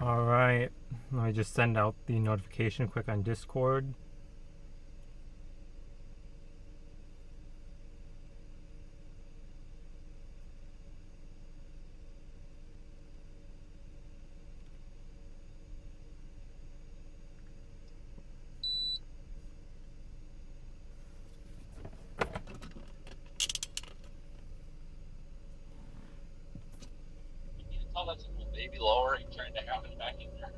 Alright, let me just send out the notification quick on Discord. Oh, that's a little baby lower. You turned it out and back in there.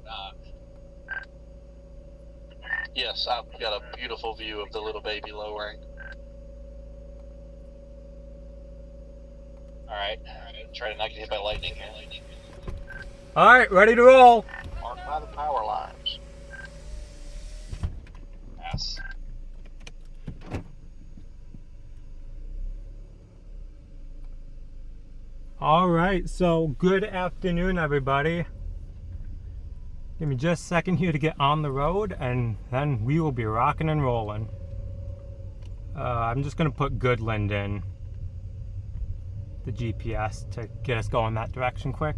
Yes, I've got a beautiful view of the little baby lowering. Alright, try to not get hit by lightning here. Alright, ready to roll! Marked by the power lines. Pass. Alright, so good afternoon, everybody. Give me just a second here to get on the road, and then we will be rocking and rolling. I'm just going to put Goodland in the GPS to get us going that direction quick.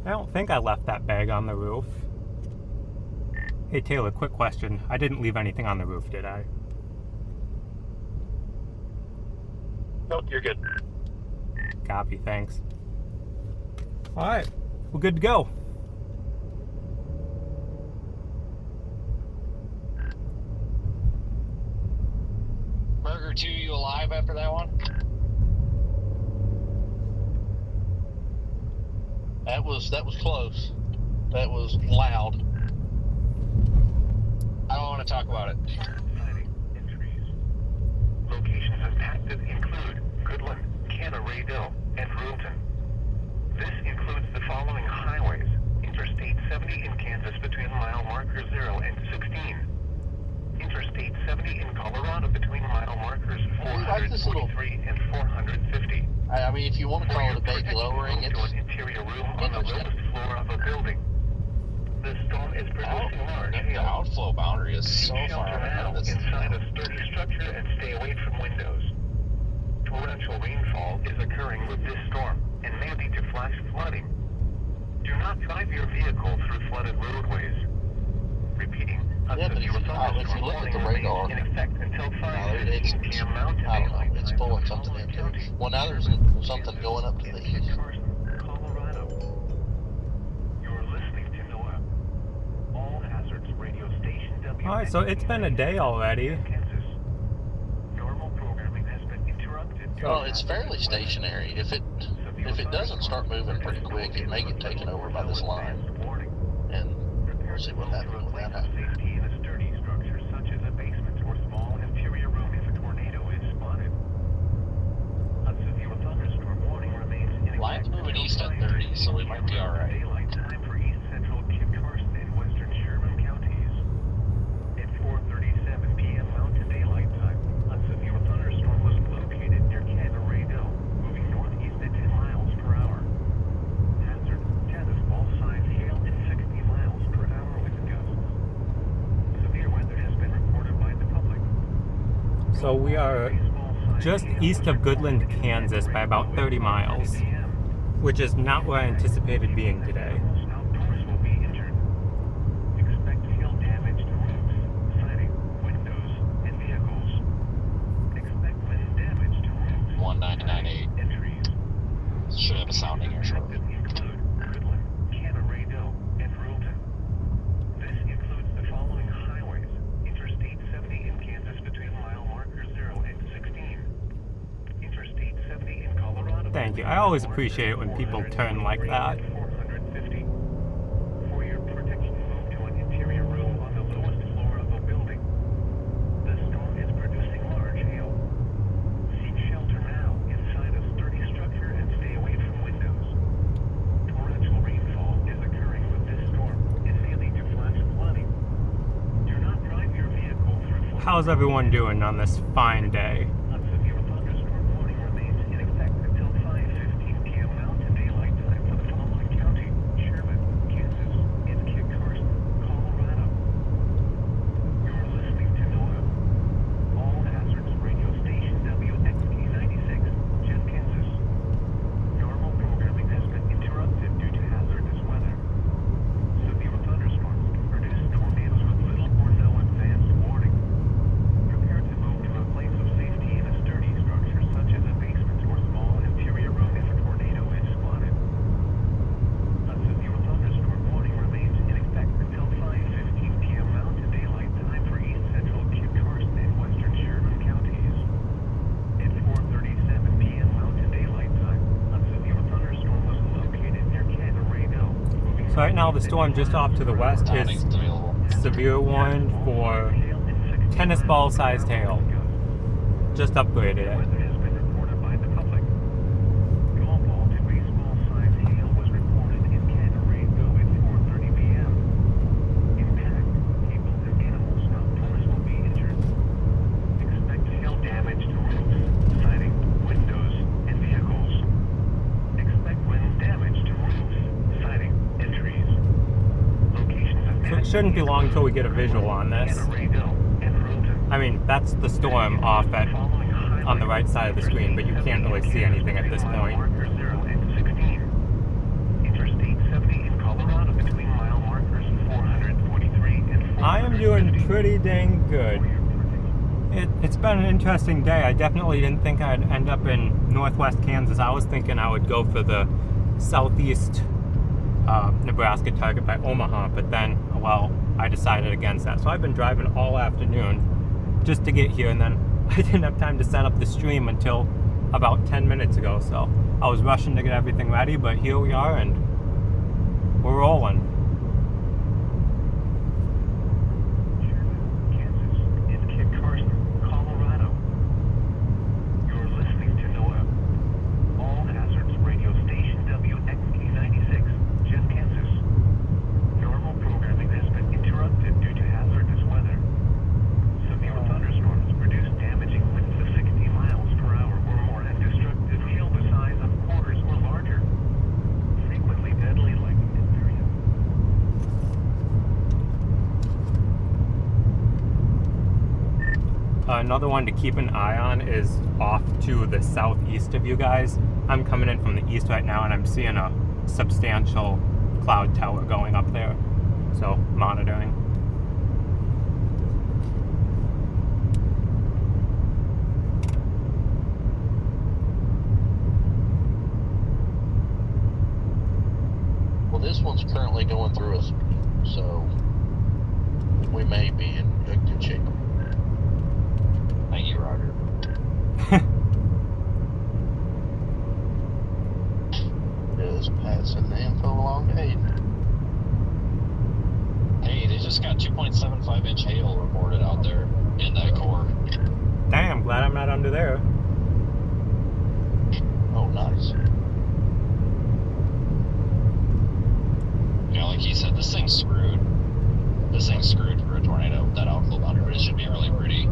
I don't think I left that bag on the roof. Hey Taylor, quick question. I didn't leave anything on the roof, did I? Nope, you're good. Copy, thanks. Alright, we're good to go. Burger 2, you alive after that one? That was close. That was loud. I don't want to talk about it. Locations impacted include Goodland, Canarado, and Rulton. This includes the following highways: Interstate 70 in Kansas between mile marker 0 and 16. Interstate 70 in Colorado between mile markers 443 and 450. I mean, if you want to call it a baby lowering, it's an interior room on the lowest floor of a building. The storm is producing large the hail. outflow boundary is so far Shelter ahead now of this. inside a sturdy structure and stay away from windows. Torrential rainfall is occurring with this storm and may lead to flash flooding. Do not drive your vehicle through flooded roadways. Repeating, Yeah, but if you look at the radar, in effect until 5:15 p.m. Mountain I don't Daylight know, it's Time. pulling something into it. Well, now there's something going up to the east. Colorado. You're listening to NOAA. All hazards radio station W. Alright, so it's been a day already. Kansas. Normal programming has been interrupted. Well, it's fairly stationary. If it doesn't start moving pretty quick, it may get taken over by this line. And we'll see what happens when that happens. Safety in a sturdy structure such as a basement or small interior room if a tornado is spotted. A severe thunderstorm warning remains in Line's effect moving until east at 30, so we might be alright. Daylight time for east central Kit Carson and western Sherman counties. At 4:37 p.m. Mountain Daylight Time, a severe thunderstorm was located near Canarado, moving northeast at 10 miles per hour. Hazard: tennis ball size hail to 60 miles per hour with gusts. Severe weather has been reported by the public. So we are just east of Goodland, Kansas by about 30 miles, which is not where I anticipated being today. Outdoors will be injured. Expect hail damage to roofs, siding, windows, and vehicles. Expect wind damage to roofs, 1998. and trees. Should have a sounding here shortly. Include Goodland, Canarado, and Rulton. This includes the following highways: Interstate 70 in Kansas between mile markers 0 and 16. Interstate 70 in Colorado. Thank you. I always appreciate it when people turn like that. 450. For your protection, move to an interior room on the lowest floor of a building. The storm is producing large hail. Seek shelter now inside a sturdy structure and stay away from windows. Torrential rainfall is occurring with this storm and may lead to flash flooding. Do not drive your vehicle through flooded How's everyone doing on this fine day? A severe thunderstorm warning remains right now the storm just off to the west Tidings is available. severe warned for tennis ball sized hail. Just upgraded it. Weather has been reported by the public. Golf ball to baseball-sized hail was reported in Canarado at 4:30 p.m. Impact: people and animals outdoors will be injured. Expect hail damage to roofs, siding, windows, and vehicles. Expect wind damage to roofs, siding, and trees. Locations of So it shouldn't be long until we get a visual on this. Canarado and Roten. I mean, that's the storm off at on the right side of the screen, but you can't really see anything at this point. Markers 0 and 16. Interstate 70 in Colorado between mile markers 443 and 473. I am doing pretty dang good. It's been an interesting day. I definitely didn't think I'd end up in northwest Kansas. I was thinking I would go for the southeast Nebraska target by Omaha, but then, well, I decided against that. So I've been driving all afternoon just to get here, and then I didn't have time to set up the stream until about 10 minutes ago. So I was rushing to get everything ready, but here we are, and we're rolling. Kansas and Kit Carson, Colorado. You're listening to NOAA. All hazards radio station WXK96, Jeff, Kansas. Normal programming has been interrupted due to hazardous weather. Severe thunderstorms produce damaging winds of 60 miles per hour or more and destructive hail the size of quarters or larger. Frequently deadly like diphtheria. Another one to keep an eye on is off to the southeast of you guys. I'm coming in from the east right now, and I'm seeing a substantial cloud tower going up there. So, monitoring. Well, this one's currently going through us, so we may be in good shape. Thank you, Roger. Just passing the info along to Hayden. Hey, they just got 2.75 inch hail reported out there in that core. Damn, glad I'm not under there. Oh, nice. Yeah, like he said, this thing's screwed. This thing's screwed for a tornado, that outflow boundary, but it should be really pretty.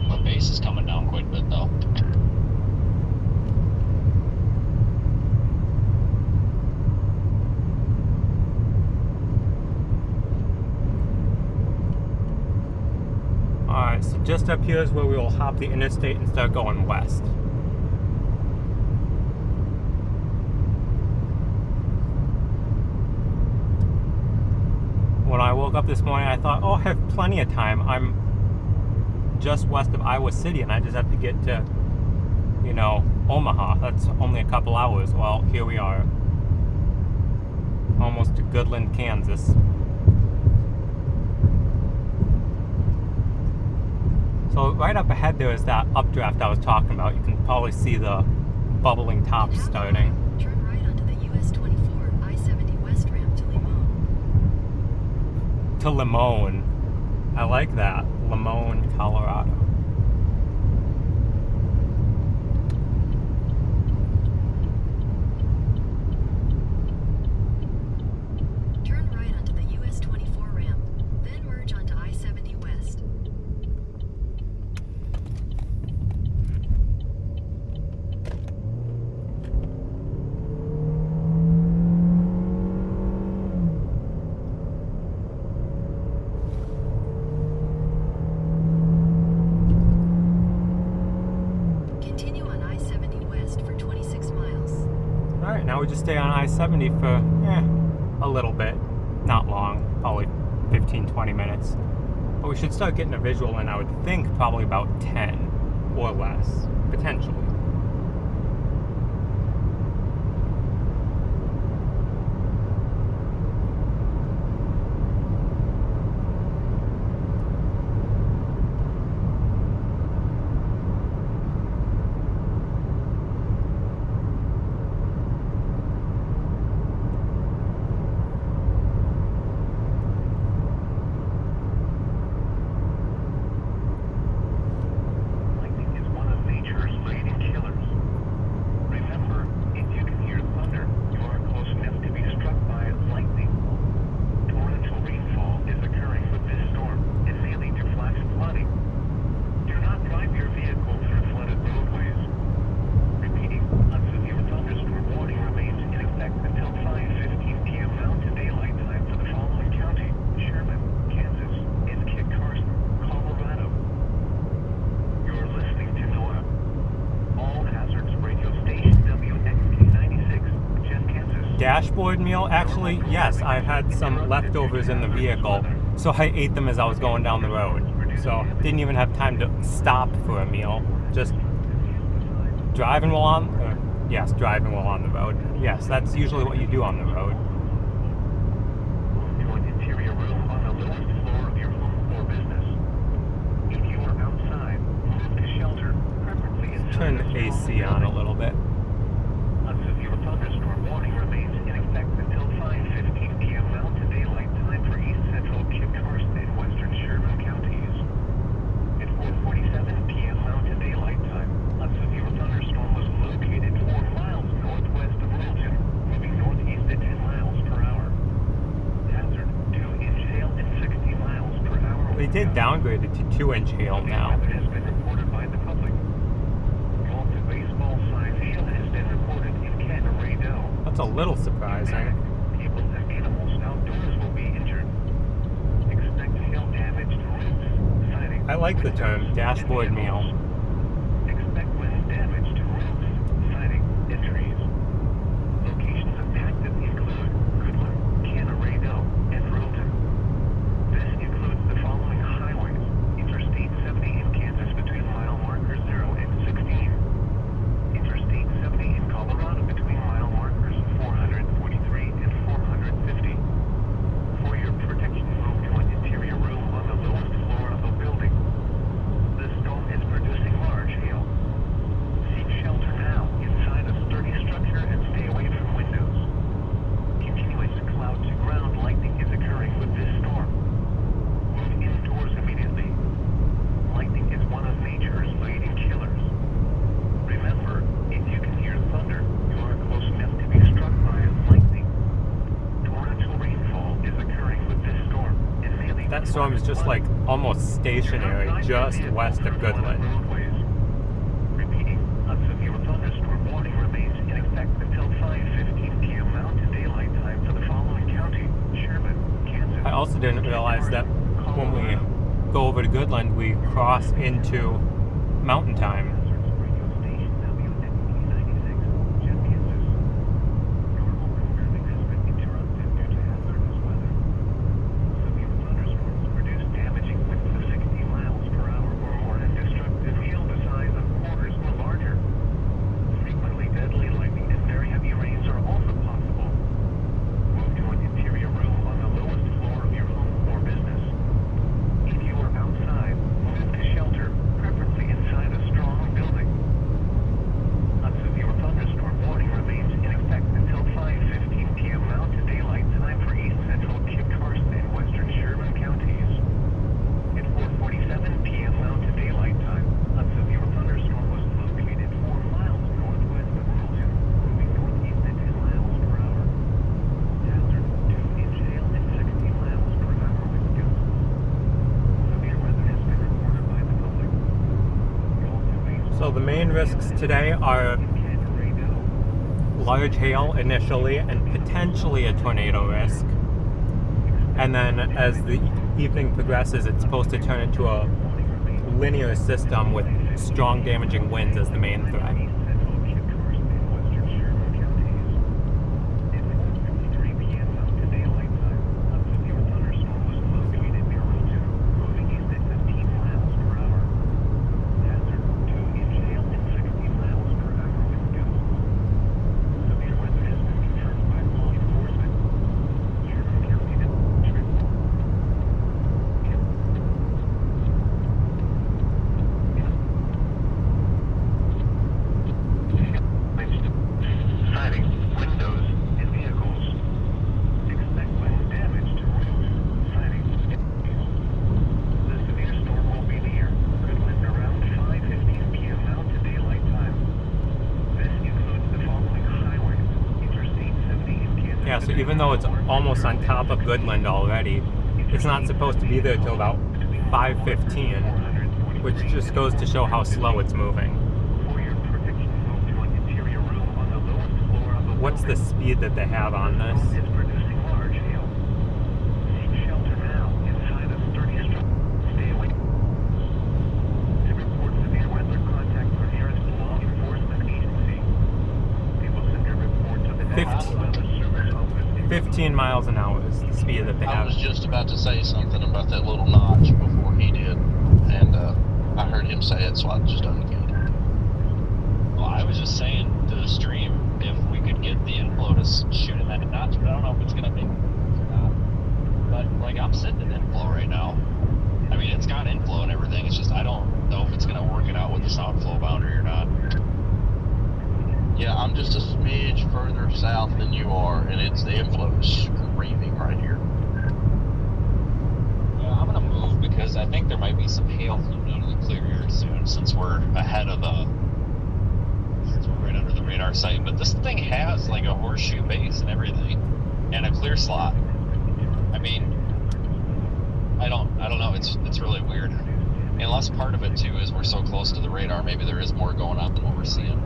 The base is coming down quite a bit, though. Alright, so just up here is where we will hop the interstate and start going west. When I woke up this morning, I thought, oh, I have plenty of time. I'm just west of Iowa City, and I just have to get to, you know, Omaha. That's only a couple hours. Well, here we are. Almost to Goodland, Kansas. So right up ahead there is that updraft I was talking about. You can probably see the bubbling tops starting. Turn right onto the US 24 I-70 West ramp to Limon. To Limon. I like that. Limon, Colorado. Turn right onto the US 24 ramp, then merge onto I-70 West. Continue on I-70 West for 26 miles. Alright, now we just stay on I-70 for, a little bit. Not long, probably 15-20 minutes. But we should start getting a visual in, I would think, probably about 10 or less, potentially. dashboard meal? Actually, yes, I had some leftovers in the vehicle, so I ate them as I was going down the road. So didn't even have time to stop for a meal. Just driving while on the road. Yes, that's usually what you do on the road. To an interior room on the lowest floor of your home or business. If you are outside, move to shelter, preferably inside. Turn the AC on a little bit. A severe thunderstorm warning remains in effect until 5:15 p.m. Mountain Daylight Time for East Central Kit Carson and Western Sherman counties. At 4:47 p.m. Mountain Daylight Time, a severe thunderstorm was located 4 miles northwest of Littleton, moving northeast at 10 miles per hour. Hazard 2-inch hail and 60 miles per hour. They did downgrade it to 2-inch hail now. Weather has been reported by the public. Golf and baseball-sized hail has been reported in Canarado. That's a little surprising. People and animals outdoors will be injured. Expect hail damage to roofs, siding. I like the term dashboard meal. Expect wind damage to roofs, siding, and trees. Locations impacted include Goodland, Canarado, and Littleton. This includes the following highways: Interstate 70 in Kansas between mile markers 0 and 16. Interstate 70 in Colorado between mile markers 443 and 450. For your protection, move to an interior room on the lowest floor of a building. The storm is producing large hail. Seek shelter now inside a sturdy structure and stay away from windows. Continuous cloud to ground lightning is occurring with this storm. Move indoors immediately. Lightning is one of nature's leading killers. Remember, if you can hear thunder, you are close enough to be struck by lightning. Torrential rainfall is occurring with this storm. And mainly That storm is just like almost stationary, just west of Goodland. Repeating, a severe thunderstorm warning remains in effect until 5:15 p.m. Mountain Daylight Time for the following county: Sherman, Kansas. I also didn't realize that when we go over to Goodland, we cross into mountain time. Radio station WNE96, Jet, Kansas. Normal programming has been interrupted due to hazardous weather. Severe thunderstorms produce damaging winds of 60 miles per hour or more and destructive hail the size of quarters or larger. Frequently deadly lightning and very heavy rains are also possible. Move to an interior room on the lowest floor of your home or business. If you are outside, move to shelter, preferably inside a strong building. A severe thunderstorm warning remains in effect until 5:15 p.m. Mountain Daylight Time for East Central Kit Carson and Western Sherman counties. At 4:47 p.m. Mountain Daylight Time, a severe thunderstorm was located 4 miles northwest of Littleton, moving northeast at 10 miles per hour. Hazard 2-inch hail and 60 miles per hour with gusts. Severe weather has been reported by the public. Golf and baseball. So the main risks today are Canarado. large hail initially and potentially a tornado risk. And then as the evening progresses, it's supposed to turn into a linear system with strong damaging winds as the main threat. Central Kit Carson and Western Sherman counties. At 4:53 p.m. Mountain Daylight Time, a severe thunderstorm was located near Littleton, moving east at 15 miles per hour. Hazard 2-inch hail and 60 miles per hour with gusts. Severe weather has been confirmed by law enforcement. Sherman County District. Siding, windows, and vehicles. Expect wind damage to roofs, siding, and vehicles. The severe storm will be near Goodland around 5:15 p.m. Mountain Daylight Time. This includes the following highways: Interstate 70 in Kansas. Yeah, so even though it's almost on top of Goodland already, it's not supposed to be there till about 5:15, which just goes to show how slow it's moving. For your protection, move to an interior room on the lowest floor of a What's the speed that they have on this? storm is producing large hail. Seek shelter now inside a sturdy structure. Stay away. To report severe weather, contact your nearest law enforcement agency. They will send a report to the National Weather Service miles an hour is the speed that they I have. was just about to say something about that little notch before he did, and I heard him say it, so I just unmuted. Well, I was just saying to the stream if we could get the inflow to shoot in that notch, but I don't know if it's gonna make it or not. But like I'm sitting in inflow right now. I mean, it's got inflow and everything. It's just I don't know if it's gonna work it out with this outflow boundary or not. Yeah, I'm just a smidge further south than you are, and the inflow is screaming right here. Yeah, I'm gonna move because I think there might be some hail floating out of the clear air soon, since we're right under the radar site. But this thing has like a horseshoe base and everything, and a clear slot. I mean, I don't know. It's really weird. Unless part of it too is we're so close to the radar, maybe there is more going on than what we're seeing.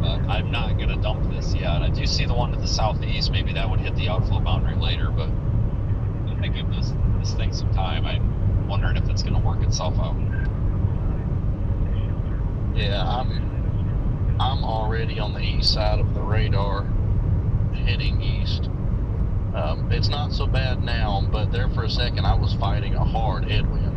But I'm not gonna dump this yet. I do see the one to the southeast. Maybe that would hit the outflow boundary later, but I'm gonna give this thing some time. I'm wondering if it's gonna work itself out. Yeah, I'm already on the east side of the radar, heading east. It's not so bad now, but there for a second I was fighting a hard headwind.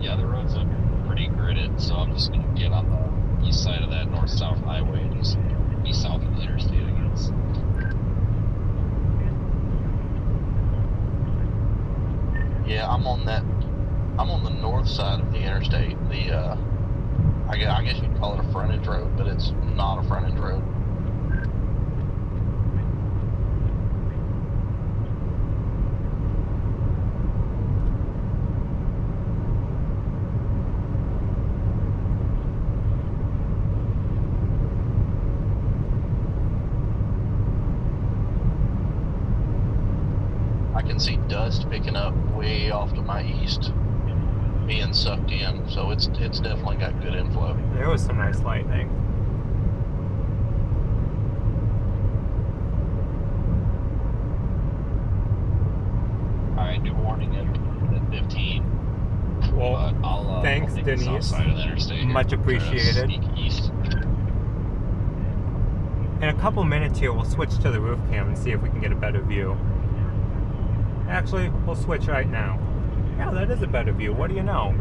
Yeah, the roads are pretty gridded, so I'm just gonna get on the east side of that north-south highway and just be south of the interstate, I guess. Yeah, I'm on the north side of the interstate. I guess you'd call it a frontage road, but it's not a frontage road. I can see dust picking up way off to my east, being sucked in, so it's definitely got good inflow. There was some nice lightning. Alright, new warning at 15. Well, But I'll thanks, take the south Denise. side of the interstate here. Much Try to appreciated. sneak east. In a couple minutes here, we'll switch to the roof cam and see if we can get a better view. Actually, we'll switch right now. Yeah, that is a better view. What do you know?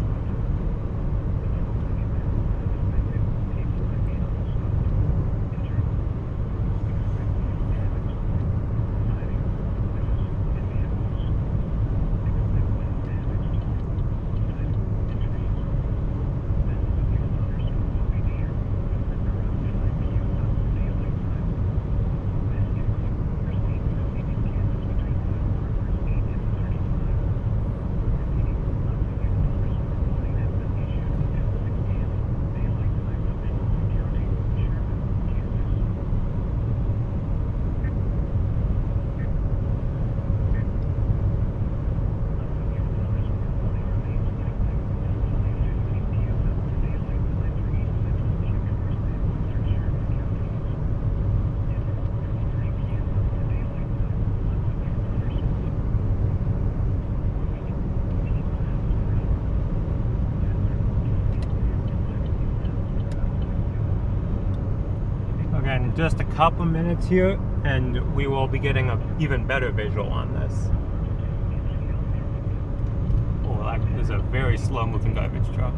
Again, just a couple minutes here, and we will be getting an even better visual on this. Oh, that is a very slow-moving garbage truck.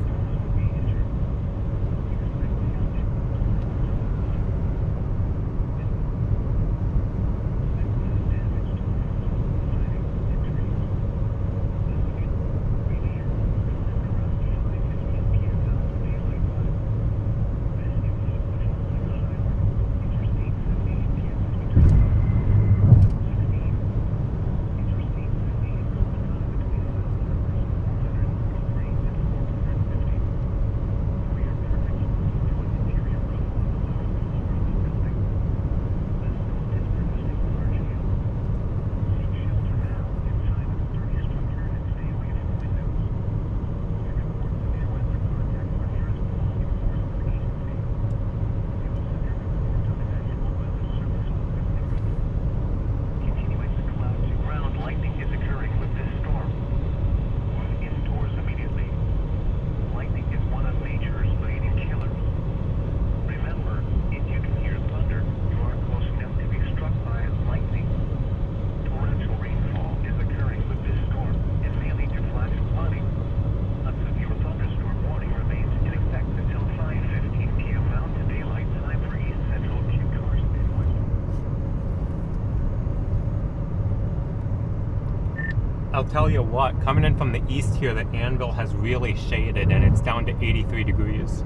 I'll tell you what, coming in from the east here, the anvil has really shaded and it's down to 83 degrees.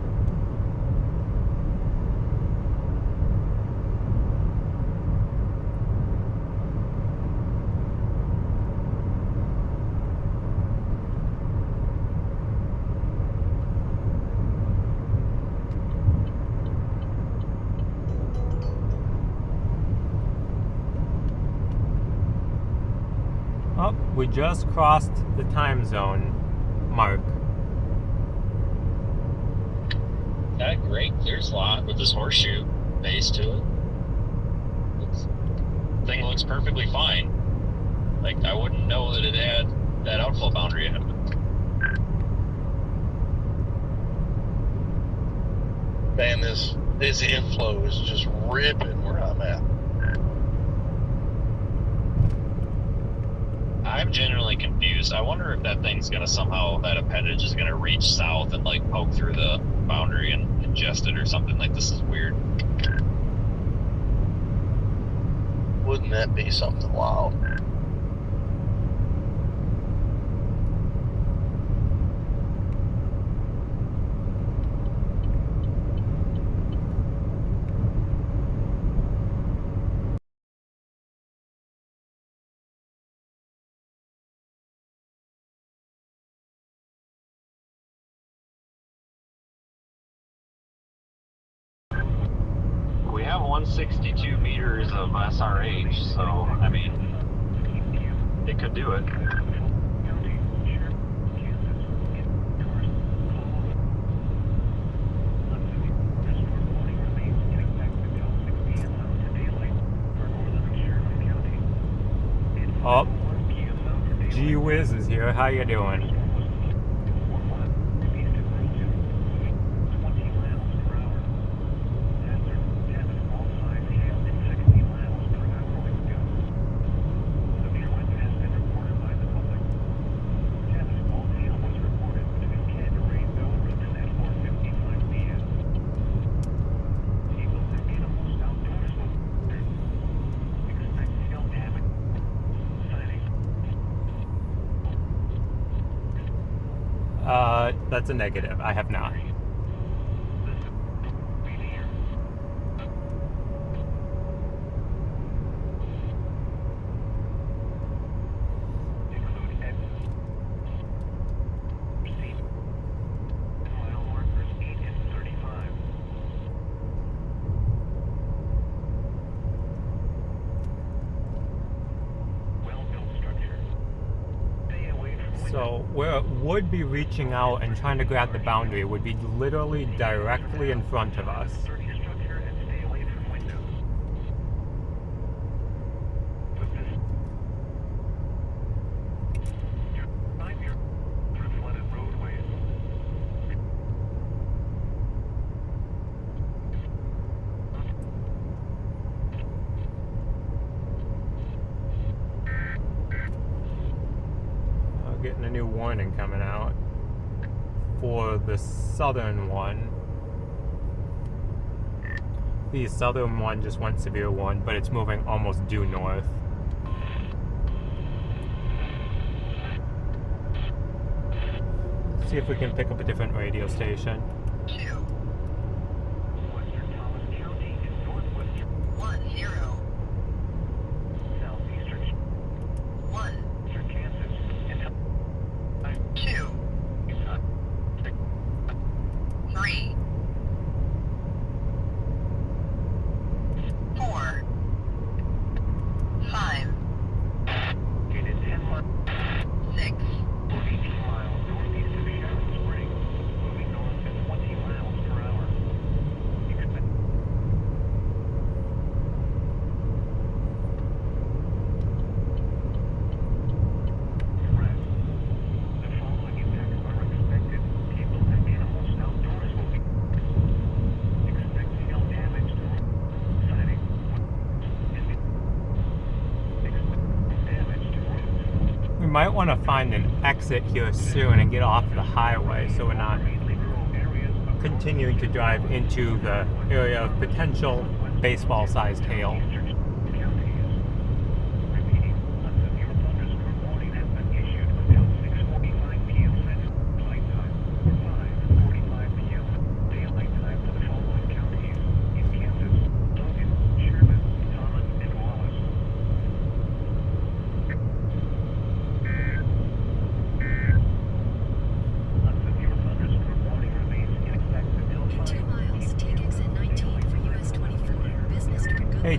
Oh, we just crossed the time zone mark. Got a great clear slot with this horseshoe base to it. Thing looks perfectly fine. Like, I wouldn't know that it had that outflow boundary in it. Man, this inflow is just ripping where I'm at. I'm genuinely confused. I wonder if that thing's gonna somehow, that appendage is gonna reach south and like poke through the boundary and ingest it or something. Like, this is weird. Wouldn't that be something wild? We have 162 meters of SRH, so I mean, it could do it. Oh, gee whiz is here. How you doing? That's a negative. I have not. So where it would be reaching out and trying to grab the boundary would be literally directly in front of us. Getting a new warning coming out for the southern one. The southern one just went severe one, but it's moving almost due north. See if we can pick up a different radio station. 'We might want to find an exit here soon and get off the highway so we're not continuing to drive into the area of potential baseball-sized hail.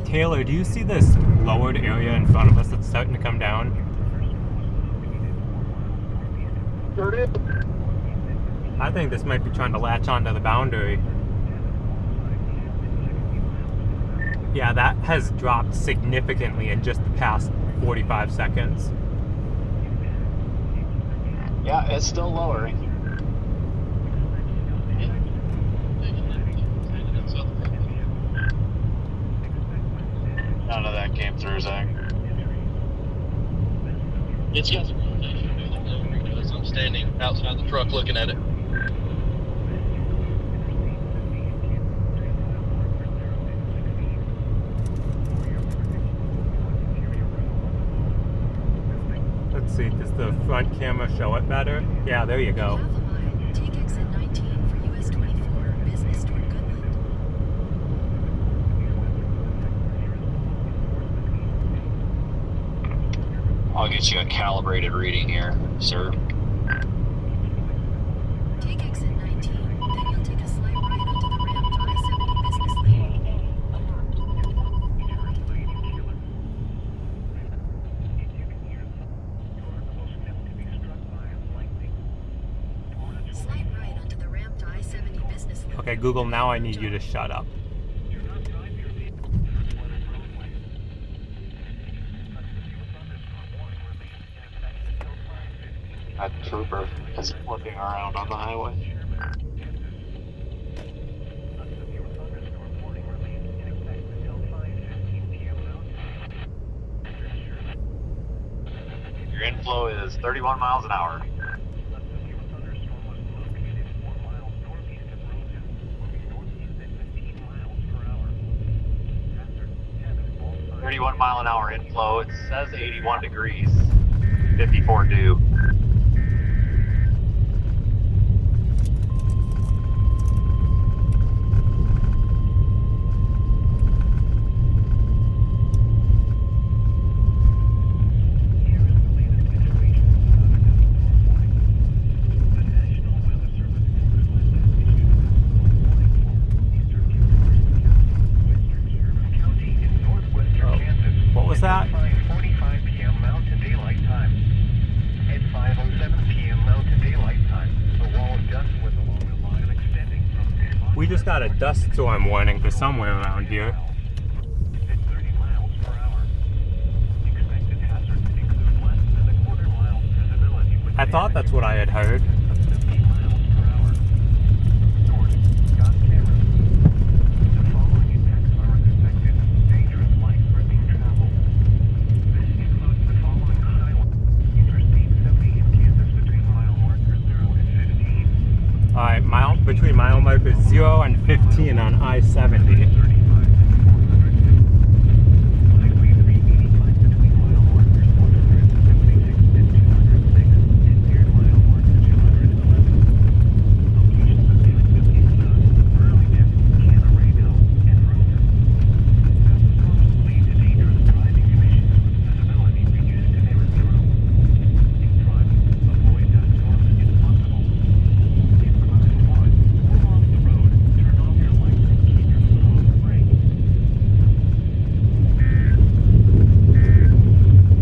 Taylor, do you see this lowered area in front of us that's starting to come down? Sure is. I think this might be trying to latch onto the boundary. Yeah, that has dropped significantly in just the past 45 seconds. Yeah, it's still lowering. None of that came through, Zach. It's got some rotation because I'm standing outside the truck looking at it. Let's see, does the front camera show it better? Yeah, there you go. Half a mile. Take exit 19 for US 24, business toward Goodland. I'll get you a calibrated reading here, sir. Take exit 19, then you'll take a slight right onto the ramp to I-70 business lane. Slight right onto the ramp to I-70 business lane. Okay, Google, now I need you to shut up. That trooper is looking around on the highway. Your inflow is 31 miles an hour. 31 mile an hour inflow. It says 81 degrees, 54 dew. What was that? 5:45 p.m. Mountain Daylight Time. At 5:07 p.m. Mountain Daylight Time, the wall of dust was along the line extending from We just got a dust storm warning for somewhere around here. at 30 miles per hour. Expected hazards include less than a quarter mile visibility with I thought that's what I had heard. 50 miles per hour. Source, got cameras. The following impacts are expected. Dangerous life-threatening travel. This includes the following highway. Interstate 70 in Kansas between mile marker 0 and 15. Alright, between mile markers 0 and 15 on I-70. 35 and 400. Highway 385 between mile markers 176 and 206 and near mile marker 211. Locations of exit include Burlington, Canarino, and Rover. Dust storms lead to dangerous driving conditions with visibility reduced to near zero. In front, avoid dust storms if possible. If crossing wood, move off the road, turn off your lights, and keep your foot off the brake. A severe thunderstorm warning in effect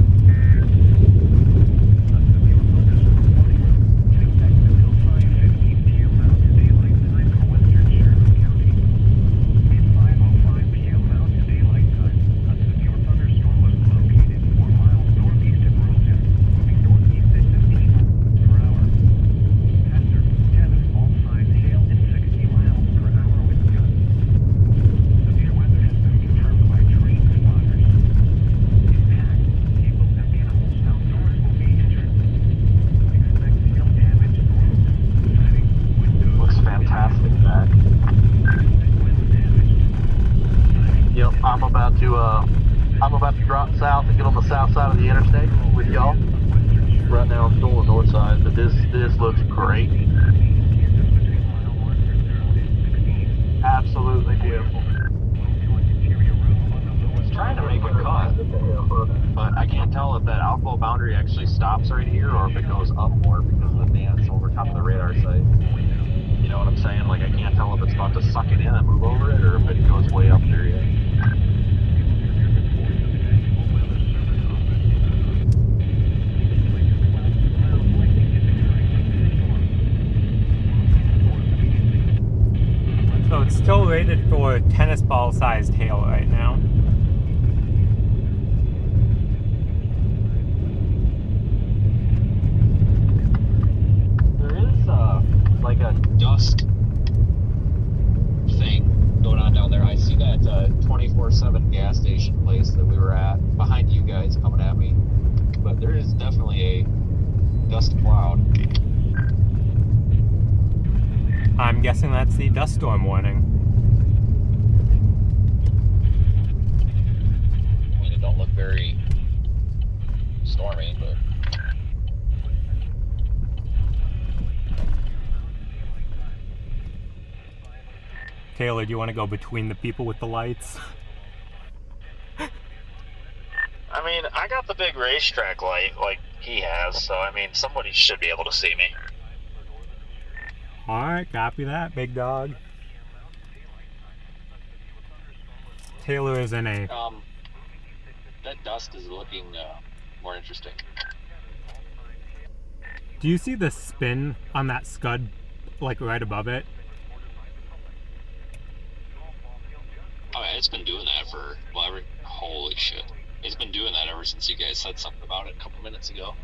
until 5:15 p.m. Mountain Daylight Time for western Sherman County. At 5:05 p.m. Mountain Daylight Time, a severe thunderstorm was located 4 miles northeast of Rosen, moving northeast at 15 miles per hour. Hazard, tempest, all signs, hail, and 60 miles per hour with gusts. Severe weather has been confirmed by train spotters. Impact, people and animals outdoors will be injured. Expect hail damage, roofs, siding, windows. Looks fantastic, Zach. Wind damage. Siding. Yep, I'm about to drop south and get on the south side of the interstate with y'all. Right now I'm still on the north side, but this looks great. Absolutely beautiful. It's trying to make a cut, but I can't tell if that outflow boundary actually stops right here or if it goes up more because of the dance over top of the radar site. You know what I'm saying? Like, I can't tell if it's about to suck it in and move over it or if it goes way up there yet. still rated for tennis ball sized hail right now. There is like a dust thing going on down there. I see that 24/7 gas station place that we were at behind you guys coming at me. But there is definitely a dust cloud. I'm guessing that's the dust storm warning. I mean, it don't look very stormy, but Taylor, do you want to go between the people with the lights? I mean, I got the big racetrack light like he has, so I mean, somebody should be able to see me. Alright, copy that, big dog. Taylor is in a... That dust is looking more interesting. Do you see the spin on that scud, like right above it? Oh yeah, it's been doing that for, well, holy shit. It's been doing that ever since you guys said something about it a couple minutes ago.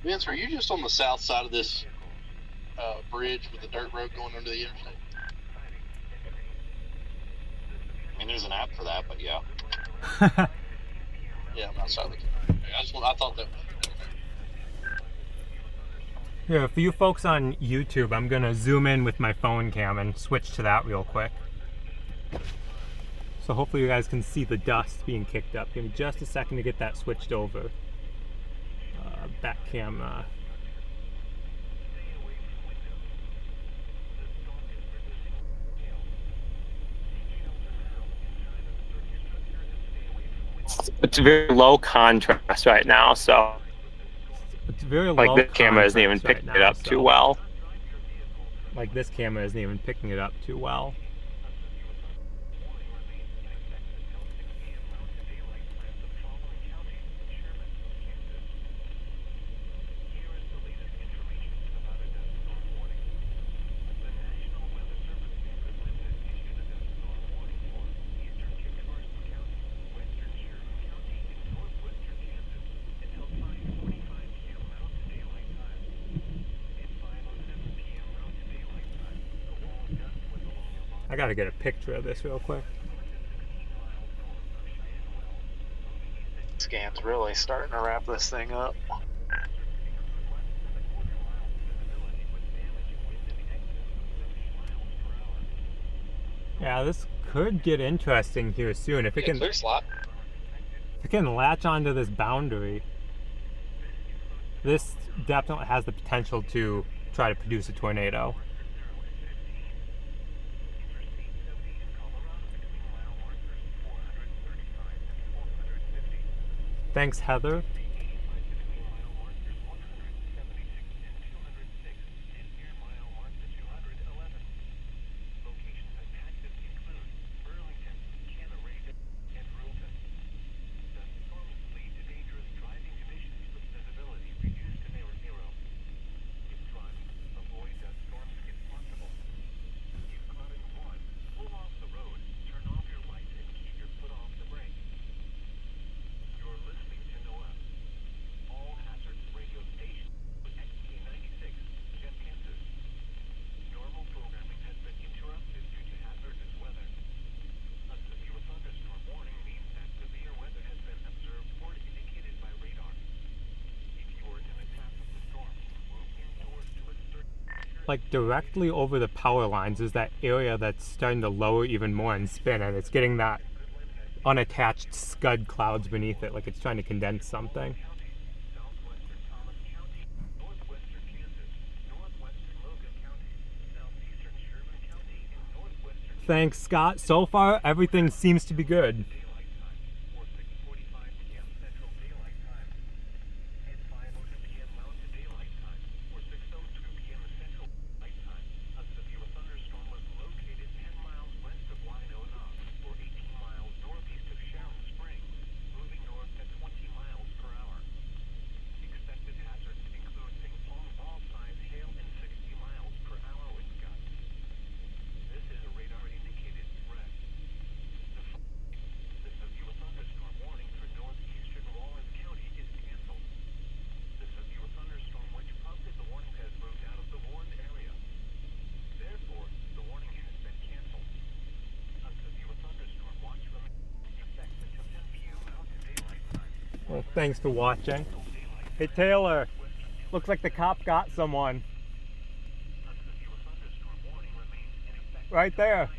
Vince, are you just on the south side of this bridge with the dirt road going under the interstate? I mean, there's an app for that, but yeah. Yeah, I'm outside the I thought that. Here, for you folks on YouTube, I'm gonna zoom in with my phone cam and switch to that real quick. So hopefully you guys can see the dust being kicked up. Give me just a second to get that switched over. Back cam. It's very low contrast right now, so it's very Like low this camera isn't even contrast picking right it now, up too so- well. Like this camera isn't even picking it up too well. I gotta get a picture of this real quick. Scan's really starting to wrap this thing up. Yeah, this could get interesting here soon. If it Yeah, can, clear slot. if it can latch onto this boundary, this definitely has the potential to try to produce a tornado. Thanks, Heather. Like directly over the power lines is that area that's starting to lower even more and spin, and it's getting that unattached scud clouds beneath it, like it's trying to condense something. Thanks, Scott. So far, everything seems to be good. Well, thanks for watching. Hey Taylor, looks like the cop got someone. Right there.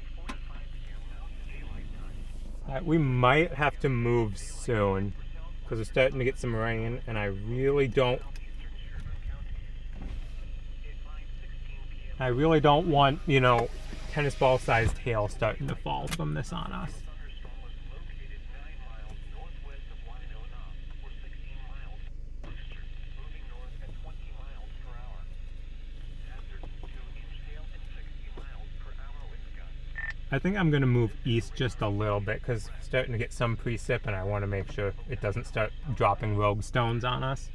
Alright, we might have to move soon because we're starting to get some rain and I really don't want, you know, tennis ball sized hail starting to fall from this on us. I think I'm going to move east just a little bit because it's starting to get some precip and I want to make sure it doesn't start dropping rogue stones on us.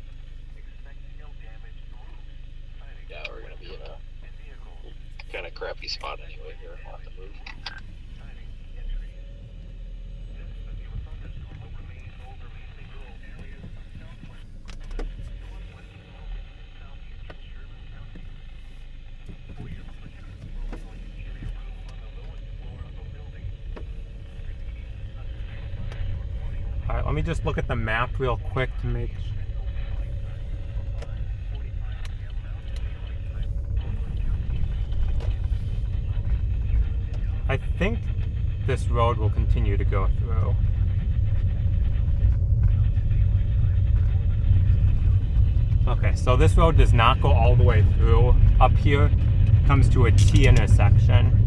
Yeah, we're going to be in a kind of crappy spot anyway here. We'll have to move. Alright, let me just look at the map real quick to make sure. I think this road will continue to go through. Okay, so this road does not go all the way through. Up here comes to a T intersection,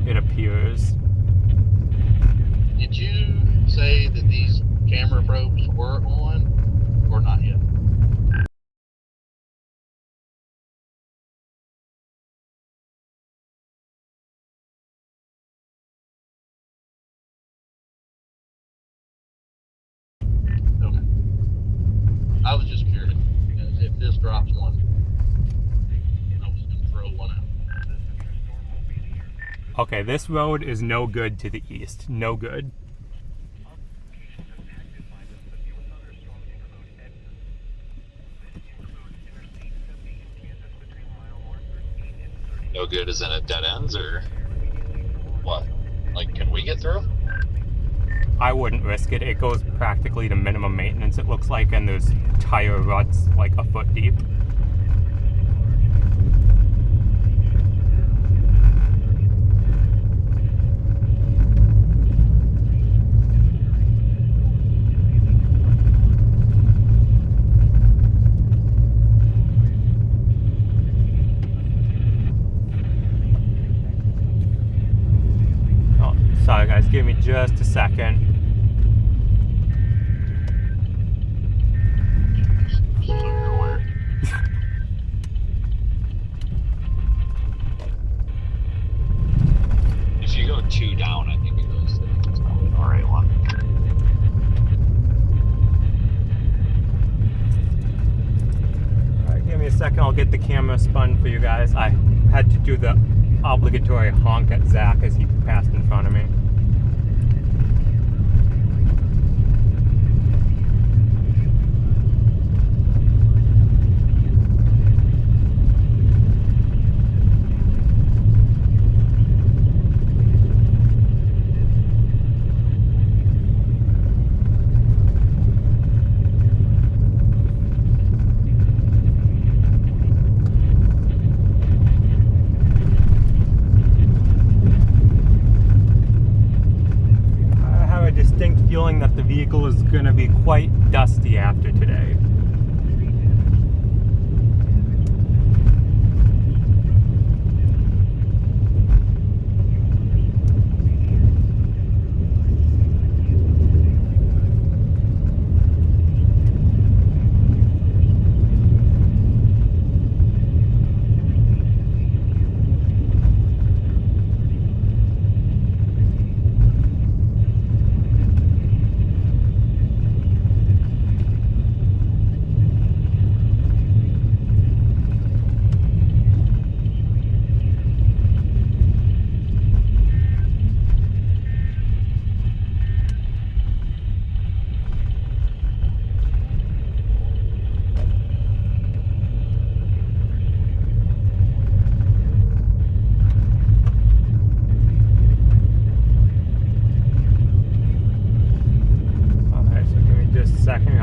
it appears. Did you say that these camera probes were on or not yet? Okay. I was just curious, because if this drops one, I was going to throw one out. Okay, this road is no good to the east. No good. No good as in it dead ends, or what? Like, can we get through? I wouldn't risk it. It goes practically to minimum maintenance, it looks like, and there's tire ruts like a foot deep. Sorry guys, give me just a second. So you're aware. If you go 2 down, I think it goes to, it's probably an alright one. Alright, give me a second, I'll get the camera spun for you guys. I had to do the obligatory honk at Zach as he passed in front of me. Feeling that the vehicle is going to be quite dusty after today.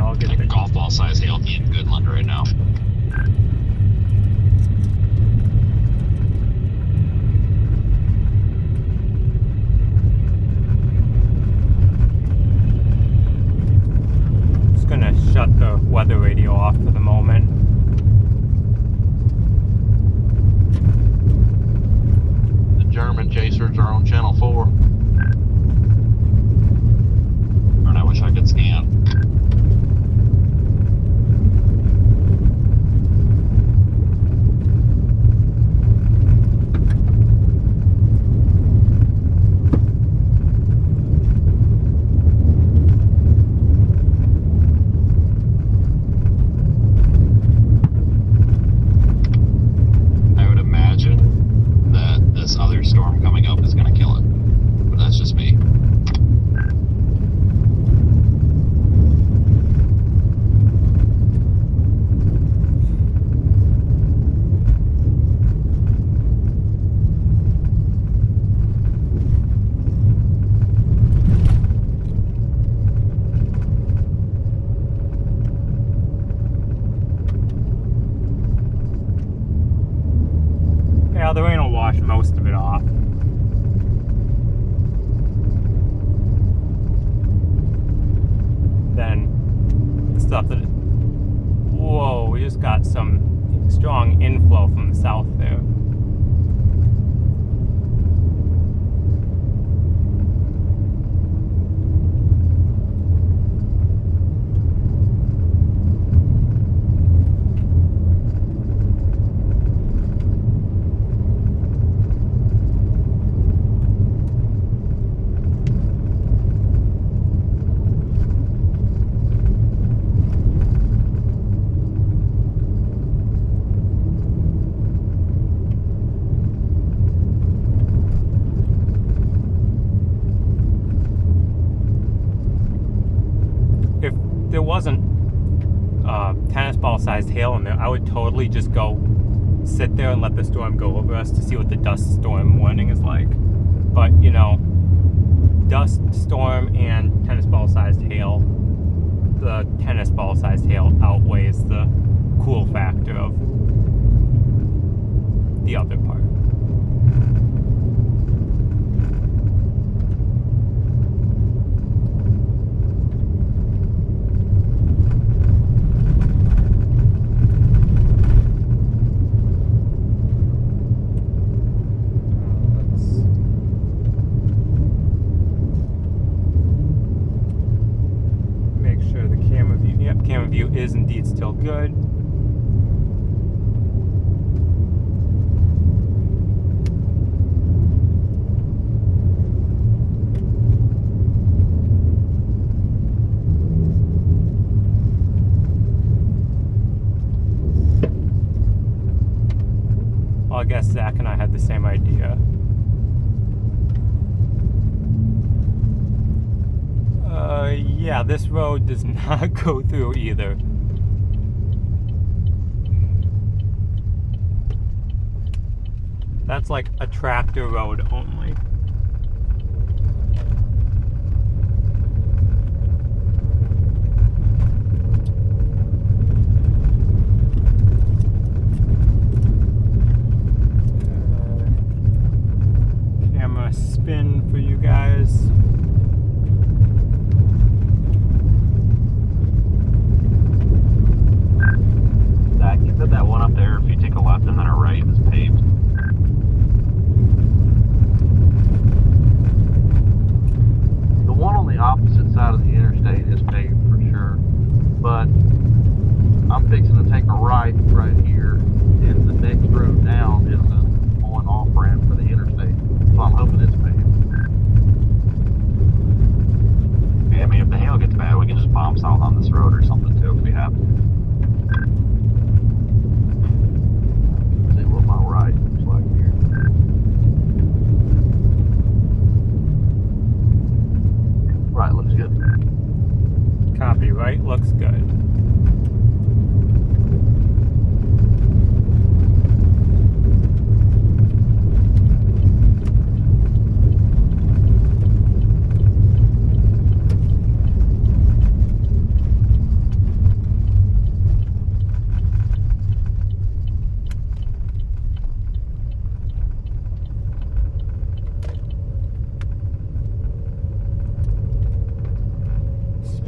I'll get Like the golf ball size hail in Goodland right now. Just gonna shut the weather radio off for the moment. The German chasers are on channel 4. And I wish I could scan. I would imagine that this other storm coming up is going to kill it. But that's just me. Yeah, the rain will wash most of it off. Then the stuff that, whoa, we just got some strong inflow from the south there. If there wasn't tennis ball sized hail in there, I would totally just go sit there and let the storm go over us to see what the dust storm warning is like. But, you know, dust storm and tennis ball sized hail, the tennis ball sized hail outweighs the cool factor of the other part. Camera view is indeed still good. Well, I guess Zach and I had the same idea. Yeah, this road does not go through either. That's like a tractor road only. Camera spin for you guys. That one up there, if you take a left and then a right, is paved. The one on the opposite side of the interstate is paved for sure, but I'm fixing to take a right here, and the next road down is an on-off ramp for the interstate, so I'm hoping it's paved. Yeah, I mean, if the hail gets bad, we can just bomb south on this road or something too if we have to. See what my right looks like here. Right looks good. Copy, right looks good.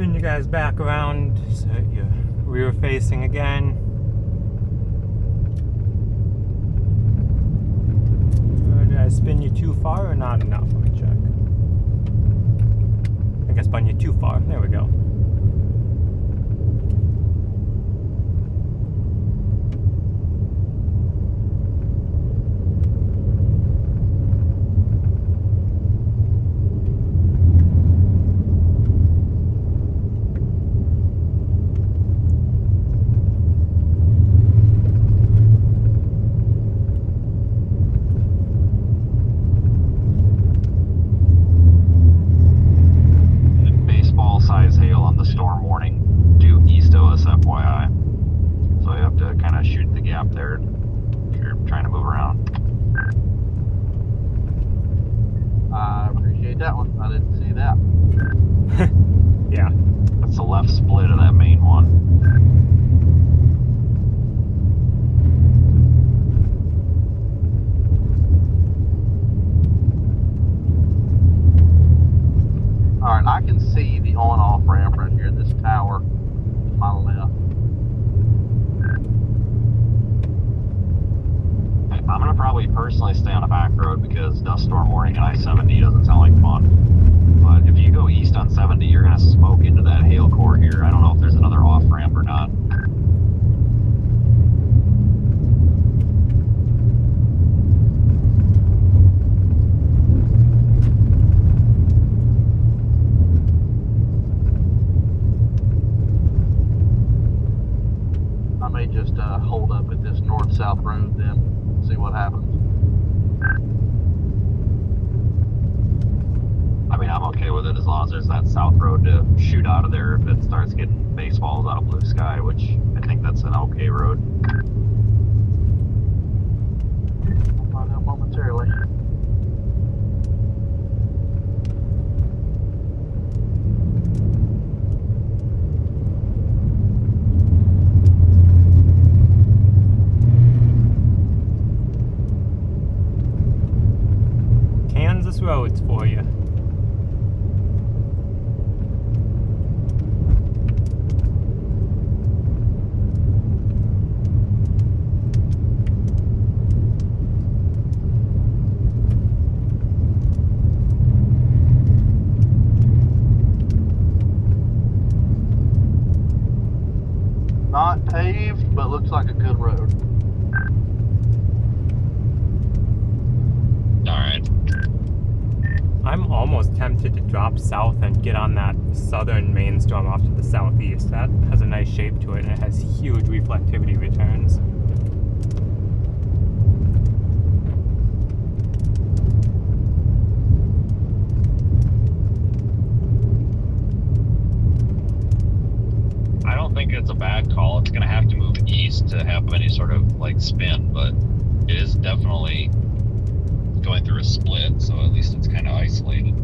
spin you guys back around so you're rear facing again. Did I spin you too far or not enough? Let me check. I think I spun you too far. There we go. Size hail on the storm warning due east of us, FYI. So you have to kind of shoot the gap there if you're trying to move around. I appreciate that one. I didn't see that. Yeah. That's the left split of that main one. Alright, I can see the on-off ramp right here, this tower to my left. I'm going to probably personally stay on the back road because dust storm warning and I-70 doesn't sound like fun. But if you go east on 70, you're going to smoke into that hail core here. I don't know if there's another off-ramp or not. I may just hold up at this north-south road then, see what happens. I mean, I'm okay with it as long as there's that south road to shoot out of there if it starts getting baseballs out of blue sky, which I think that's an okay road. I'll find out momentarily. Kansas roads for you. Not paved, but looks like a good road. Alright. I'm almost tempted to drop south and get on that southern main storm off to the southeast. That has a nice shape to it and it has huge reflectivity returns. I don't think it's a bad call. It's going to have to move east to have any sort of like spin, but it is definitely going through a split, so at least it's kind of isolated.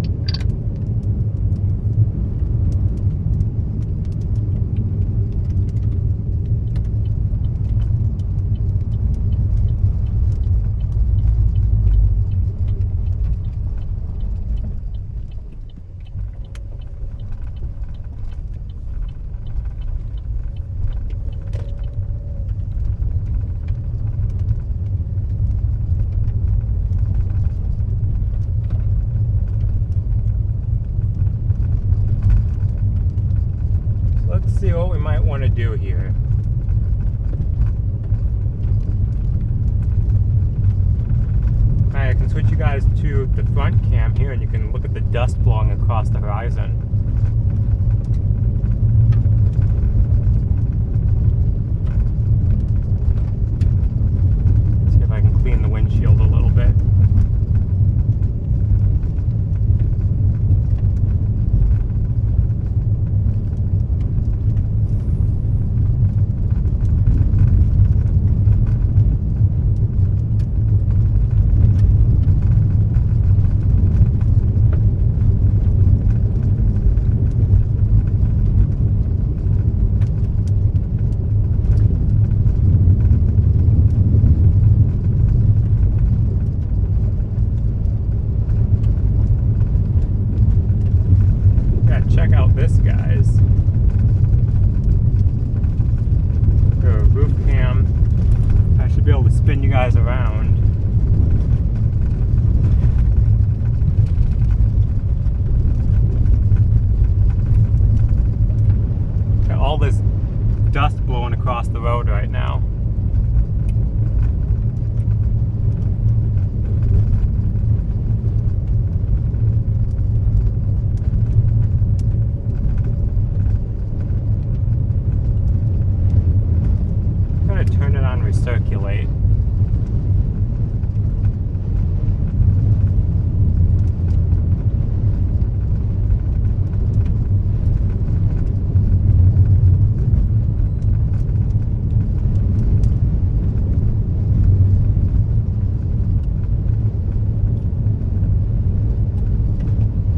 Let's see what we might want to do here. Alright, I can switch you guys to the front cam here and you can look at the dust blowing across the horizon. See if I can clean the windshield a little bit. Check out this, guys. guys around. Got all this dust blowing across the road right now. Turn it on recirculate.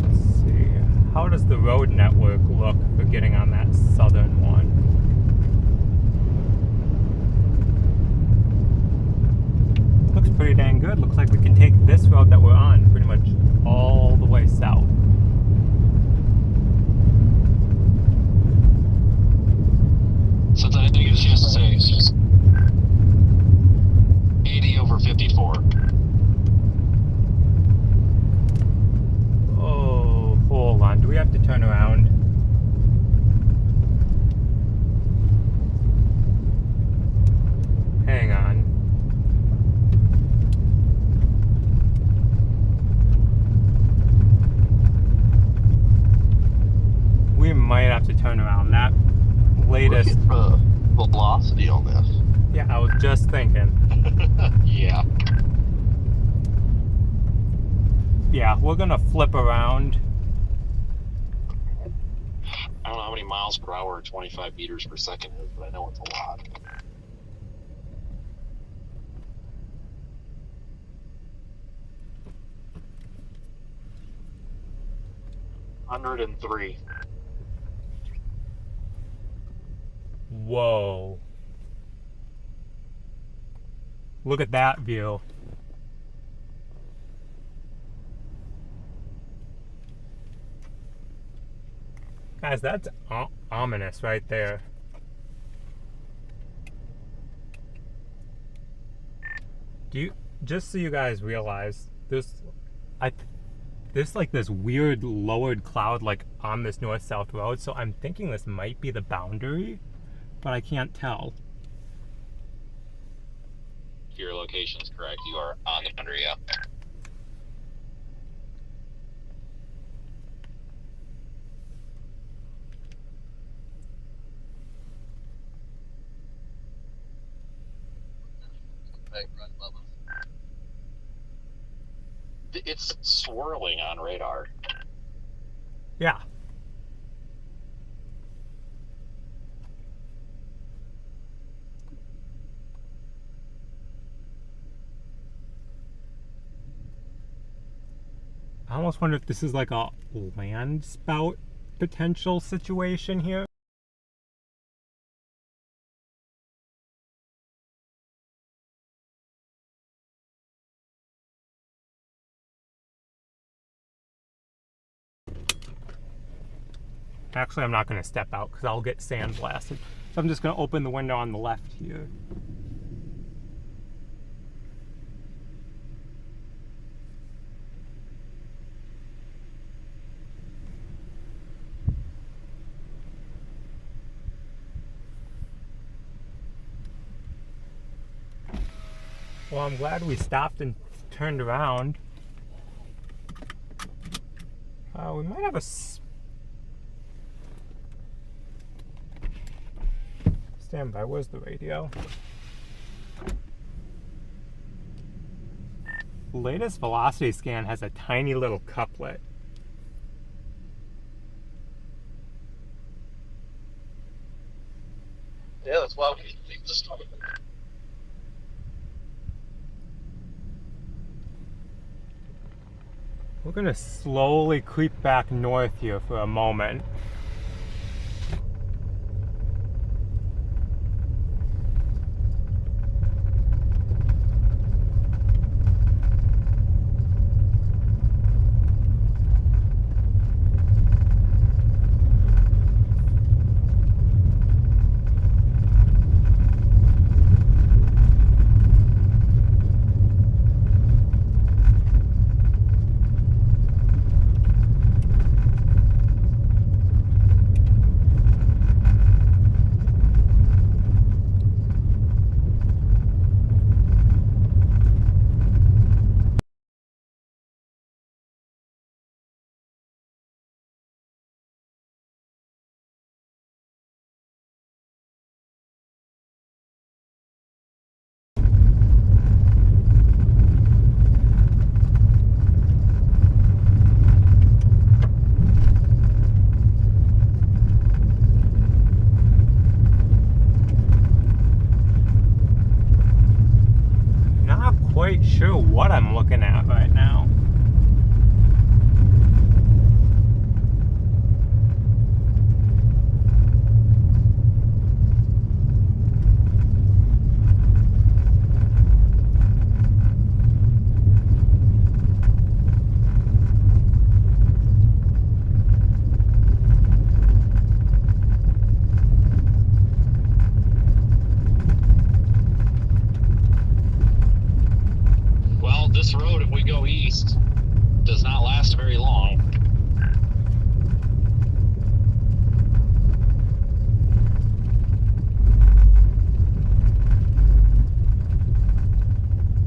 Let's see. How does the road network look for getting on that southern one? Looks pretty dang good. Looks like we can take this road that we're on pretty much all the way south. Since I didn't get a chance to say 80 over 54. Oh, hold on. Do we have to turn around? Hang on. We might have to turn around. That latest. Look at the velocity on this. Yeah, I was just thinking. Yeah. Yeah, we're gonna flip around. I don't know how many miles per hour 25 meters per second is, but I know it's a lot. 103. Whoa. Look at that view. Guys, that's ominous right there. Just so you guys realize, there's like this weird lowered cloud like on this north-south road, so I'm thinking this might be the boundary, but I can't tell. Your location is correct. You are on the boundary, yeah. Right above us. It's swirling on radar. Yeah. I almost wonder if this is like a land spout potential situation here. Actually, I'm not going to step out because I'll get sandblasted. So I'm just going to open the window on the left here. Well, I'm glad we stopped and turned around. We might have a stand by. Where's the radio? Latest velocity scan has a tiny little couplet. Yeah, that's why we think this time. We're gonna slowly creep back north here for a moment. what I'm looking at right now. Well, this road, if we go east, does not last very long.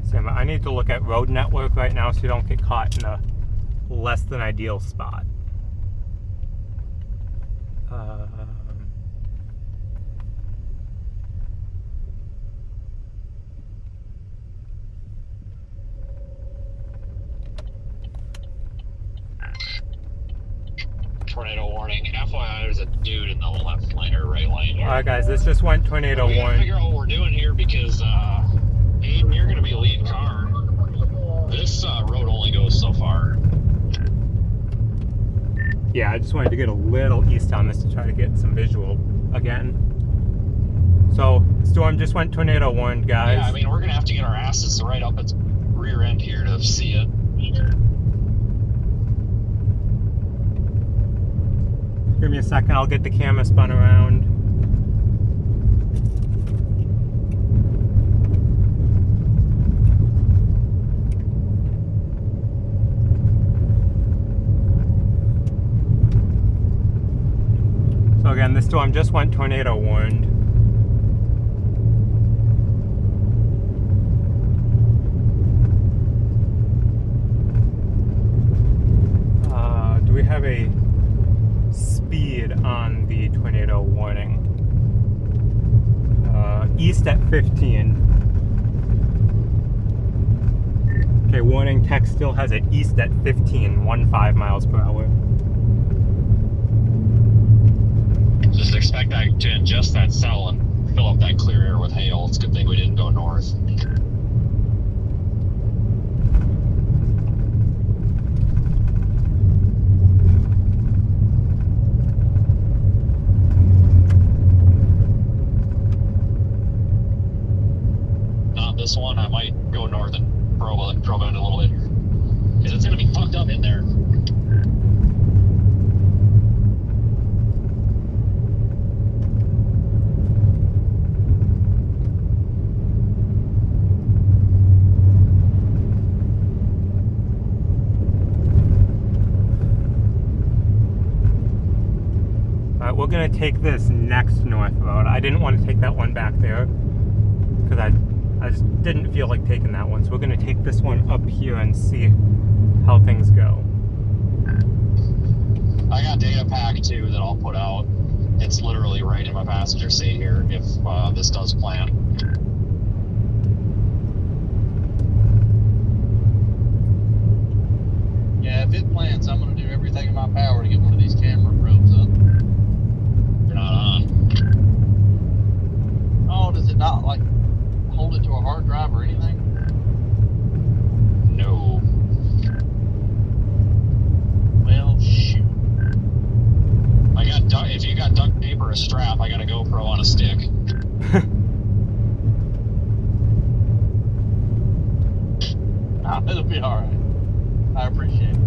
Sam, I need to look at road network right now so you don't get caught in a less than ideal spot. Tornado warning. FYI, there's a dude in the left lane or right lane here. Alright guys, this just went tornado We gotta warning. figure out what we're doing here because, Aiden, you're gonna be lead car. This road only goes so far. Yeah, I just wanted to get a little east on this to try to get some visual again. So, storm just went tornado warned, guys. Yeah, I mean, we're gonna have to get our asses right up its rear end here to see it. Give me a second, I'll get the camera spun around. So again, this storm just went tornado warned. Do we have a speed on the tornado warning? East at 15. Okay, warning text still has it east at 15, 15 miles per hour. Just expect to ingest that cell and fill up that clear air with hail. It's a good thing we didn't go north. Not this one. I might go north and probe it a little bit. Because it's going to be fucked up in there. Alright, we're gonna take this next north road. I didn't want to take that one back there because I just didn't feel like taking that one. So we're gonna take this one up here and see how things go. I got data pack too that I'll put out. It's literally right in my passenger seat here if this does plan. Yeah, if it plants, I'm going to do everything in my power to get one of these camera probes up. You're not on. Oh, does it not, like, hold it to a hard drive or anything? No. Well, shoot. If you got duct tape or a strap, I got a GoPro on a stick. It'll be alright. I appreciate it.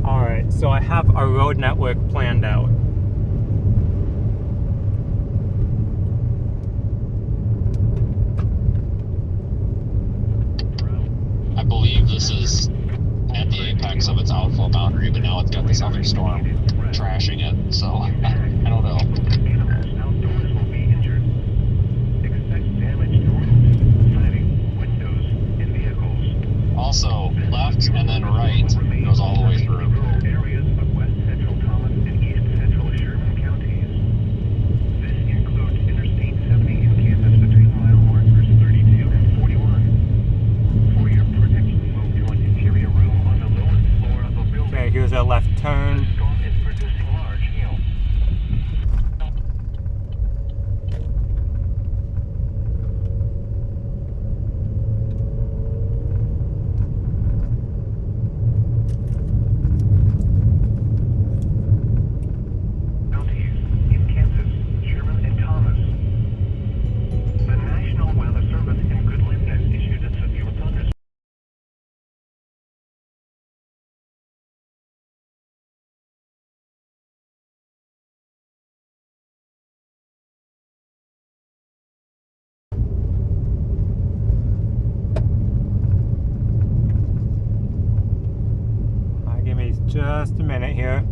Alright, so I have a road network planned out. I believe this is at the apex of its outflow boundary, but now it's got this other storm trashing it, so I don't know. Outdoors will be injured. Expect damage to roofs, siding, windows, and vehicles. Also, left and then right goes all the way through. Rural areas of west central Thomas and east central Sherman counties. This includes Interstate 70 in Kansas between mile markers 32 and 41. For your protection, move to just a minute here.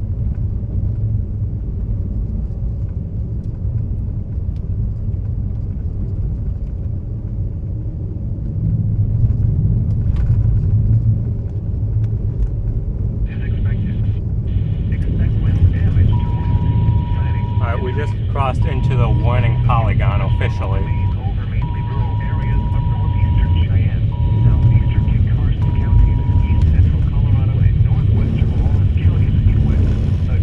Alright, we just crossed into the warning polygon officially. Over mainly rural areas of northeastern Cheyenne, southeastern Kit Carson counties, east central Colorado, and northwestern Wallen counties inward. A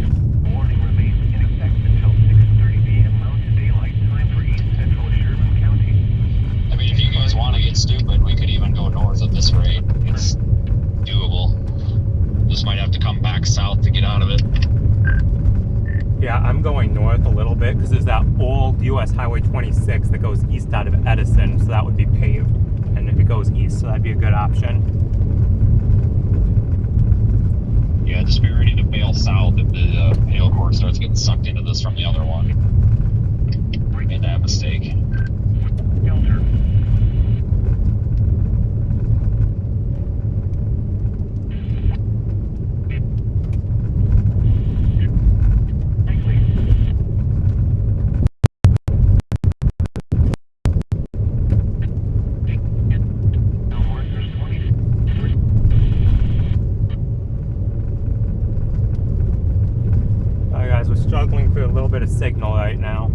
warning remains in effect until 6:30 p.m. Mountain Daylight Time for east central Sherman County. I mean, if you guys want to get stupid, we could even go north at this rate. It's doable. Just might have to come back south to get out of it. Yeah, I'm going north a little bit because there's that old US Highway 26 that goes east out of Edison, so that would be paved. And if it goes east, so that'd be a good option. Yeah, just be ready to bail south if the hail core starts getting sucked into this from the other one. Made that mistake. Shelter. Alright guys, we're struggling for a little bit of signal right now.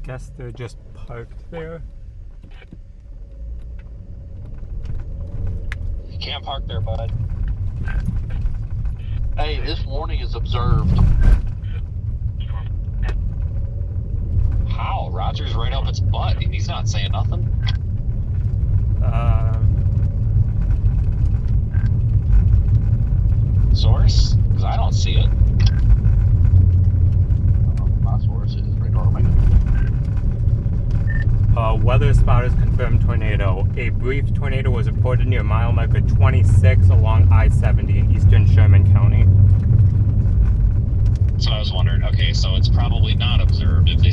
Guess they're just parked there. You can't park there, bud. Hey, this warning is observed. How? Roger's right up its butt. He's not saying nothing. Source? Because I don't see it. My source is radar man. Weather spotters confirmed tornado. A brief tornado was reported near mile marker 26 along I-70 in eastern Sherman County. So I was wondering, okay, so it's probably not observed if they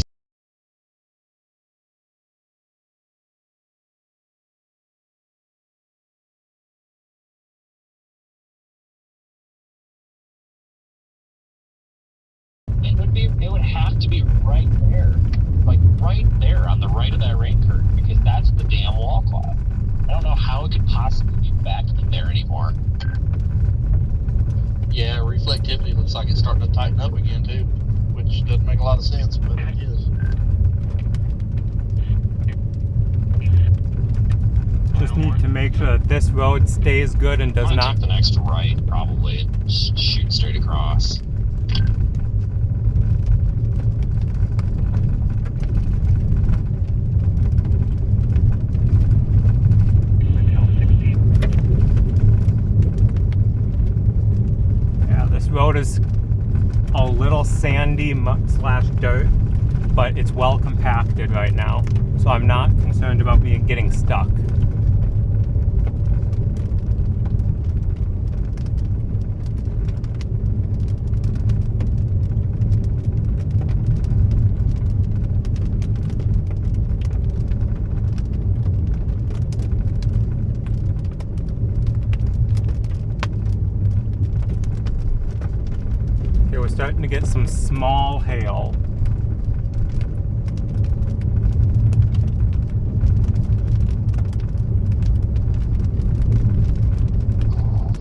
it would have to be right there. Like right there on the right of that rain curtain, because that's the damn wall cloud. I don't know how it could possibly be back in there anymore. Yeah, reflectivity looks like it's starting to tighten up again too, which doesn't make a lot of sense, but it is. Just need to make sure that this road stays good and does I'm gonna not. take the next right, probably, and just shoot straight across. Yeah, this road is a little sandy slash dirt, but it's well compacted right now, so I'm not concerned about getting stuck. to get some small hail.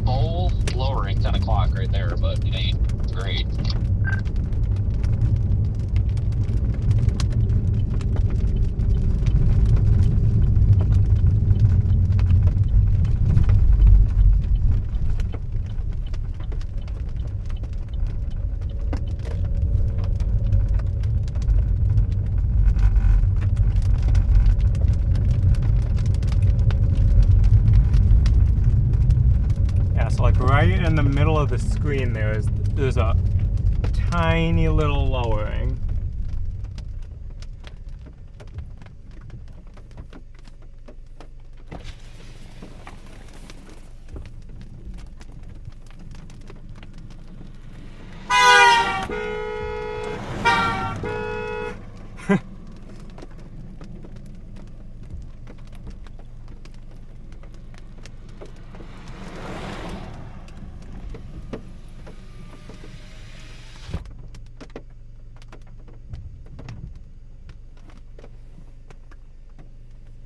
Full lowering 10 o'clock right there, but it ain't great. So like right in the middle of the screen there's a tiny little lowering.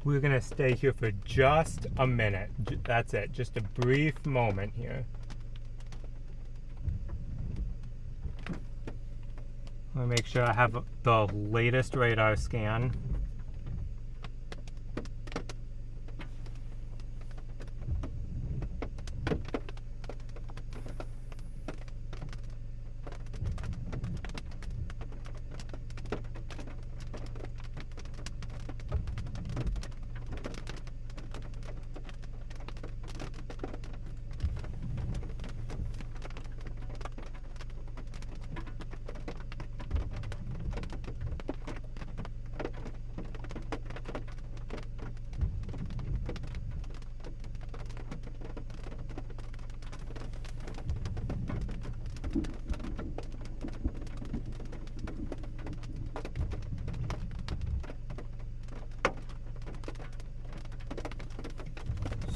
We're gonna stay here for just a minute. That's it, just a brief moment here. Let me make sure I have the latest radar scan.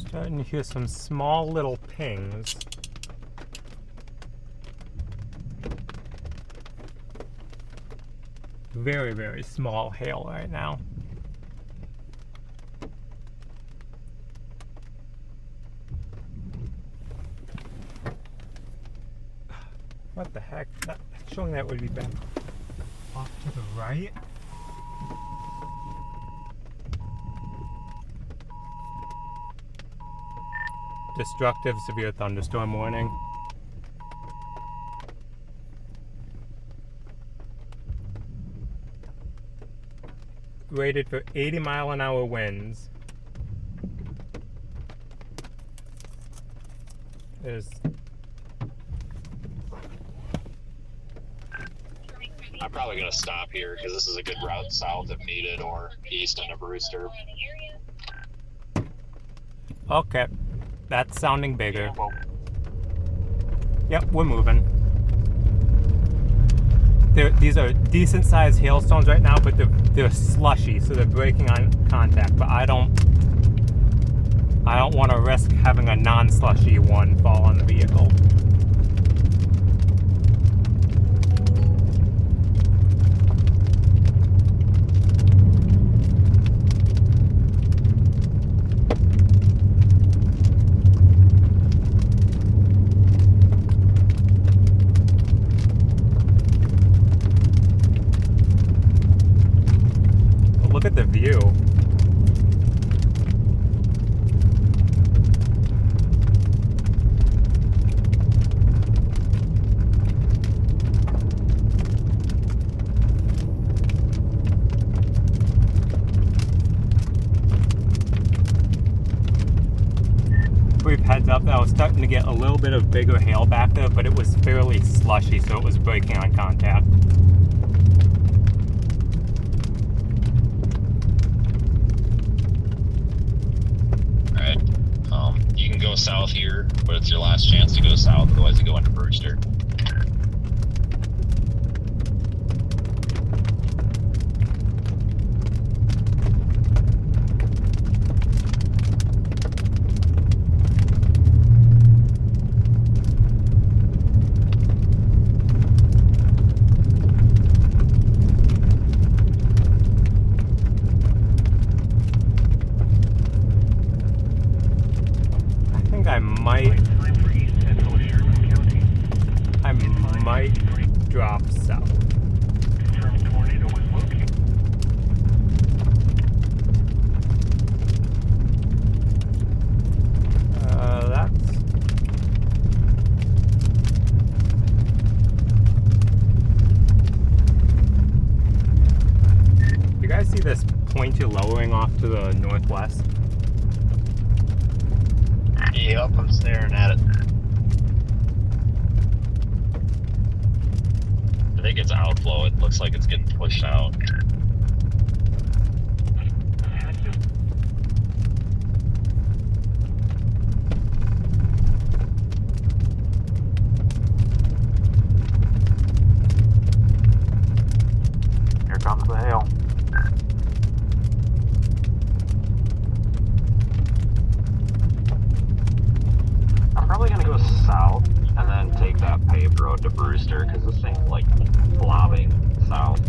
Starting to hear some small little pings. Very, very small hail right now. What the heck? Showing that would be back off to the right. Destructive severe thunderstorm warning. Rated for 80-mile-an-hour winds. I'm probably going to stop here because this is a good route south if needed, or east into Brewster. Okay. That's sounding bigger. Yep, we're moving. These are decent-sized hailstones right now, but they're slushy, so they're breaking on contact. But I don't want to risk having a non-slushy one fall on the vehicle. Look at the view. Brief heads up that I was starting to get a little bit of bigger hail back there, but it was fairly slushy, so it was breaking on contact. You can go south here, but it's your last chance to go south, otherwise you go into Brewster. see this pointer lowering off to the northwest? Yep, I'm staring at it. I think it's outflow. It looks like it's getting pushed out. Here comes the hail. I'm probably gonna go south and then take that paved road to Brewster because this thing's like blobbing south.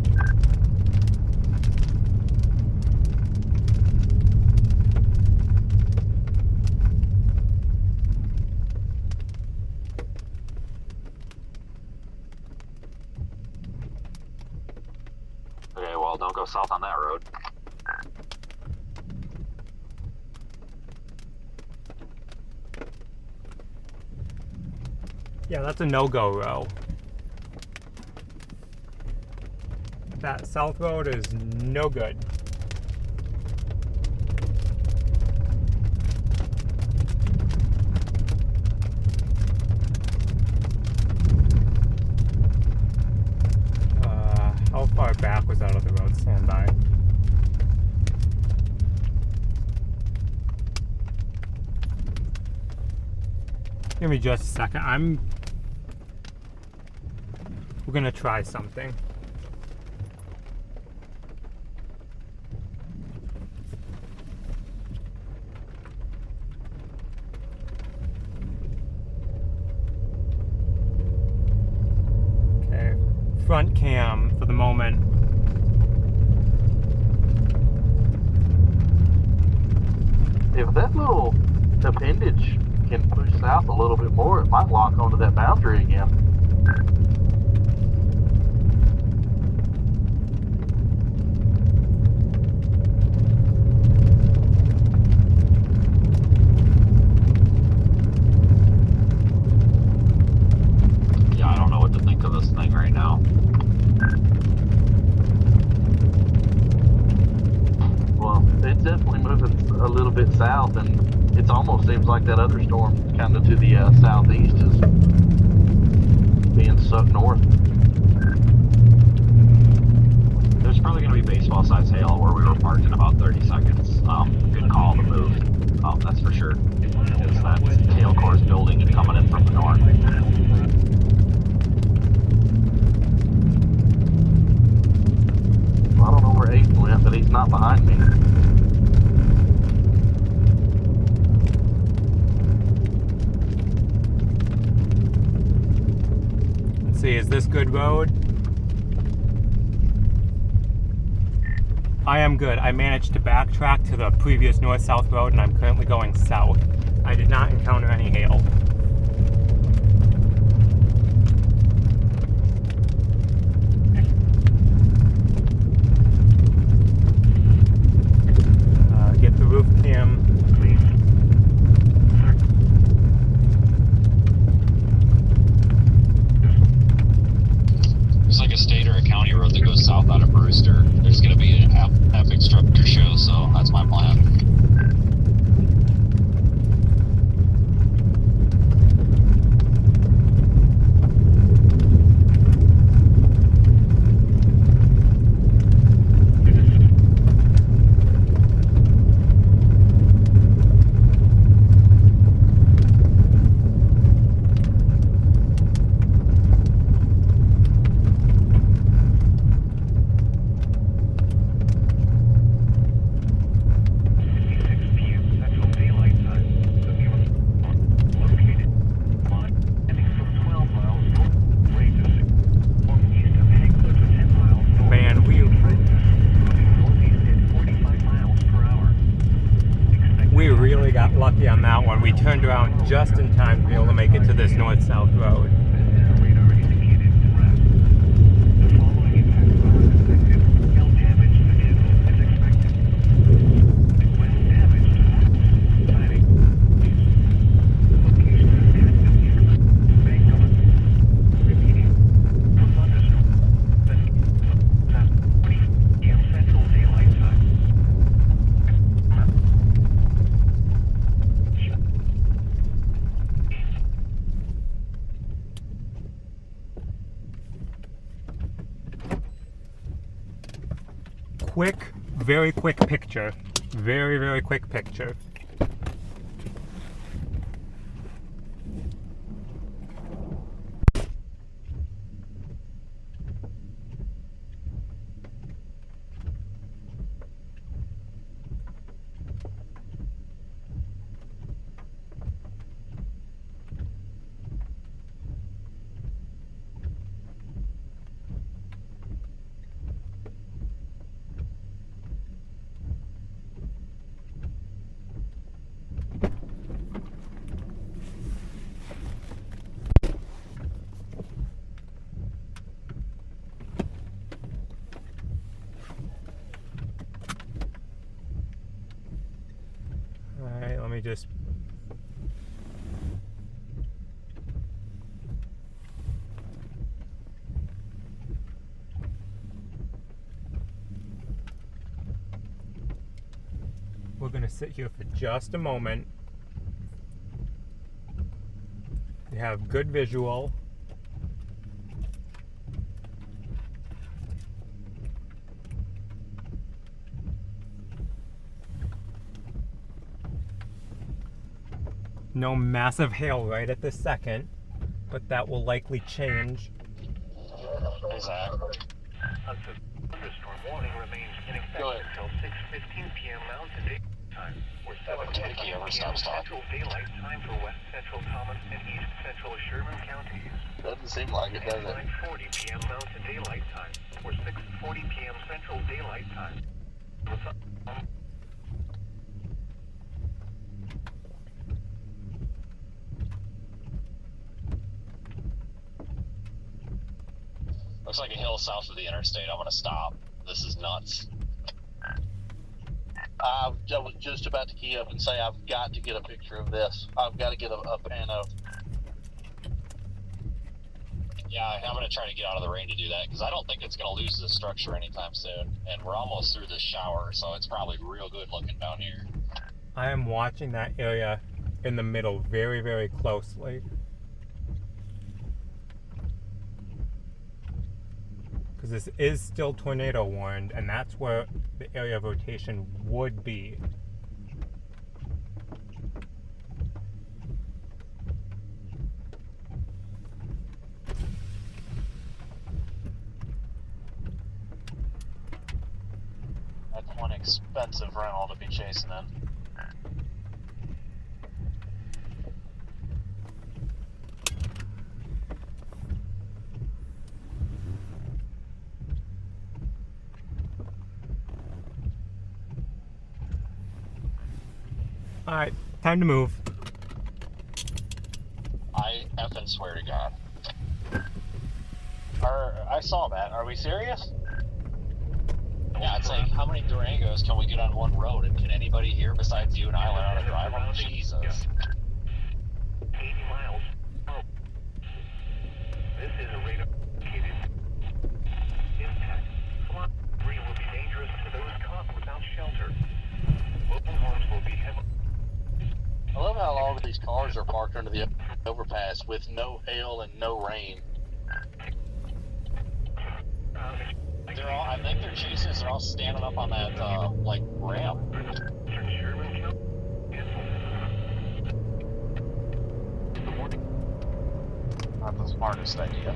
Okay, well, don't go south on that road. Yeah, that's a no-go row. That south road is no good. How far back was out of the road? Stand by. Give me just a second. We're gonna try something. Okay, front cam for the moment. If that little appendage can push south a little bit more, it might lock onto that boundary again. Yeah, I don't know what to think of this thing right now. Well, it's definitely moving a little bit south, and it almost seems like that other storm kind of to the southeast is being sucked north. There's probably going to be baseball-sized hail where we were parked in about 30 seconds. Good call to move, that's for sure. Because that tail course building is coming in from the north. Well, I don't know where Aiden went, but he's not behind me. Let's see, is this good road? I am good. I managed to backtrack to the previous north-south road and I'm currently going south. I did not encounter any hail. Get the roof cam. There's like a state or a county road that goes south out of Brewster. There's going to be an epic structure show, so that's my plan. We really got lucky on that one. We turned around just in time to be able to make it to this north-south road. Central Daylight Time. very quick picture. Very, very quick picture. Alright, let me just... We're going to sit here for just a moment. We have good visual. No massive hail right at this second, but that will likely change. Exactly. Thunderstorm warning remains in effect until 6:15 p.m. Mountain Daylight Time, or 7:15 p.m. Central Daylight Time for West Central Thomas and East Central Sherman counties. Doesn't seem like it, does it? 9:40 p.m. Mountain Daylight Time, or 6:40 p.m. Central Daylight Time. Looks like a hill south of the interstate. I'm gonna stop. This is nuts. I was just about to key up and say I've got to get a picture of this. I've got to get a pano. Yeah, I'm gonna try to get out of the rain to do that because I don't think it's gonna lose this structure anytime soon. And we're almost through this shower, so it's probably real good looking down here. I am watching that area in the middle very, very closely. Because this is still tornado warned, and that's where the area of rotation would be. That's one expensive rental to be chasing in. Alright, time to move. I effing swear to God. I saw that. Are we serious? Yeah, it's like, how many Durangos can we get on one road? And can anybody here besides you and I learn how to drive them? Jesus. 80 miles. Oh. This is a radar indicated impact. Flight 3 will be dangerous to those caught without shelter. Mobile homes will be heavily... I love how all of these cars are parked under the overpass with no hail and no rain. They're all, I think their chases are all standing up on that, like, ramp. Not the smartest idea.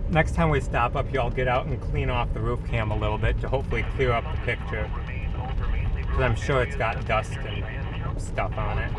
Next time we stop up here, I'll get out and clean off the roof cam a little bit to hopefully clear up the picture. Because I'm sure it's got dust and stuff on it.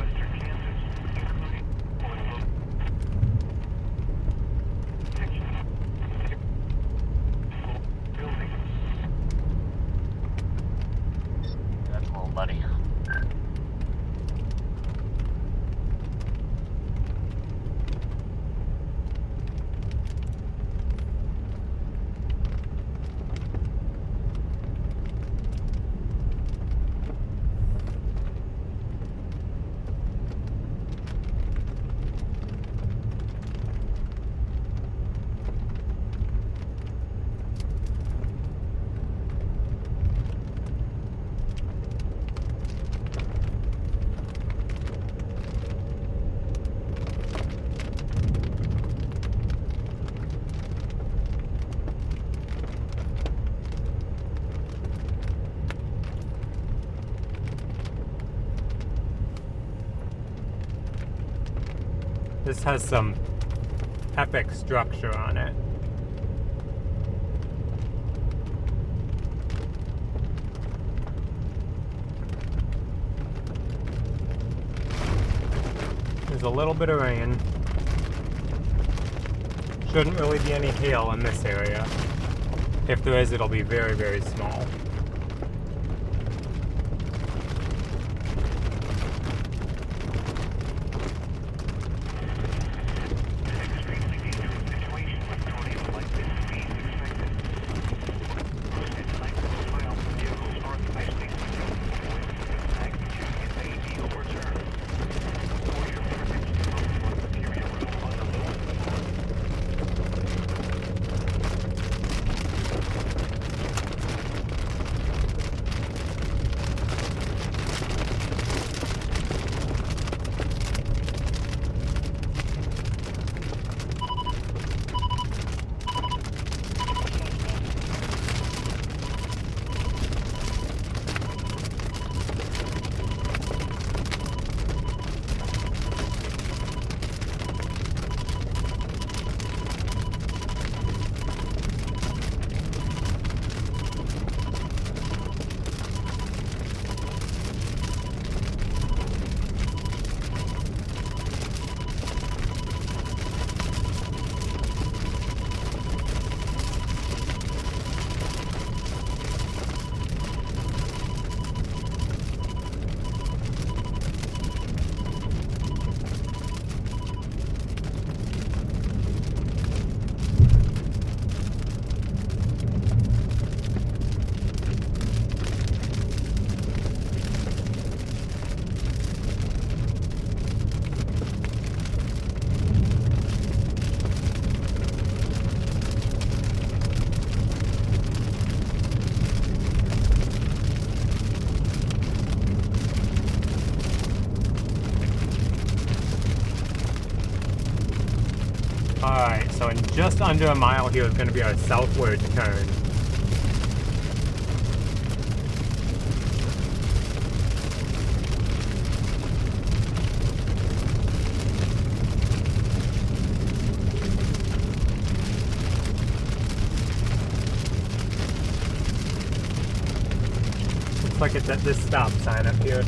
This has some epic structure on it. There's a little bit of rain. Shouldn't really be any hail in this area. If there is, it'll be very, very small. Alright, so in just under a mile here is going to be our southward turn. Looks like it's at this stop sign up here.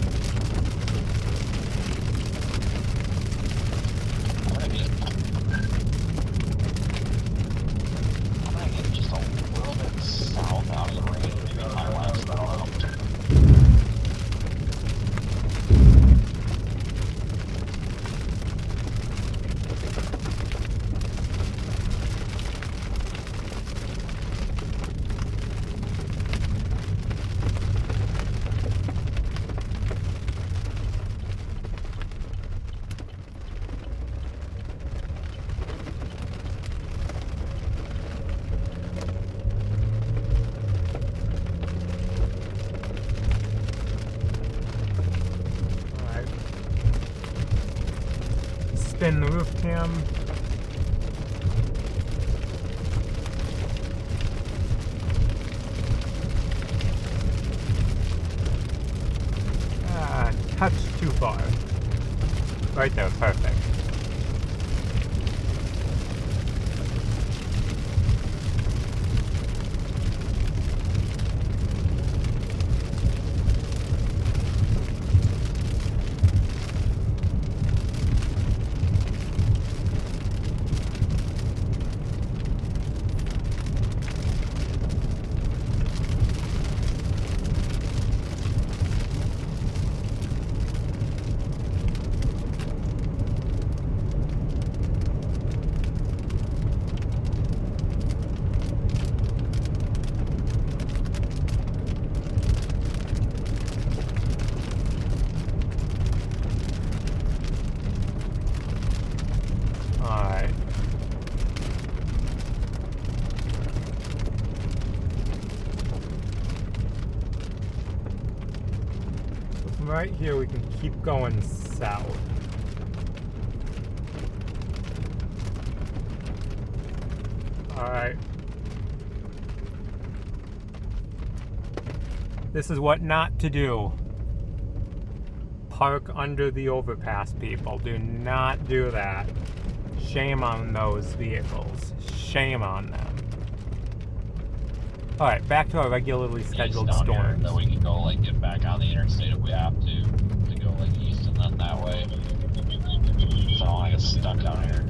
Spin the roof cam. Touch too far. Right there, perfect. Right here we can keep going south. Alright. This is what not to do. Park under the overpass, people. Do not do that. Shame on those vehicles. Shame on them. Alright, back to our regularly scheduled East down here, storms. that we can go like get back on the interstate if we have to go like east and then that way. So I don't want to get stuck down here.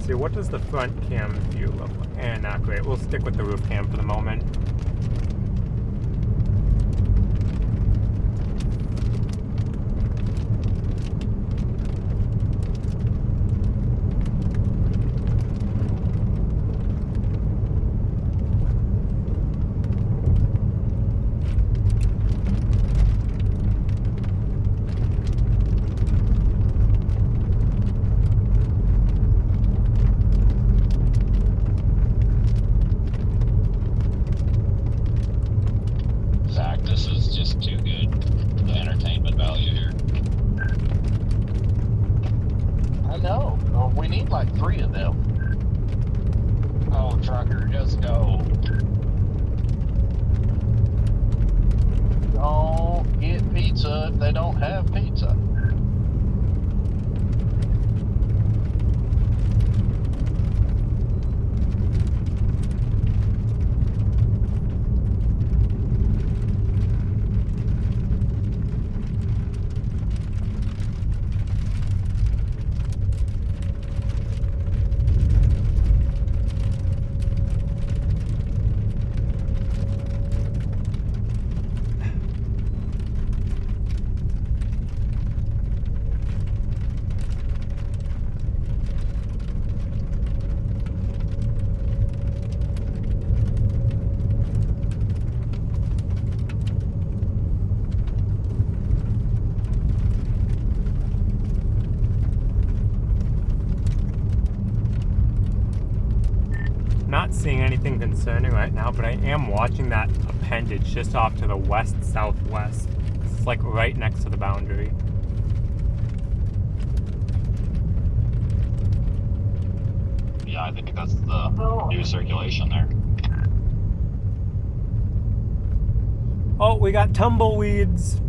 See, what does the front cam view look like? And not great. We'll stick with the roof cam for the moment. This is just too good. The entertainment value here. I know. Well, we need like 3 of them. Oh, trucker, just go. Don't get pizza if they don't have pizza. Not seeing anything concerning right now, but I am watching that appendage just off to the west-southwest. It's like right next to the boundary. Yeah, I think that's the new circulation there. Oh, we got tumbleweeds.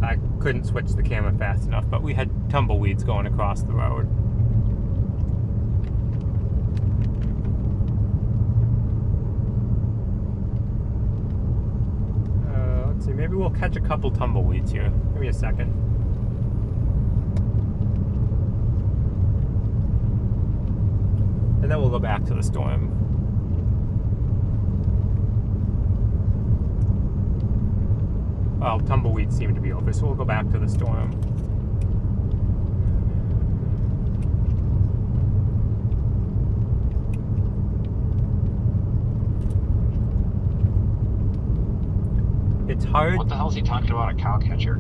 I couldn't switch the camera fast enough, but we had tumbleweeds going across the road. Let's see, maybe we'll catch a couple tumbleweeds here. Give me a second. And then we'll go back to the storm. Well, tumbleweeds seem to be over, so we'll go back to the storm. It's hard. What the hell is he talking about, a cow catcher?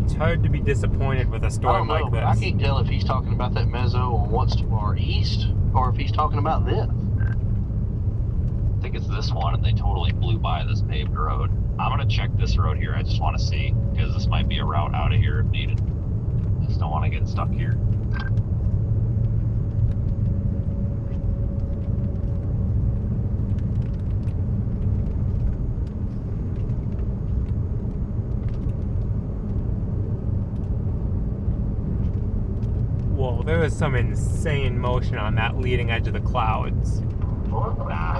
It's hard to be disappointed with a I storm don't know, like but I this. can't tell if he's talking about that mezzo on what's to our east or if he's talking about this. I think it's this one, and they totally blew by this paved road. I'm gonna check this road here. I just want to see, because this might be a route out of here if needed. Just don't want to get stuck here. Whoa, there is some insane motion on that leading edge of the clouds. Ah.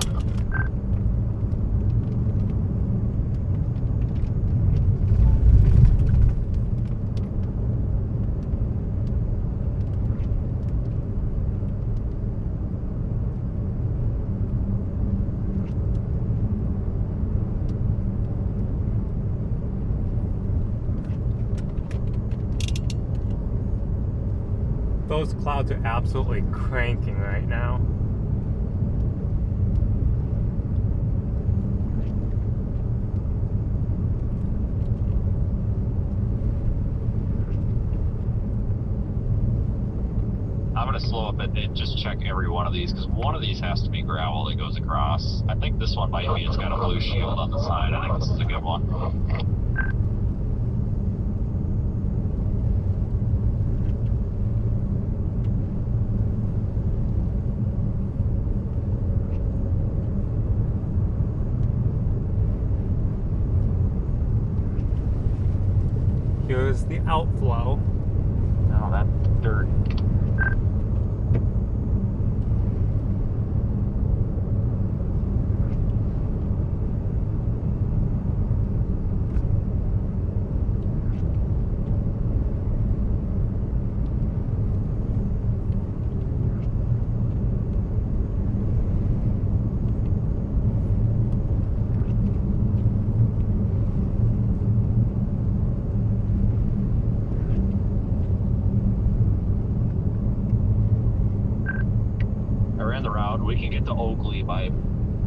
Those clouds are absolutely cranking right now. to slow up and just check every one of these, because one of these has to be gravel that goes across. I think this one might be. It's got a blue shield on the side. I think this is a good one. Here's the outflow. No, that's dirt. We can get to Oakley by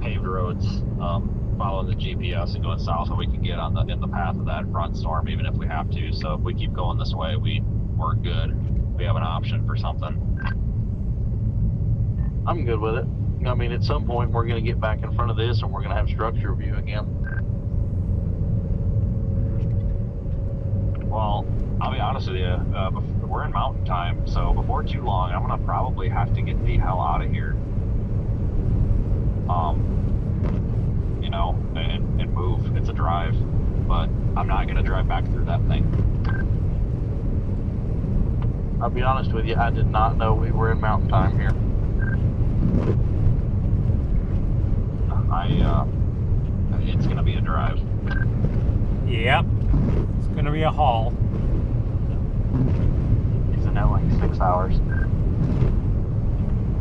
paved roads, following the GPS and going south, and we can get on in the path of that front storm even if we have to. So if we keep going this way, we're good. We have an option for something. I'm good with it. I mean, at some point we're going to get back in front of this and we're going to have structure view again. Well, I'll be honest with you, we're in mountain time, so before too long I'm going to probably have to get the hell out of here. You know, and move. It's a drive, but I'm not going to drive back through that thing. I'll be honest with you, I did not know we were in mountain time here. It's going to be a drive. Yep. It's going to be a haul. Isn't that like 6 hours?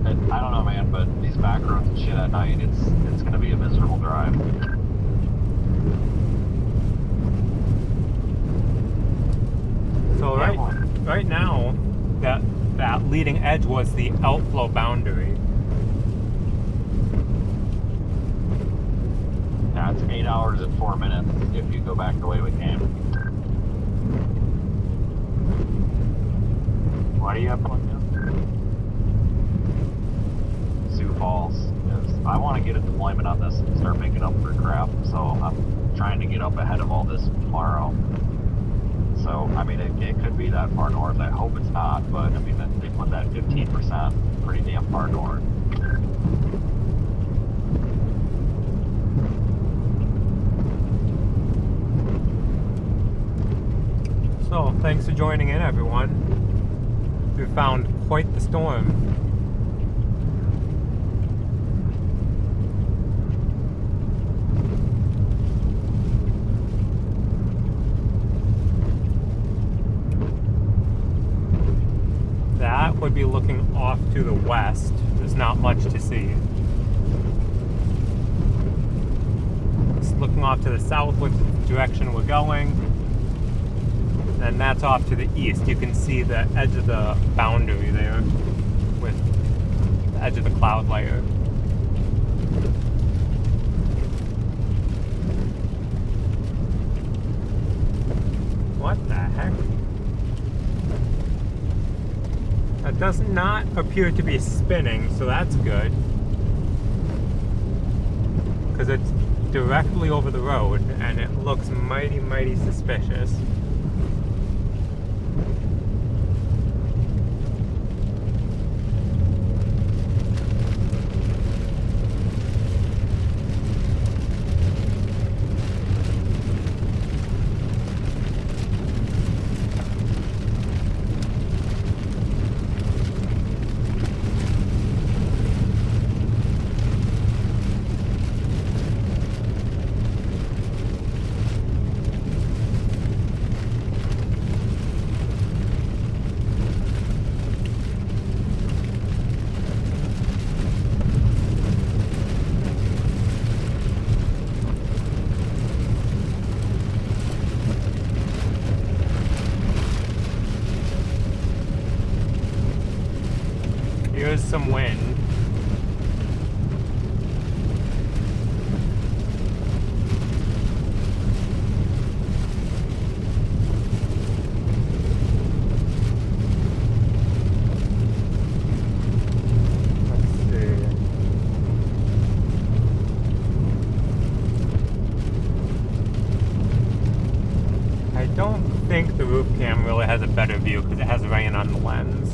I don't know, man, but these back roads and shit at night, it's going to be a miserable drive. So right now, that leading edge was the outflow boundary. Yeah, it's 8 hours and 4 minutes if you go back the way we came. What do you have plugged in? Sioux Falls. I want to get a deployment on this and start making up for crap, so I'm trying to get up ahead of all this tomorrow. So, I mean, it could be that far north. I hope it's not, but I mean, they put that 15% pretty damn far north. So, thanks for joining in, everyone. We found quite the storm. That would be looking off to the west. There's not much to see. It's looking off to the south, which is the direction we're going. And that's off to the east. You can see the edge of the boundary there with the edge of the cloud layer. What the heck? That does not appear to be spinning, so that's good. Because it's directly over the road and it looks mighty, mighty suspicious. Here's some wind. don't think the roof cam really has a better view because it has rain on the lens.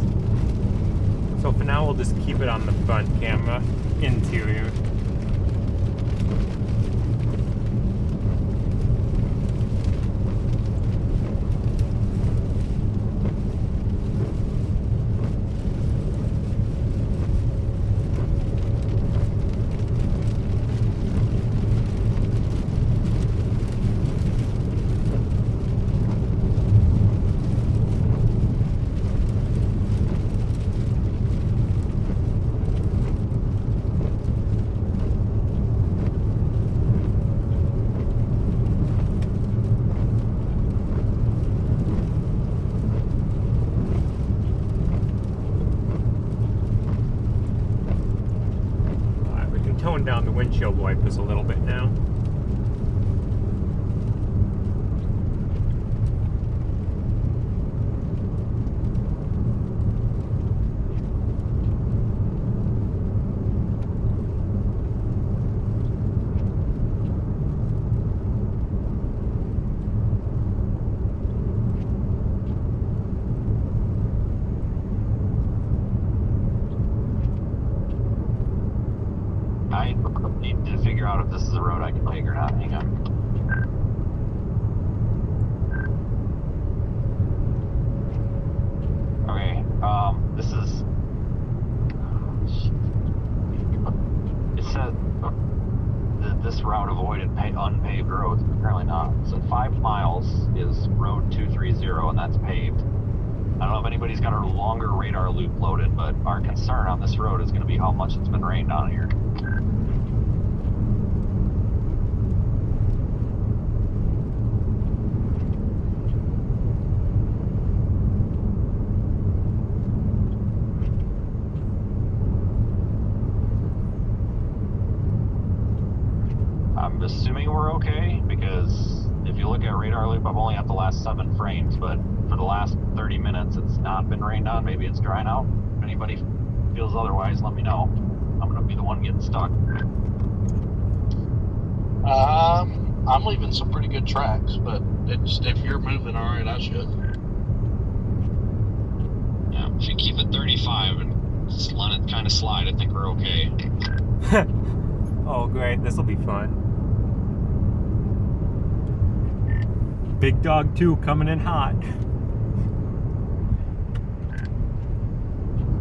So for now, we'll just keep it on the front camera, interior. Tone down the windshield wipers a little bit now. I need to figure out if this is a road I can take or not. Hang on. Okay, this is... It says this route avoided unpaved roads, but apparently not. So 5 miles is road 230, and that's paved. I don't know if anybody's got a longer radar loop loaded, but our concern on this road is going to be how much it's been rained on here. I'm assuming we're okay, because if you look at radar loop, I've only got the last 7 frames, but for the last 30 minutes, it's not been rained on. Maybe it's drying out. If anybody feels otherwise, let me know. I'm going to be the one getting stuck. I'm leaving some pretty good tracks, but if you're moving all right, I should. Yeah, if you keep it 35 and just let it kind of slide, I think we're okay. Oh, great. This will be fun. Big Dog 2 coming in hot.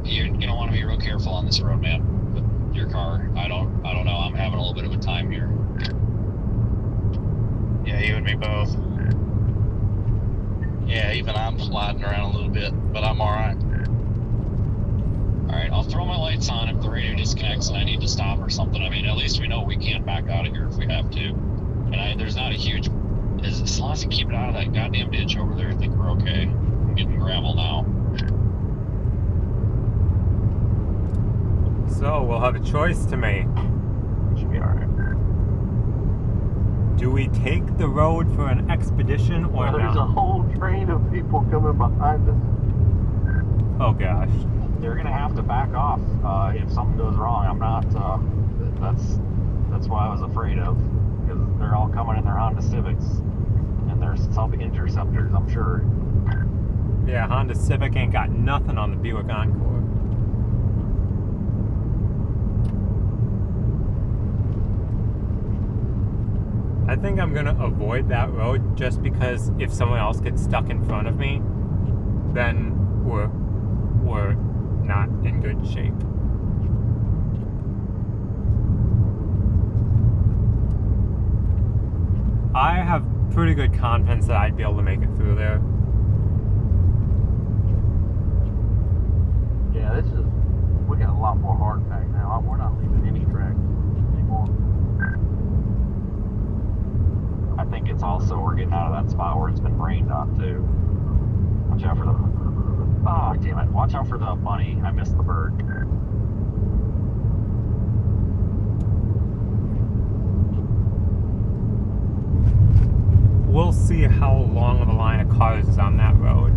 You're gonna want to be real careful on this road, man, with your car. I don't know. I'm having a little bit of a time here. Yeah, you and me both. Yeah, even I'm sliding around a little bit, but I'm all right. All right, I'll throw my lights on if the radio disconnects and I need to stop or something. I mean, at least we know we can't back out of here if we have to. And there's not a huge... As long as you keep it out of that goddamn ditch over there, I think we're okay. I'm getting gravel now. So, we'll have a choice to make. Should be alright. Do we take the road for an expedition or There's a not? whole train of people coming behind us. Oh gosh. They're going to have to back off if something goes wrong. I'm not... that's why I was afraid of. Because they're all coming in their Honda Civics. And there's some Interceptors, I'm sure. Yeah, Honda Civic ain't got nothing on the Buick Encore. I think I'm gonna avoid that road just because if someone else gets stuck in front of me, then we're not in good shape. I have pretty good confidence that I'd be able to make it through there. Yeah, we got a lot more hard pack now. We're not leaving any track anymore. I think it's also we're getting out of that spot where it's been rained on too. Watch out for the... Oh, damn it. Watch out for the bunny. I missed the bird. We'll see how long of a line of cars is on that road.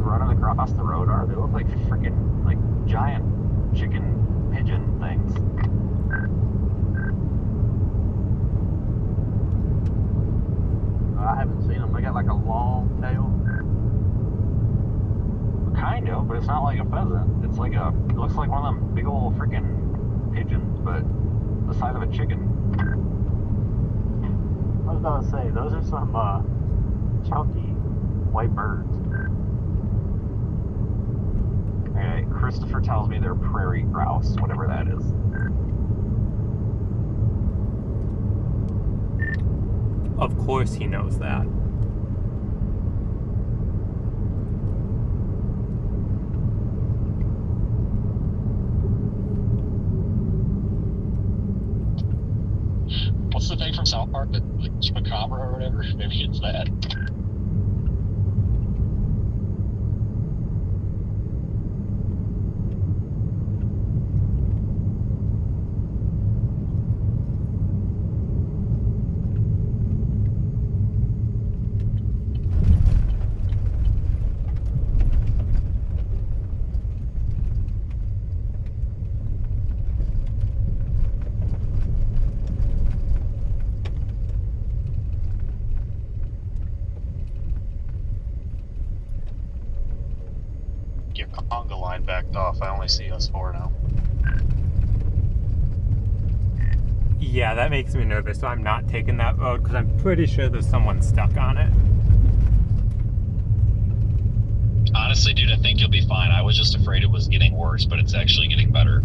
running across the road are? They look like freaking, like, giant chicken pigeon things. I haven't seen them. They got like a long tail. Kind of, but it's not like a pheasant. It's like it looks like one of them big old freaking pigeons, but the size of a chicken. I was about to say, those are some chunky white birds. Okay, Christopher tells me they're prairie grouse, whatever that is. Of course he knows that. What's the thing from South Park that, like, Chupacabra or whatever? Maybe it's that. Your conga line backed off. I only see us four now. Yeah, that makes me nervous, so I'm not taking that road because I'm pretty sure there's someone stuck on it. Honestly, dude, I think you'll be fine. I was just afraid it was getting worse, but it's actually getting better.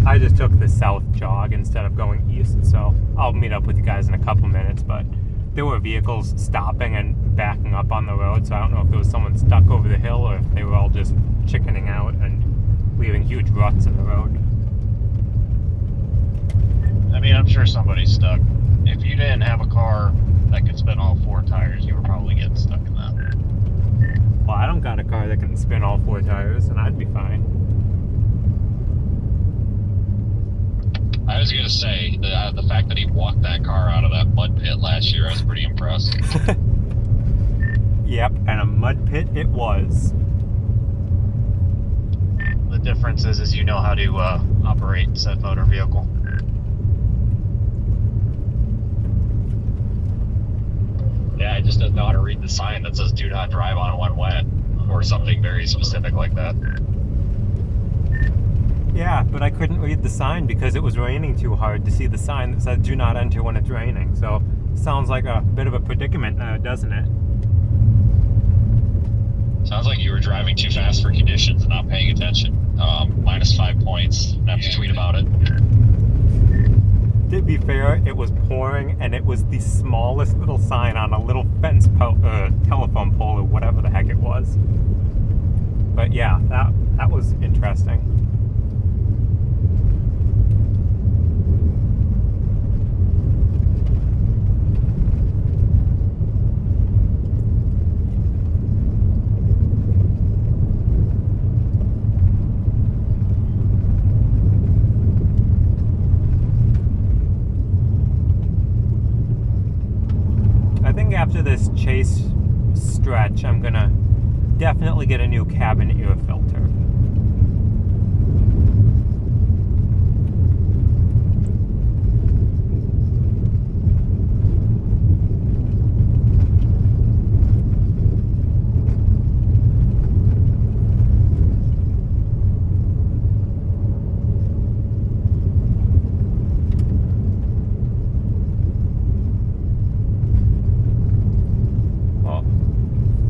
I just took the south jog instead of going east, so I'll meet up with you guys in a couple minutes, but there were vehicles stopping and backing up on the road, so I don't know if there was someone stuck over the hill or if they were all just chickening out and leaving huge ruts in the road. I mean, I'm sure somebody's stuck. If you didn't have a car that could spin all four tires, you were probably getting stuck in that. Well, I don't got a car that can spin all four tires, and I'd be fine. I was gonna say, the fact that he walked that car out of that mud pit last year, I was pretty impressed. Yep, and a mud pit it was. The difference is you know how to operate said motor vehicle. Yeah, he just doesn't know how to read the sign that says "Do not drive on when wet," or something very specific like that. Yeah, but I couldn't read the sign because it was raining too hard to see the sign that said "Do not enter when it's raining." So, sounds like a bit of a predicament now, doesn't it? Sounds like you were driving too fast for conditions and not paying attention. -5 points. I have to tweet about it. To be fair, it was pouring, and it was the smallest little sign on a little fence telephone pole or whatever the heck it was. But yeah, that was interesting. After this chase stretch, I'm gonna definitely get a new cabin air filter.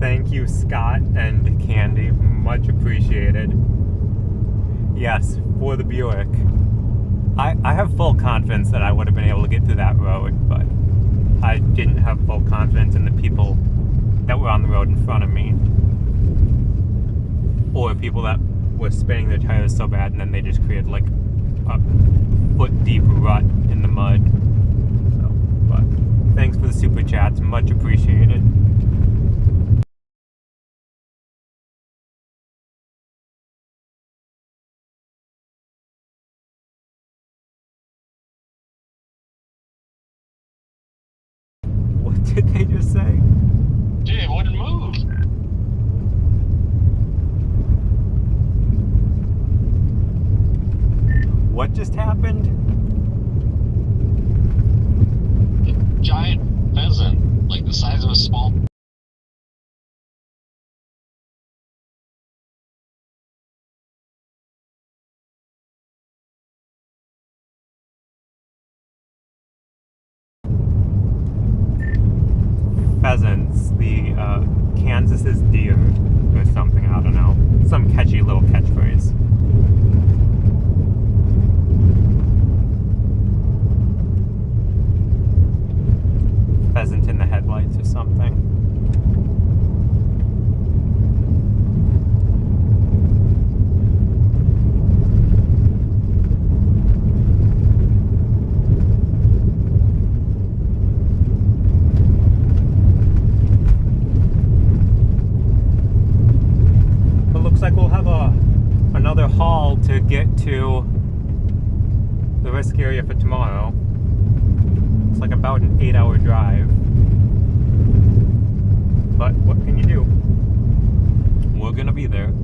Thank you, Scott and Candy. Much appreciated. Yes, for the Buick. I have full confidence that I would have been able to get through that road, but I didn't have full confidence in the people that were on the road in front of me. Or people that were spinning their tires so bad and then they just created like a foot-deep rut in the mud. So, but thanks for the super chats. Much appreciated. What did they just say? Dude, it wouldn't move. what just happened? Giant pheasant, like the size of a small. Pheasants, the Kansas's deer or something, I don't know. Some catchy little catchphrase. Pheasant in the headlights or something. Like we'll have another haul to get to the risk area for tomorrow. It's like about an 8-hour drive. But what can you do? We're gonna be there.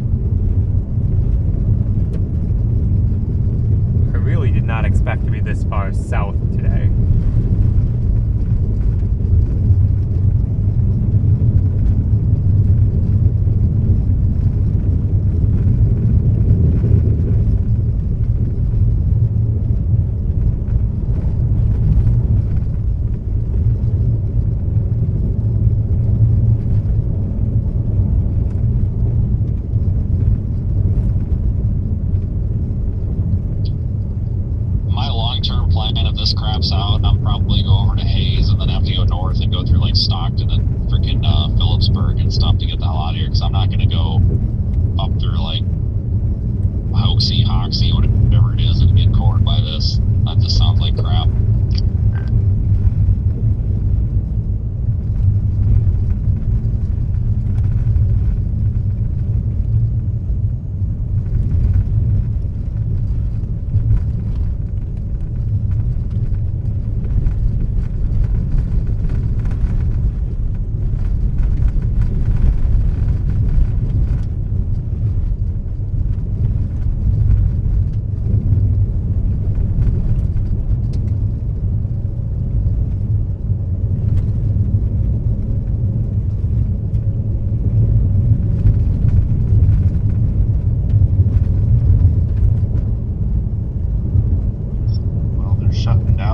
I really did not expect to be this far south today. This craps out, I'm probably go over to Hayes and then have to go north and go through like Stockton and freaking Phillipsburg and stuff to get the hell out of here, because I'm not going to go up through like Hoxie, whatever it is, and get cored by this. That just sounds like crap.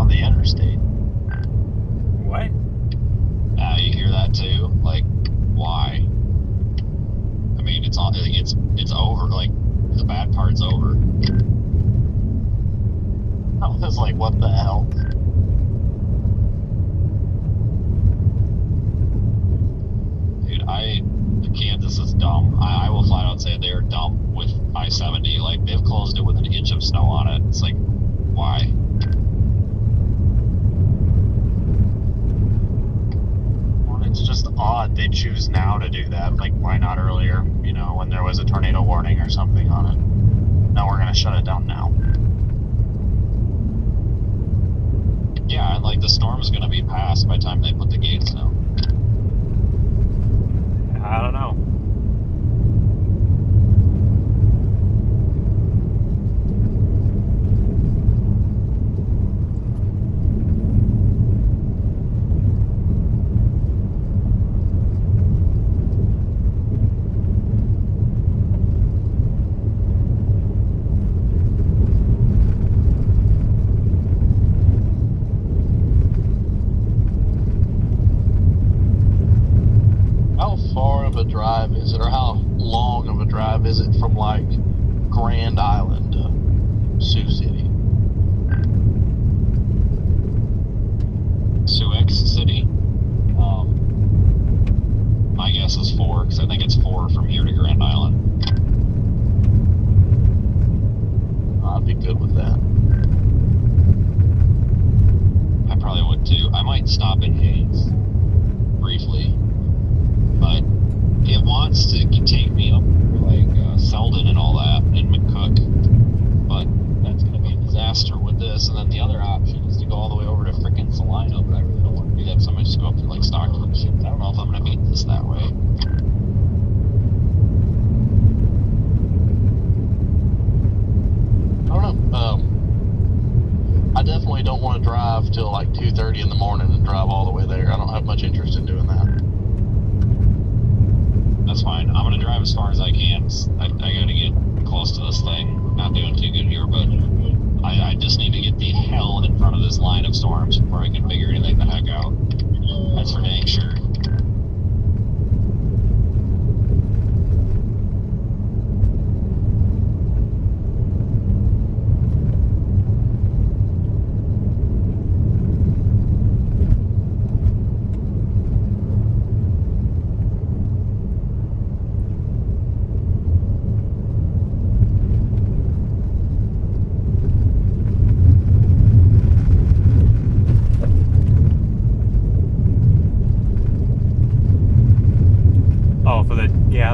The interstate. What? You hear that too? Like, why? I mean, it's over. Like, the bad part's over. I was like, what the hell? Dude, Kansas is dumb. I will flat out say they're dumb with I-70. Like, they've closed it with an inch of snow on it. It's like, why? It's just odd they choose now to do that. Like, why not earlier? You know, when there was a tornado warning or something on it. No, we're gonna shut it down now. Yeah, and like the storm's gonna be passed by the time they put the gates down. I don't know. Drive is it, or how long of a drive is it from like Grand Island to Sioux City? Sioux City? My guess is 4, because I think it's 4 from here to Grand Island. I'd be good with that. I probably would too. I might stop in Hayes briefly, but it wants to take me up like Selden and all that, and McCook, but that's going to be a disaster with this. And then the other option is to go all the way over to frickin' Salina, but I really don't want to do that, so I might just go up through like Stockton and shit. I don't know if I'm going to beat this that way. I don't know. 4:30 in the morning and drive all the way there. I don't have much interest in doing that. That's fine. I'm gonna drive as far as I can. I gotta get close to this thing. Not doing too good here, but I just need to get the hell in front of this line of storms before I can figure anything the heck out. That's for dang sure.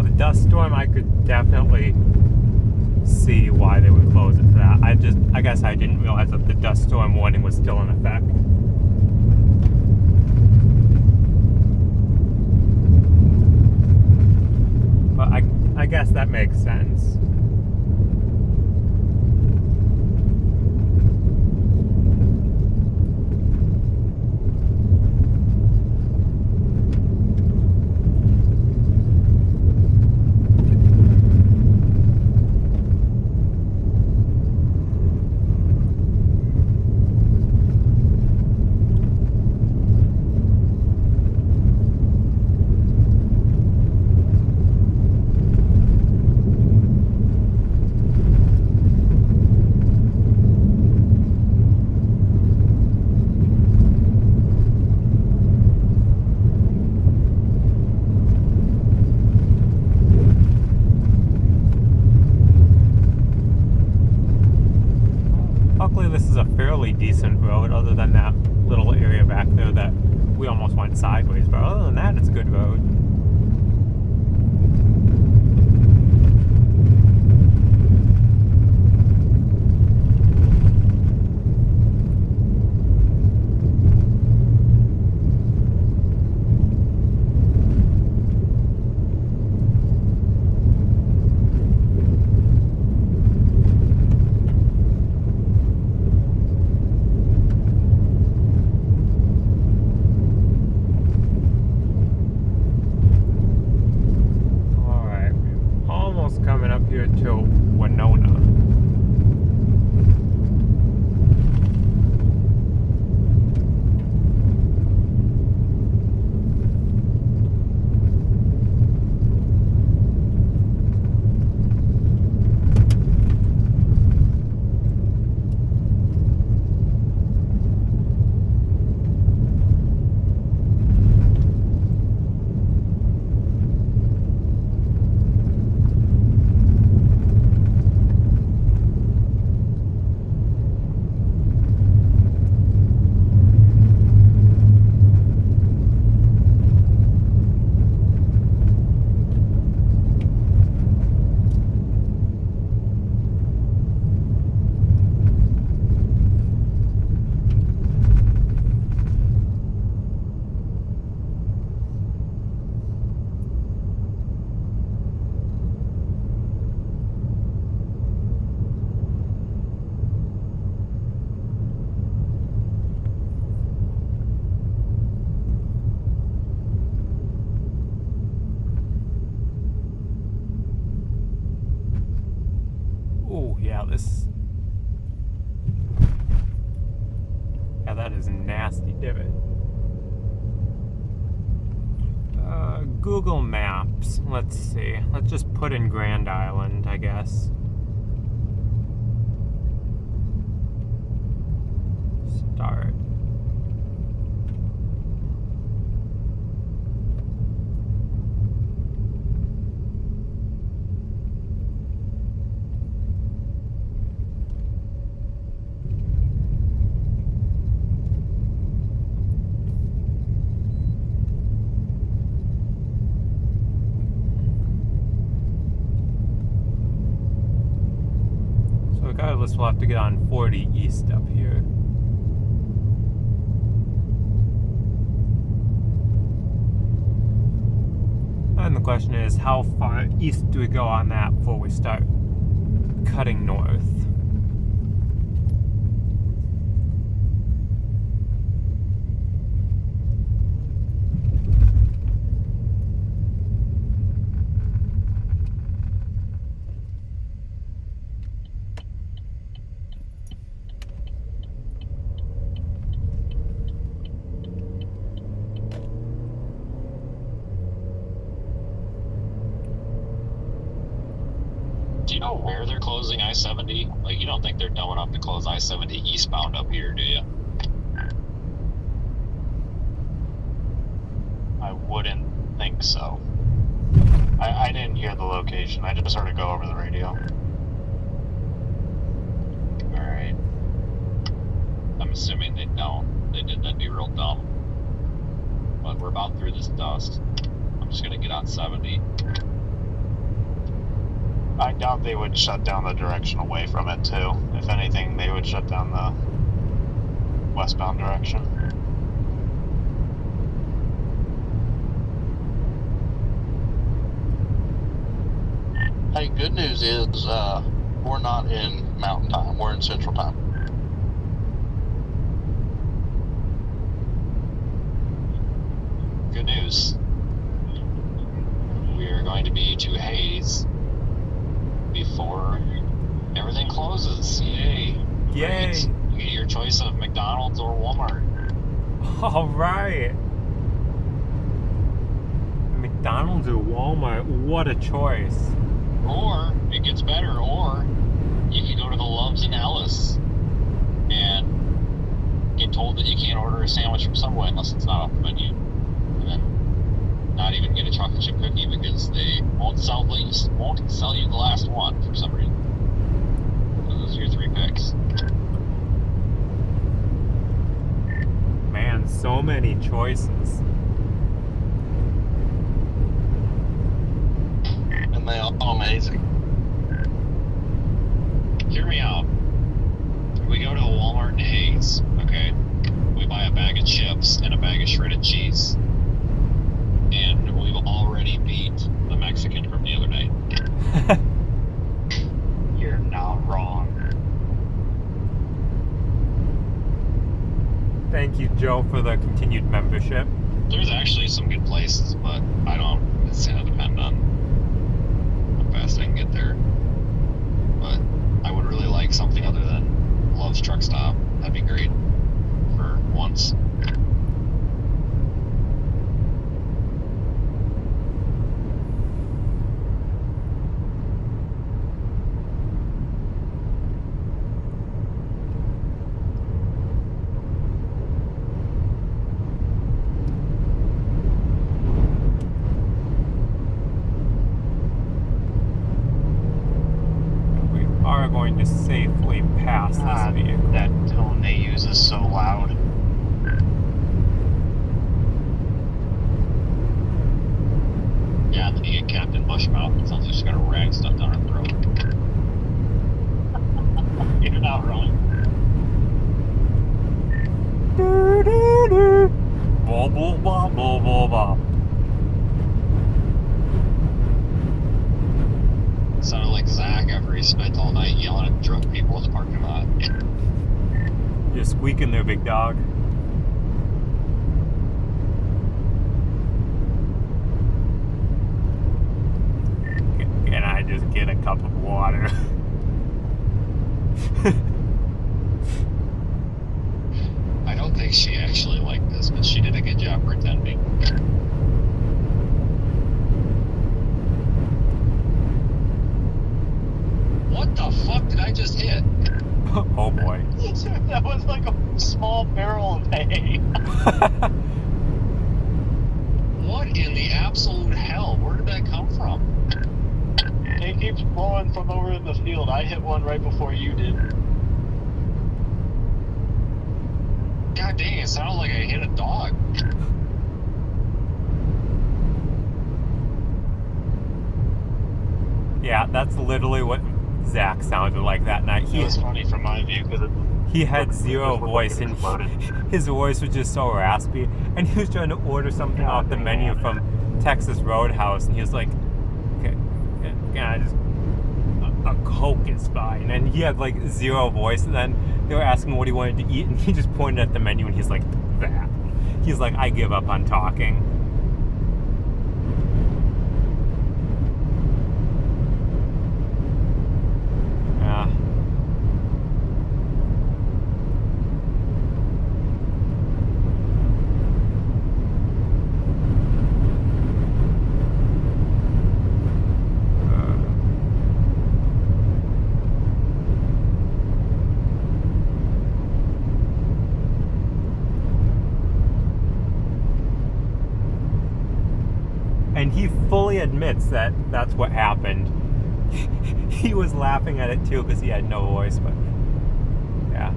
The dust storm, I could definitely see why they would close it for that. I guess I didn't realize that the dust storm warning was still in effect. But I guess that makes sense. Luckily, this is a fairly decent road, other than that little area back there that we almost went sideways. But other than that, it's a good road. Here to Winona. Yeah, that is a nasty divot. Google Maps. Let's see. Let's just put in Grand Island, I guess. Start. Regardless, we'll have to get on 40 east up here. And the question is, how far east do we go on that before we start cutting north? Do you know where they're closing I-70? Like, you don't think they're dumb enough to close I-70 eastbound up here, do you? I wouldn't think so. I didn't hear the location. I just heard it go over the radio. Alright. I'm assuming they don't. They did, that'd be real dumb. But we're about through this dust. I'm just gonna get on 70. I doubt they would shut down the direction away from it, too. If anything, they would shut down the westbound direction. Hey, good news is we're not in Mountain Time. We're in Central Time. Good news. We are going to be to Hayes before everything closes. Yay. Yay. Great. You get your choice of McDonald's or Walmart. All right. McDonald's or Walmart, what a choice. Or, it gets better, or you can go to the Loves in Ellis and get told that you can't order a sandwich from Subway unless it's not off the menu. And then not even get a chocolate chip cookie because they won't sell you the last one for some reason. So those are your 3 picks. Man, so many choices. And they are amazing. Hear me out. We go to a Walmart in Hayes, okay? We buy a bag of chips and a bag of shredded cheese. And we've already beat the Mexican from the other night. You're not wrong. Thank you, Joe, for the continued membership. There's actually some good places, but I don't. It's gonna depend on how fast I can get there. But I would really like something other than Love's Truck Stop. That'd be great for once. We are going to safely pass this vehicle. That tone they use is so loud. Yeah, and then you get Captain Bushmouth and sounds like she's got a rag stuck down her throat. You're not wrong. Blah, blah, blah, blah, blah, blah. Sounded like Zach after he spent all night yelling at drunk people in the parking lot. You're squeaking there, big dog. Can I just get a cup of water? I don't think she actually liked this, but she did a good job pretending. What the fuck did I just hit? Oh boy. That was like a small barrel of hay. What in the absolute hell? Where did that come from? It keeps blowing from over in the field. I hit one right before you did. God dang, it sounded like I hit a dog. Yeah, that's literally what Zach sounded like that night. It was funny from my view because He had zero voice, and his voice was just so raspy. And he was trying to order something off the menu from Texas Roadhouse, and he was like, "Okay, can I just a Coke is fine." And he had like zero voice. And then they were asking what he wanted to eat, and he just pointed at the menu, and he's like, "That." He's like, "I give up on talking." Yeah. And he fully admits that that's what happened. He was laughing at it too because he had no voice, but yeah.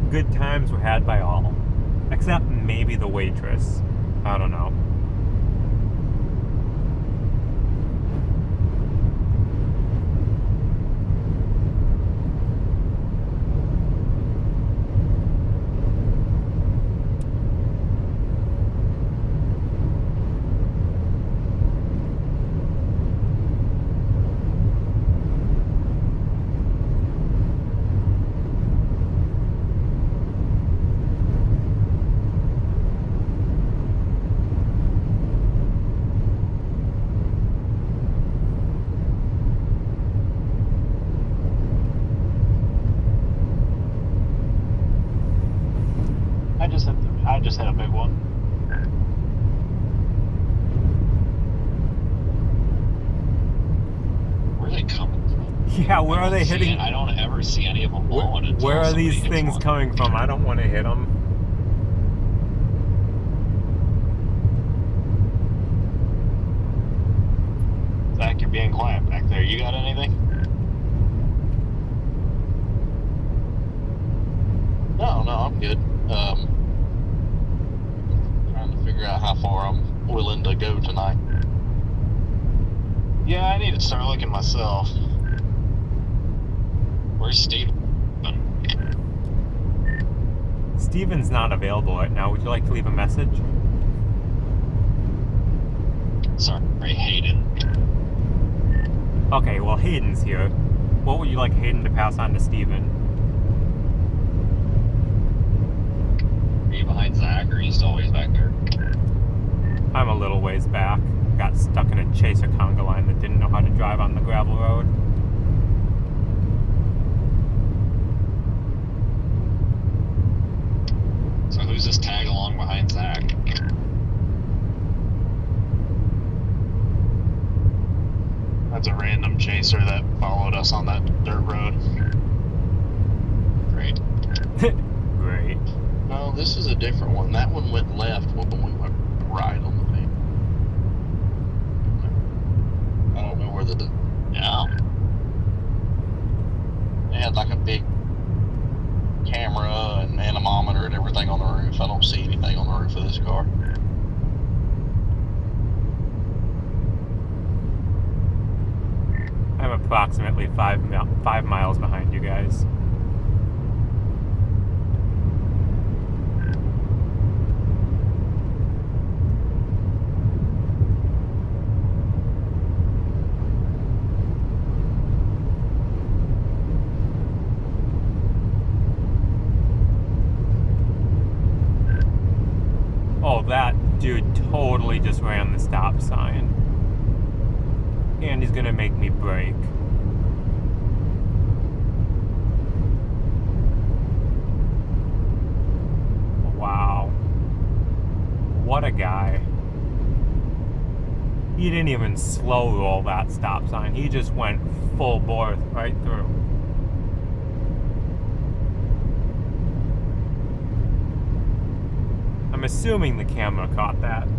Good times were had by all. Except maybe the waitress. I don't know. I just hit a big one. Where are they coming from? Yeah, where are they hitting? I don't ever see any of them blowing until Where are somebody these hits things one. coming from? I don't want to hit them. Zach, you're being quiet back there. You got anything? No, I'm good. Trying to figure out how far I'm willing to go tonight. Yeah, I need to start looking myself. Where's Steve? Steven's not available right now. Would you like to leave a message? Sorry, Hayden. Okay, well, Hayden's here. What would you like Hayden to pass on to Steven? Are you behind Zach, or are you still ways back there? I'm a little ways back. Got stuck in a chaser conga line that didn't know how to drive on the gravel road. So who's this tag along behind Zach? That's a random chaser that followed us on that dirt road. Great. Great. No, this is a different one. That one went left when we went right on the thing. I don't know where the... Yeah. They had like a big camera and anemometer and everything on the roof. I don't see anything on the roof of this car. I'm approximately 5 miles behind you guys. Oh, that dude totally just ran the stop sign. And he's gonna make me brake. Wow. What a guy. He didn't even slow roll that stop sign. He just went full bore right through. I'm assuming the camera caught that.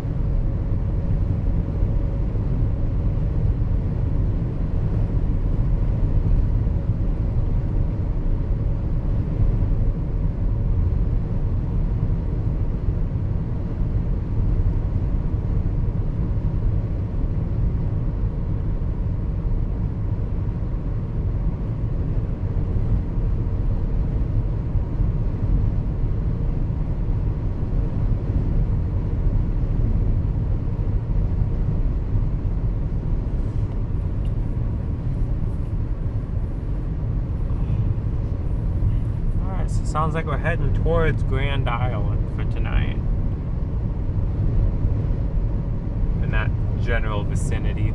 Sounds like we're heading towards Grand Island for tonight. In that general vicinity.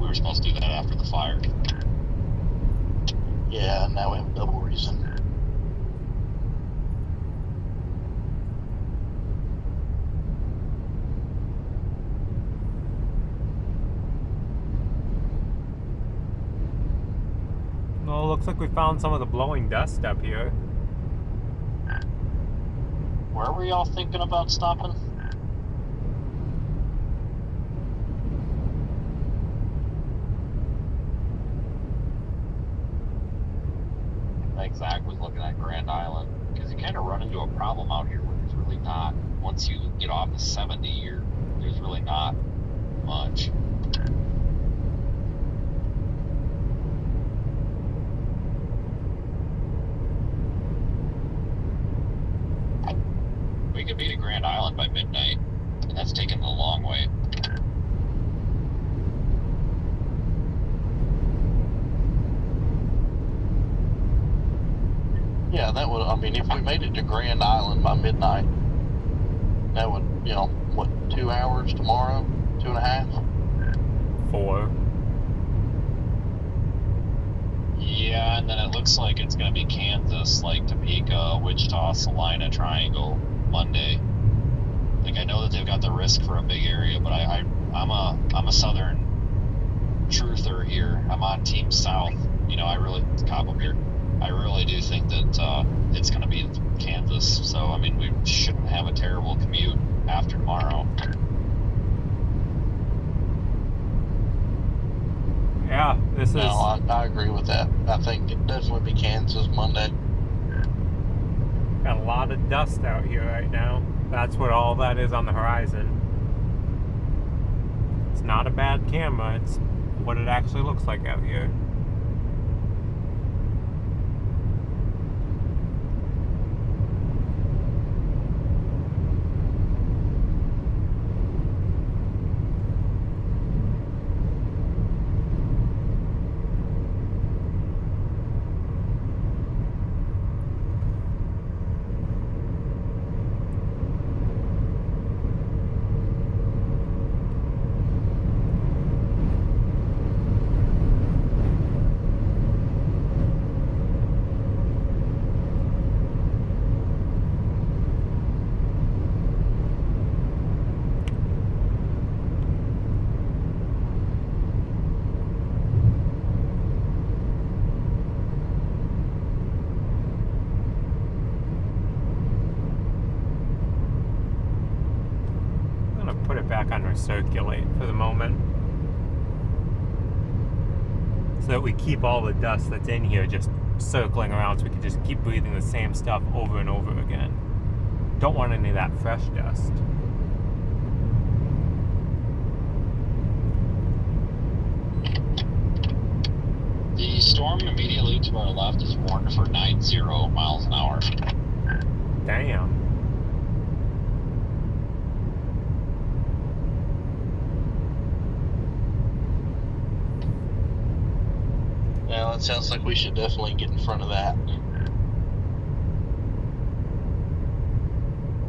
We were supposed to do that after the fire. Yeah, now we have double reason. Oh, looks like we found some of the blowing dust up here. Where were y'all thinking about stopping? I think Zach was looking at Grand Island, because you kind of run into a problem out here where there's really not. Once you get off the 70, there's really not much. We could be to Grand Island by midnight, and that's taking the long way. Yeah, that would, I mean, if we made it to Grand Island by midnight, that would, you know, what, 2 hours tomorrow? 2.5? 4. Yeah, and then it looks like it's going to be Kansas, like Topeka, Wichita, Salina Triangle, Monday. Like, I know that they've got the risk for a big area, but I'm a Southern truther here. I'm on Team South. You know, I really do think that it's going to be Kansas. So, I mean, we shouldn't have a terrible commute after tomorrow. Yeah, this is... No, I agree with that. I think it definitely be Kansas Monday. Got a lot of dust out here right now. That's what all that is on the horizon. It's not a bad camera. It's what it actually looks like out here. Put it back on recirculate for the moment, so that we keep all the dust that's in here just circling around, so we can just keep breathing the same stuff over and over again. Don't want any of that fresh dust. The storm immediately to our left is warned for 90 miles an hour. Damn. Well, it sounds like we should definitely get in front of that.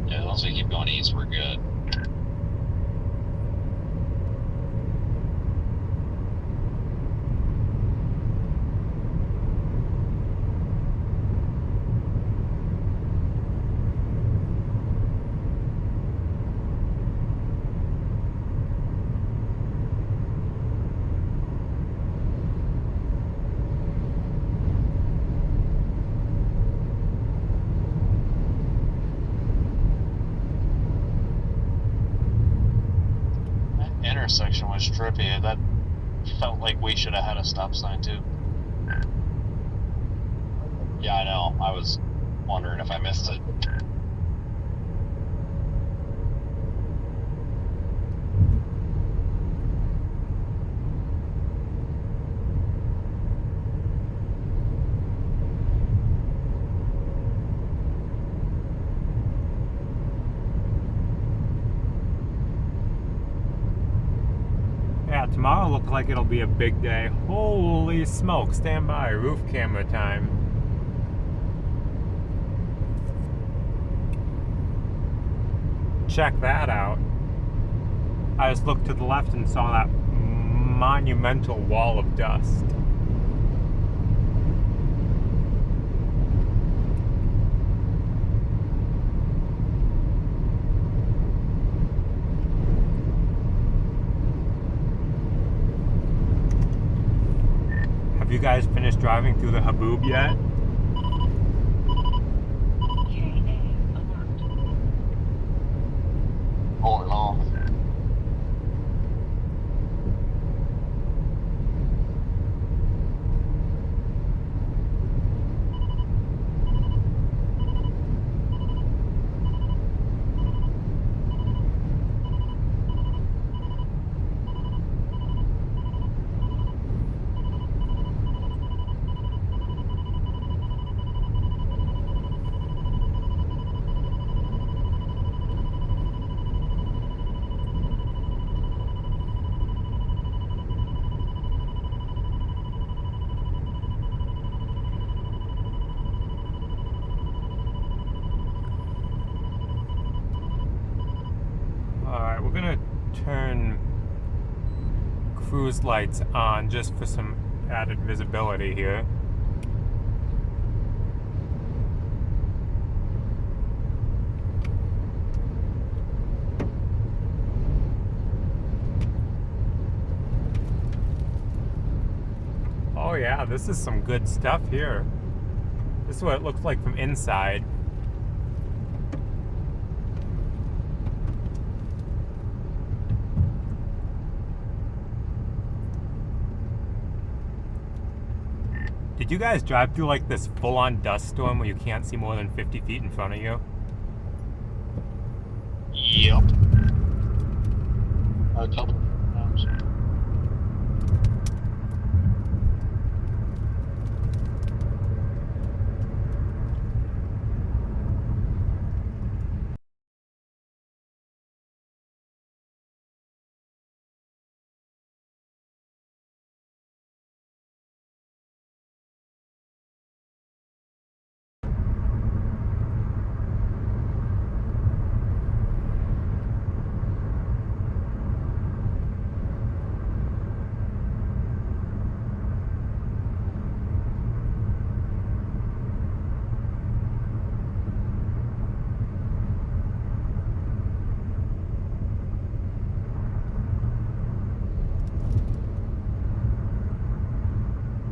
Yeah, as long as we keep going east, we're good. Intersection was trippy. That felt like we should have had a stop sign too. Yeah, I know. I was wondering if I missed it. Tomorrow looks like it'll be a big day. Holy smoke, stand by, roof camera time. Check that out. I just looked to the left and saw that monumental wall of dust. Have you guys finished finished driving through the Haboob yet. On and off. Alright, we're gonna turn cruise lights on just for some added visibility here. Oh yeah, this is some good stuff here. This is what it looks like from inside. Did you guys drive through like this full-on dust storm where you can't see more than 50 feet in front of you? Yep. A couple times.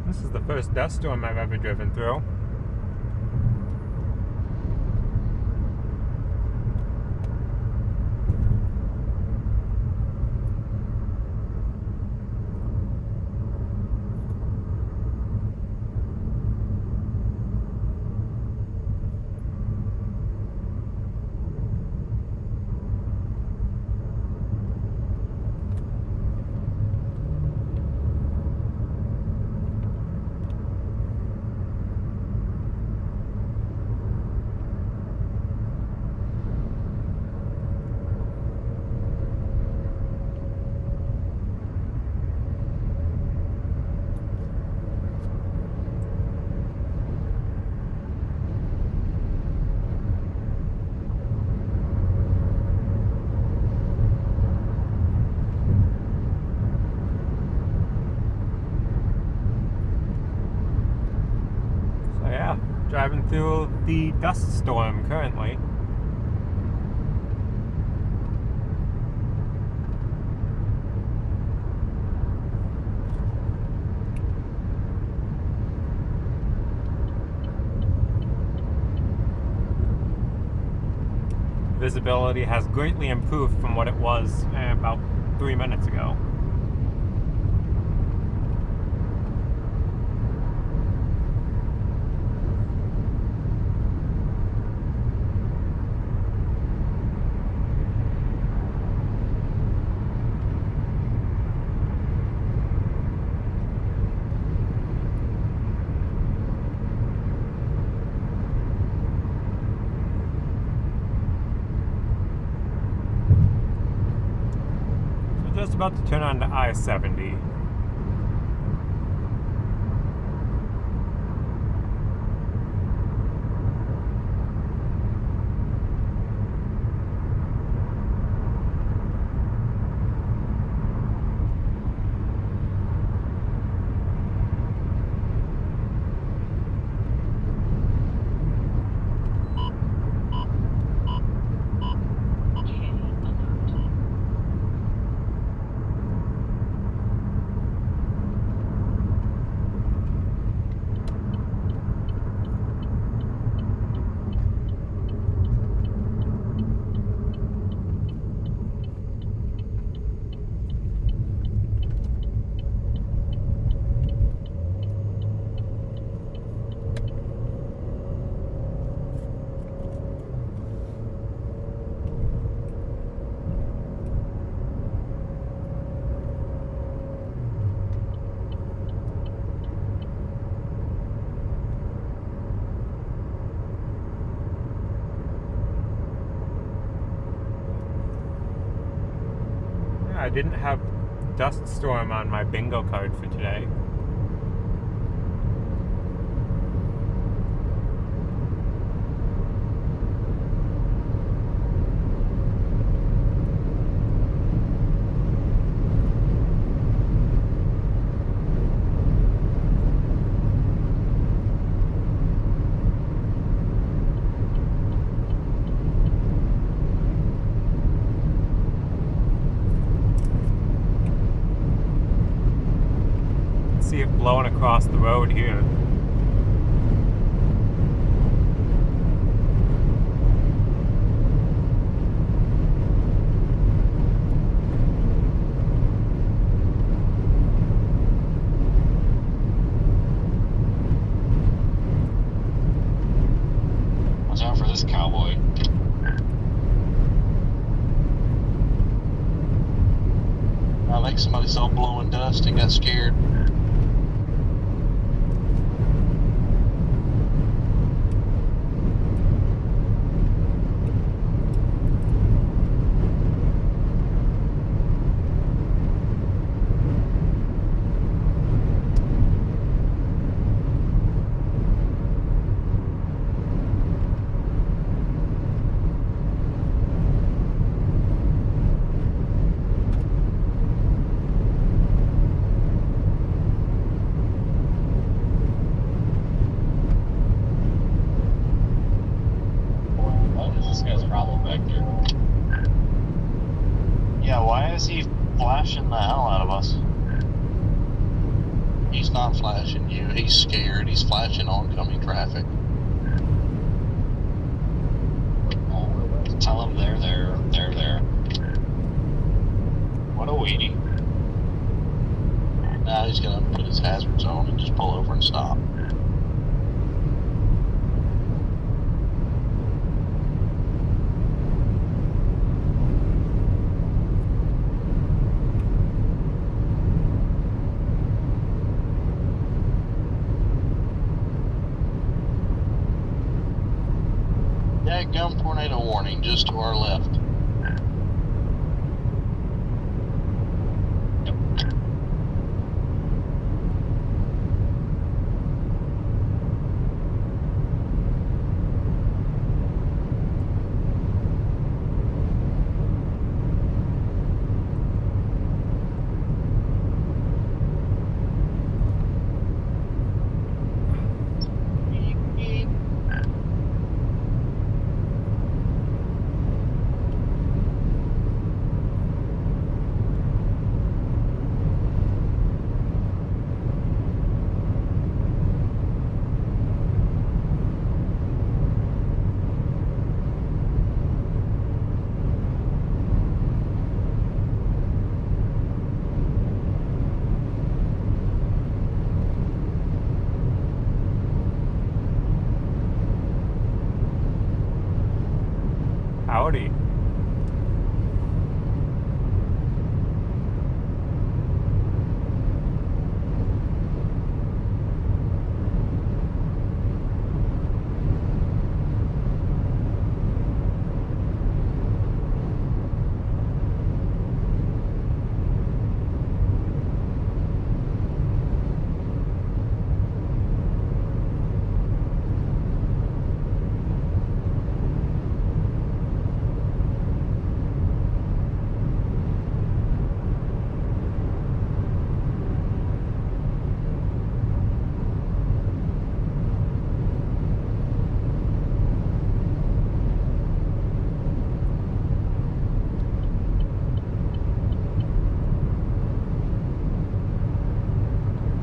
This is the first dust storm I've ever driven through. Driving through the dust storm currently. Visibility has greatly improved from what it was about 3 minutes ago. Just about to turn on to I-70. I didn't have dust storm on my bingo card for today. See it blowing across the road here. Watch out for this cowboy. I think somebody saw blowing dust and got scared. What is this guy's problem back there? Yeah, why is he flashing the hell out of us? He's not flashing you. He's scared. He's flashing oncoming traffic. Oh, tell him they're there. What a weenie. Now he's gonna put his hazards on and just pull over and stop. Dadgum tornado warning just to our left. Howdy.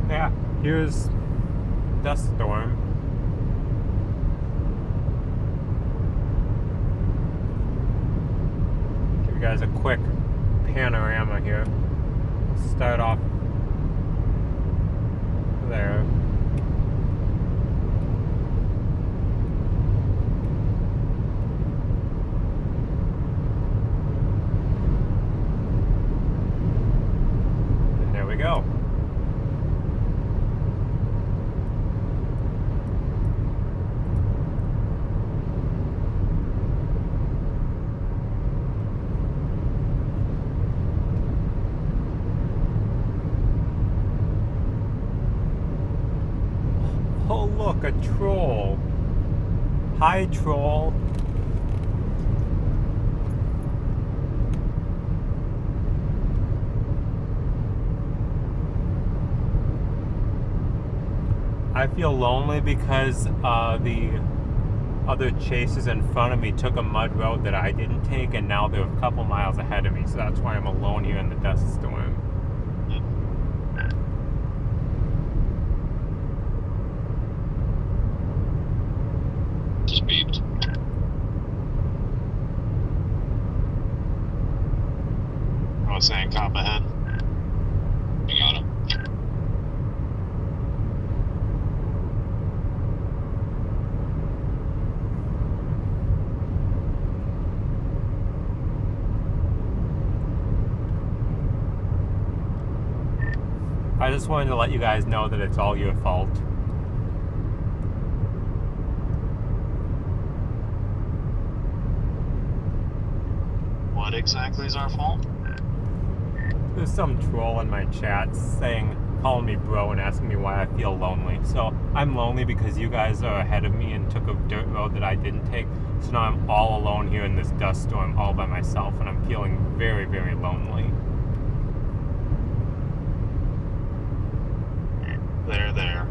Yeah, here's dust storm. Give you guys a quick panorama here. Start off there. And there we go. like a troll. Hi, troll. I feel lonely because the other chasers in front of me took a mud road that I didn't take, and now they're a couple miles ahead of me, so that's why I'm alone here in the dust storm. Just beeped. I was saying cop ahead. I got him. I just wanted to let you guys know that it's all your fault. What exactly is our fault? There's some troll in my chat calling me bro and asking me why I feel lonely. So I'm lonely because you guys are ahead of me and took a dirt road that I didn't take. So now I'm all alone here in this dust storm all by myself, and I'm feeling very, very lonely. There.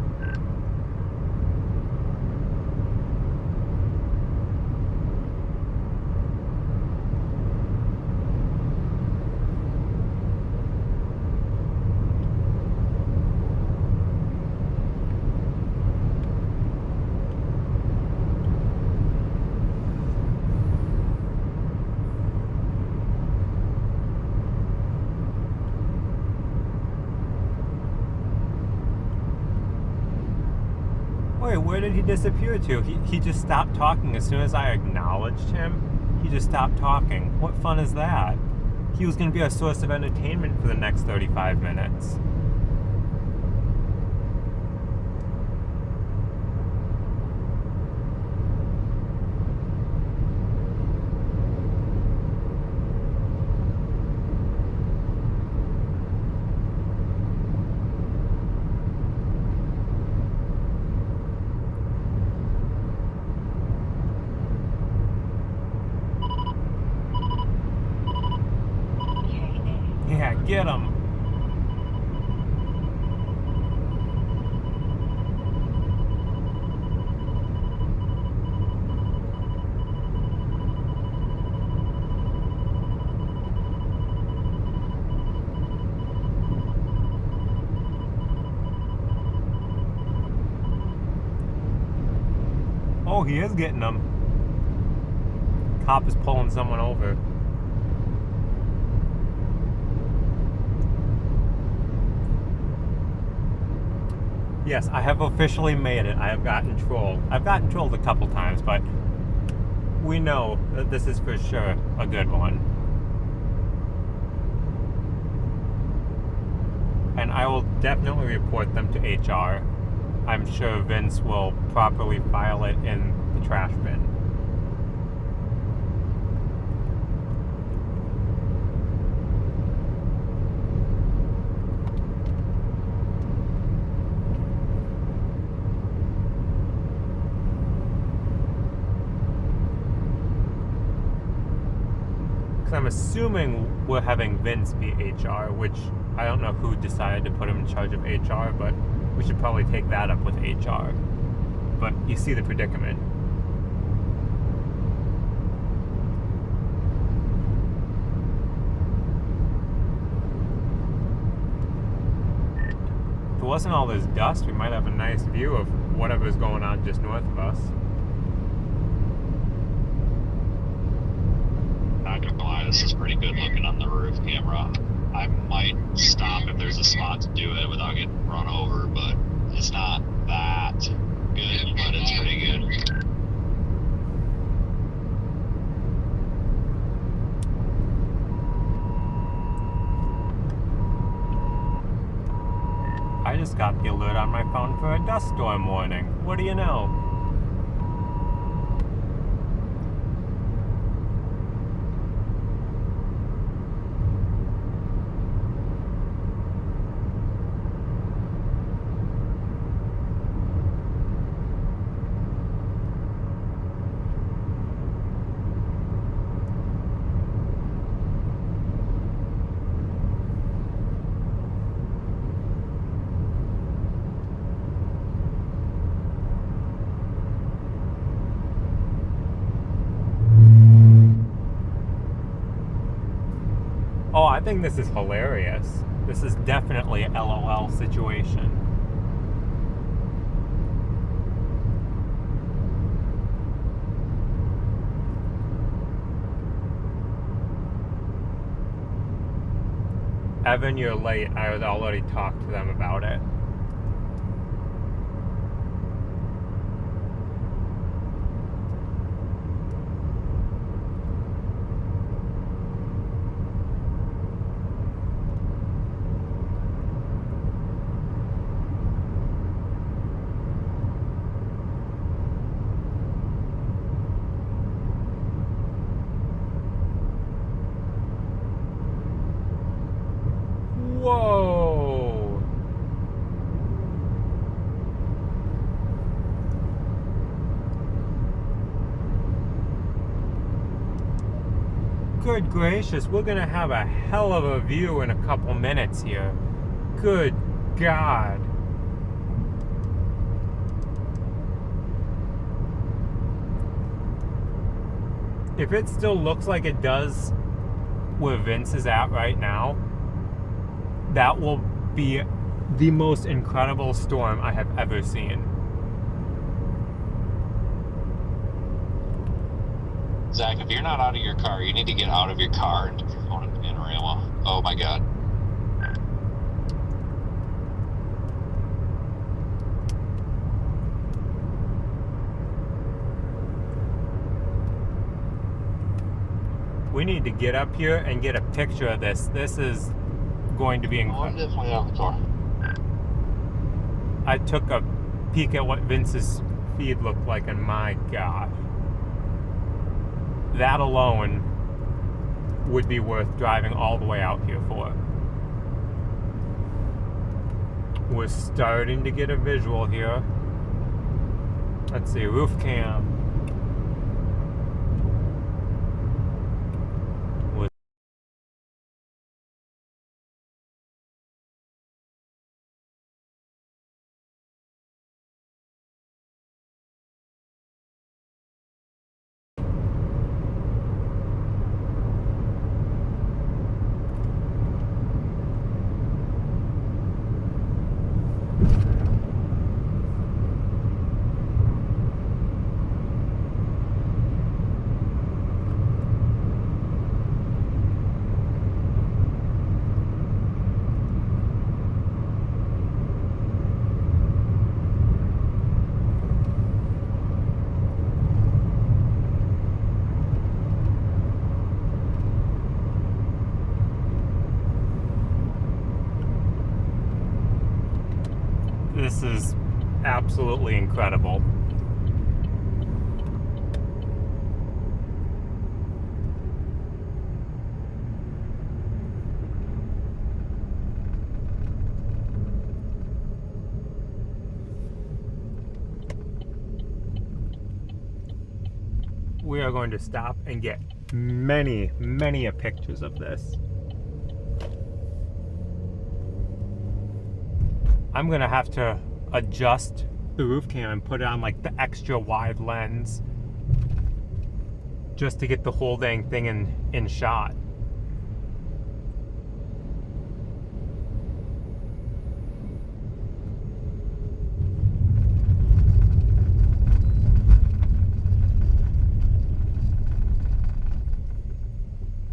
Wait, where did he disappear to? He just stopped talking as soon as I acknowledged him. He just stopped talking. What fun is that? He was going to be a source of entertainment for the next 35 minutes. Yeah, get him. Oh, he is getting them. Cop is pulling someone over. Yes, I have officially made it. I have gotten trolled. I've gotten trolled a couple times, but we know that this is for sure a good one. And I will definitely report them to HR. I'm sure Vince will properly file it in the trash bin. I'm assuming we're having Vince be HR, which I don't know who decided to put him in charge of HR, but we should probably take that up with HR. But you see the predicament. If there wasn't all this dust, we might have a nice view of whatever's going on just north of us. Not gonna lie, this is pretty good looking on the roof camera. I might stop if there's a spot to do it without getting run over, but it's not that good, but it's pretty good. I just got the alert on my phone for a dust storm warning. What do you know? I think this is hilarious. This is definitely a LOL situation. Evan, you're late. I had already talked to them about it. Whoa! Good gracious, we're gonna have a hell of a view in a couple minutes here. Good God. If it still looks like it does where Vince is at right now, that will be the most incredible storm I have ever seen. Zach, if you're not out of your car, you need to get out of your car and put your phone in the panorama. Oh my God. We need to get up here and get a picture of this. This is going to be I'm incredible. definitely out of the car. I took a peek at what Vince's feed looked like, and my gosh. That alone would be worth driving all the way out here for. We're starting to get a visual here. Let's see, roof cam. This is absolutely incredible. We are going to stop and get many pictures of this. I'm gonna have to adjust the roof cam and put it on like the extra wide lens just to get the whole dang thing in shot.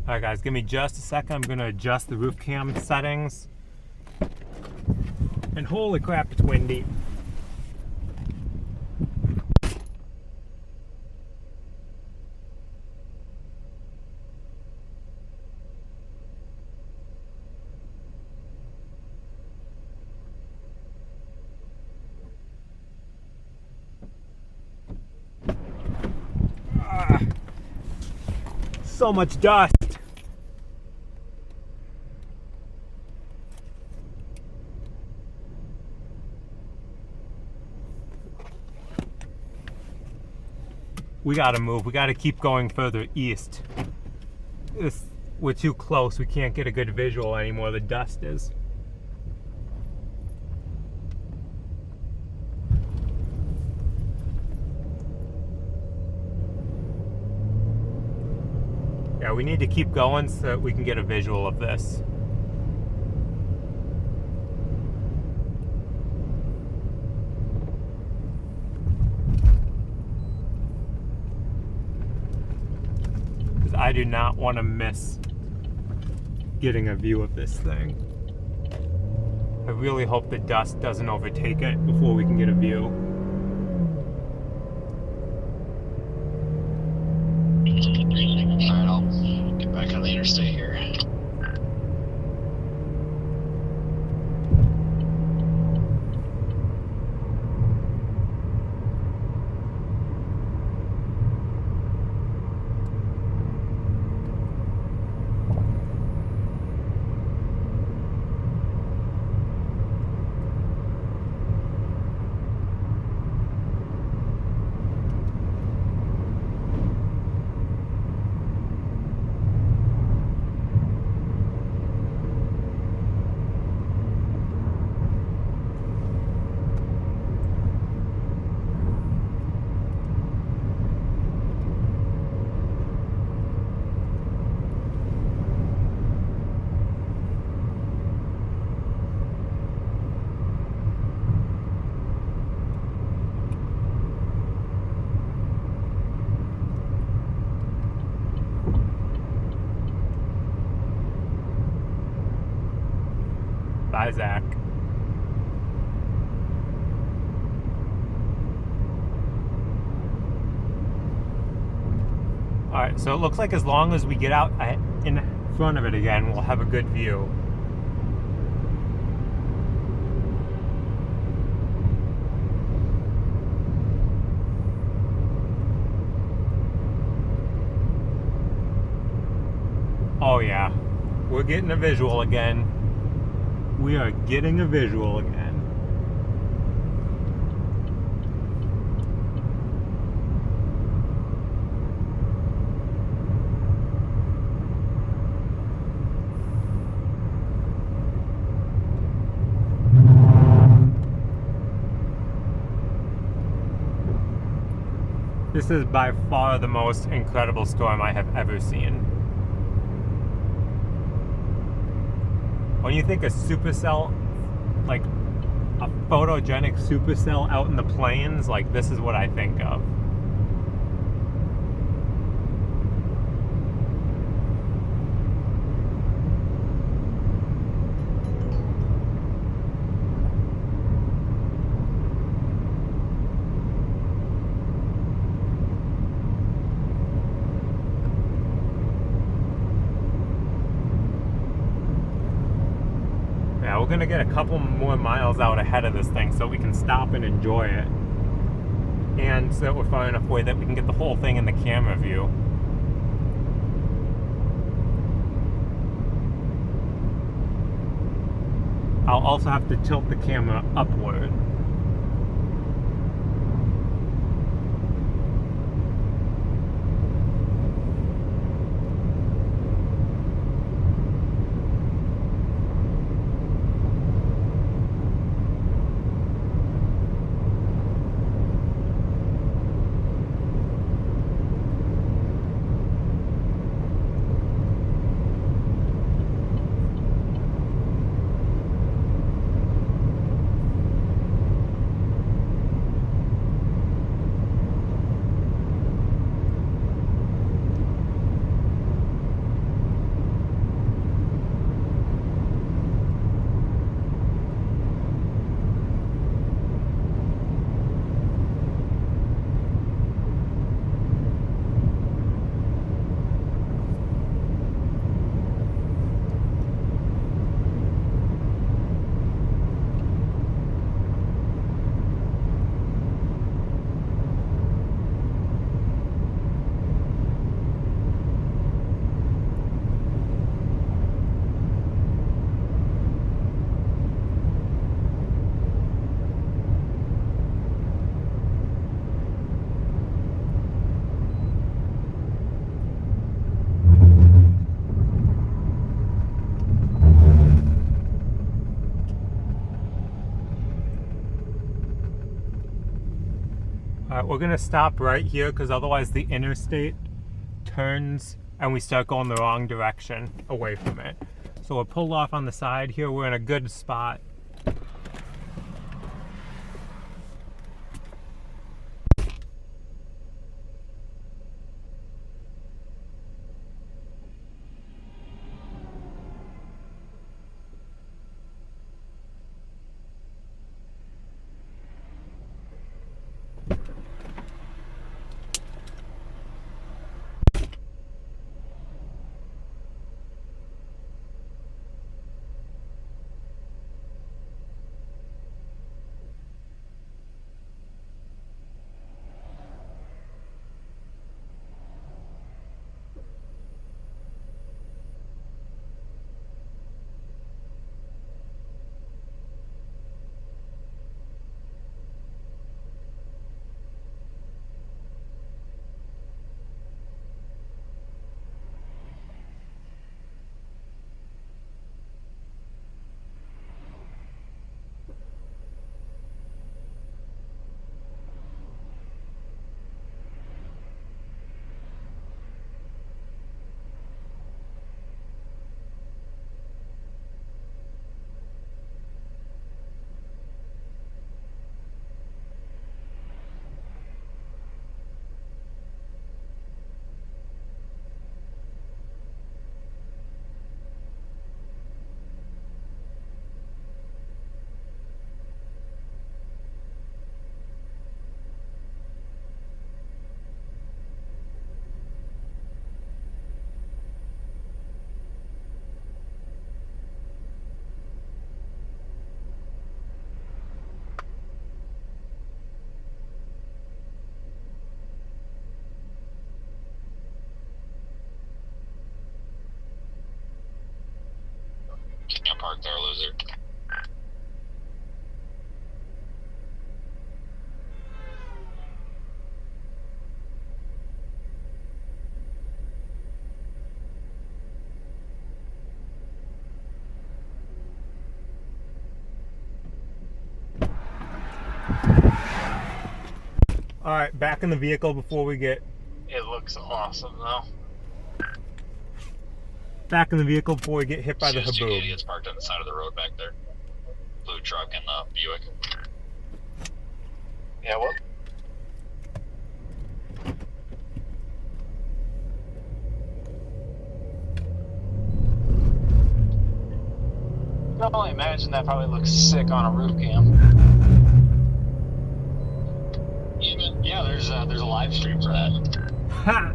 Alright guys, give me just a second. I'm gonna adjust the roof cam settings. And holy crap, it's windy. So much dust. We gotta move. We gotta keep going further east. We're too close. We can't get a good visual anymore. The dust is. Yeah, we need to keep going so that we can get a visual of this. Because I do not want to miss getting a view of this thing. I really hope the dust doesn't overtake it before we can get a view. Alright, I'll get back on the interstate here. Bye, Zach. Alright, so it looks like as long as we get out in front of it again, we'll have a good view. Oh yeah, we're getting a visual again. We are getting a visual again. This is by far the most incredible storm I have ever seen. When you think a supercell, like a photogenic supercell out in the plains, like this is what I think of. Yeah, we're gonna get a couple more miles out ahead of this thing so we can stop and enjoy it. And so that we're far enough away that we can get the whole thing in the camera view. I'll also have to tilt the camera upward. Alright, we're gonna stop right here because otherwise the interstate turns and we start going the wrong direction away from it. So we're pulled off on the side here. We're in a good spot. Can't park there, loser. All right, back in the vehicle before we get It looks awesome though. back in the vehicle before we get hit by the See those two haboob. idiots parked on the side of the road back there. Blue truck and the Buick. Yeah, what? I can only imagine that probably looks sick on a roof cam. Yeah, there's a live stream for that. Ha!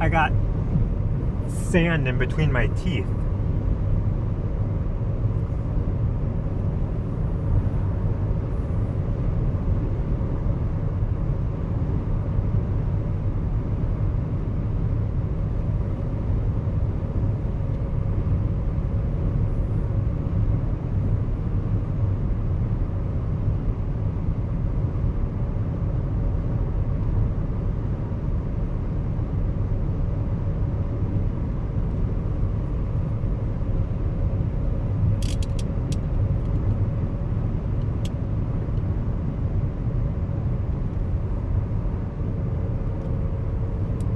I got sand in between my teeth.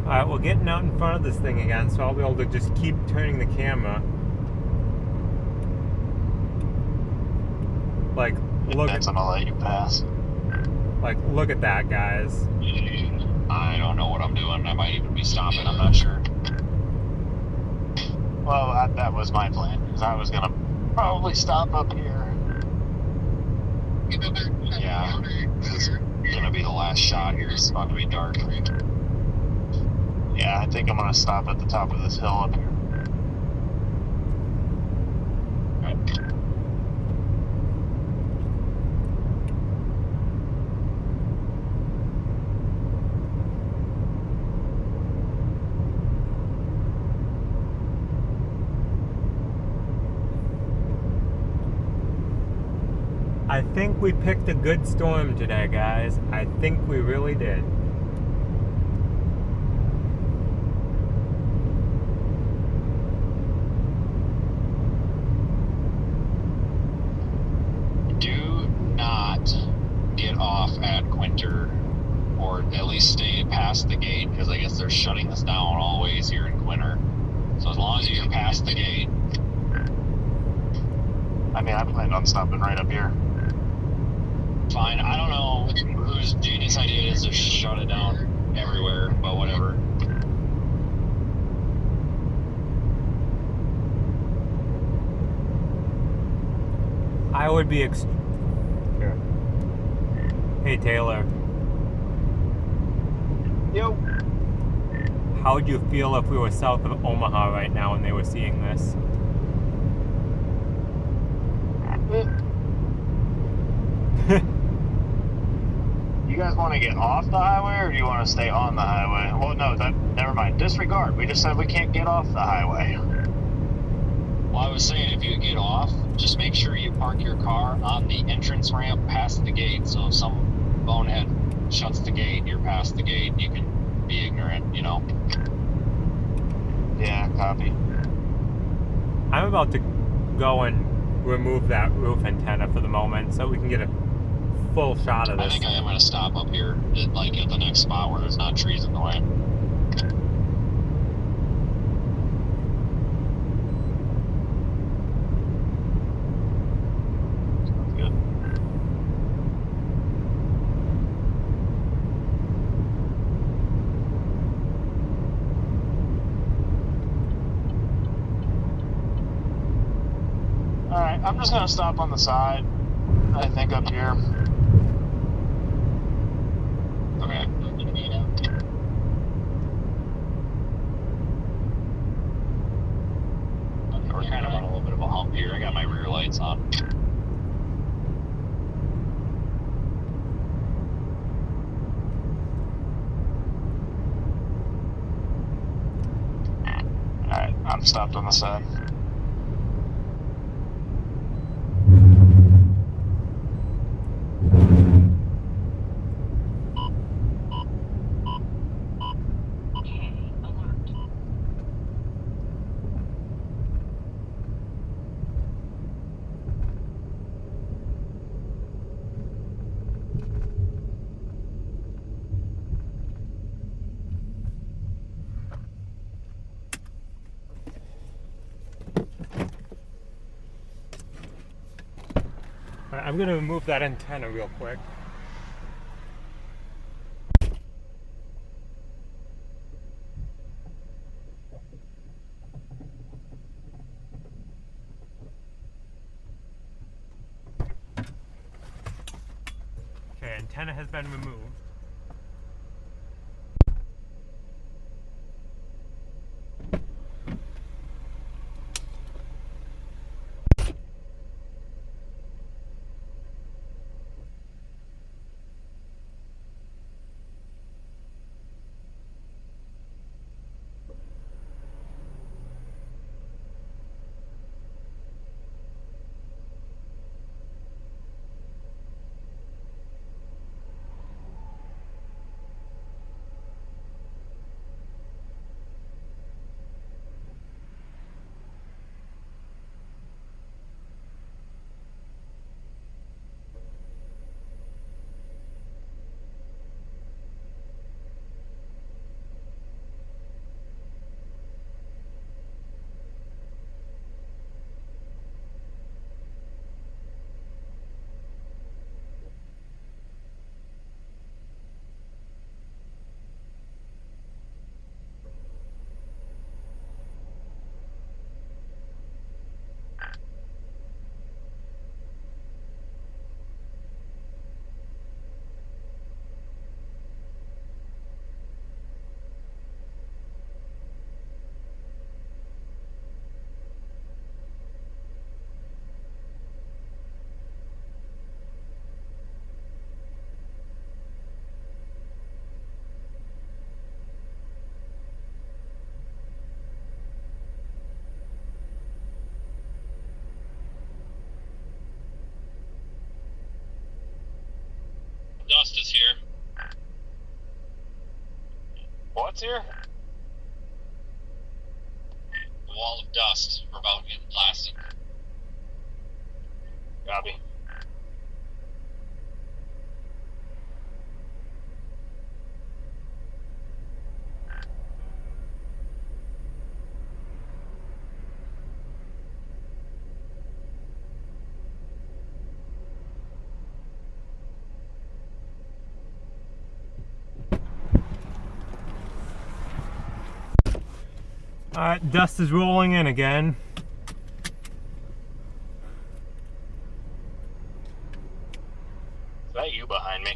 Alright, we're getting out in front of this thing again, so I'll be able to just keep turning the camera. Like, look That's at, gonna let you pass. like, look at that, guys. I don't know what I'm doing. I might even be stopping. I'm not sure. Well, that was my plan, because I was gonna probably stop up here. Yeah. This is gonna be the last shot here. It's about to be dark. Yeah, I think I'm gonna stop at the top of this hill up here. I think we picked a good storm today, guys. I think we really did. Do not get off at Quinter, or at least stay past the gate, because I guess they're shutting this down always here in Quinter. So as long as you're past the gate. I mean, I planned on stopping right up here. Fine. I don't know whose genius idea it is to shut it down everywhere, but whatever. I would be here. Hey Taylor, Yo. how would you feel if we were south of Omaha right now and they were seeing this? You guys want to get off the highway, or do you want to stay on the highway? Well, no, never mind. Disregard. We just said we can't get off the highway. Well, I was saying, if you get off, just make sure you park your car on the entrance ramp past the gate. So if some bonehead shuts the gate, you're past the gate, you can be ignorant, you know? Yeah, copy. I'm about to go and remove that roof antenna for the moment so we can get a full shot of I this. think I am going to stop up here, at the next spot where there's not trees in the way. Sounds good. Alright, I'm just going to stop on the side. I think up here. Okay. We're kind of on a little bit of a hump here. I got my rear lights on. Alright, I'm stopped on the side. Alright, I'm going to remove that antenna real quick. Okay, antenna has been removed. What's here? A wall of dust. We're about to get blasted. Copy. Alright, dust is rolling in again. Is that you behind me?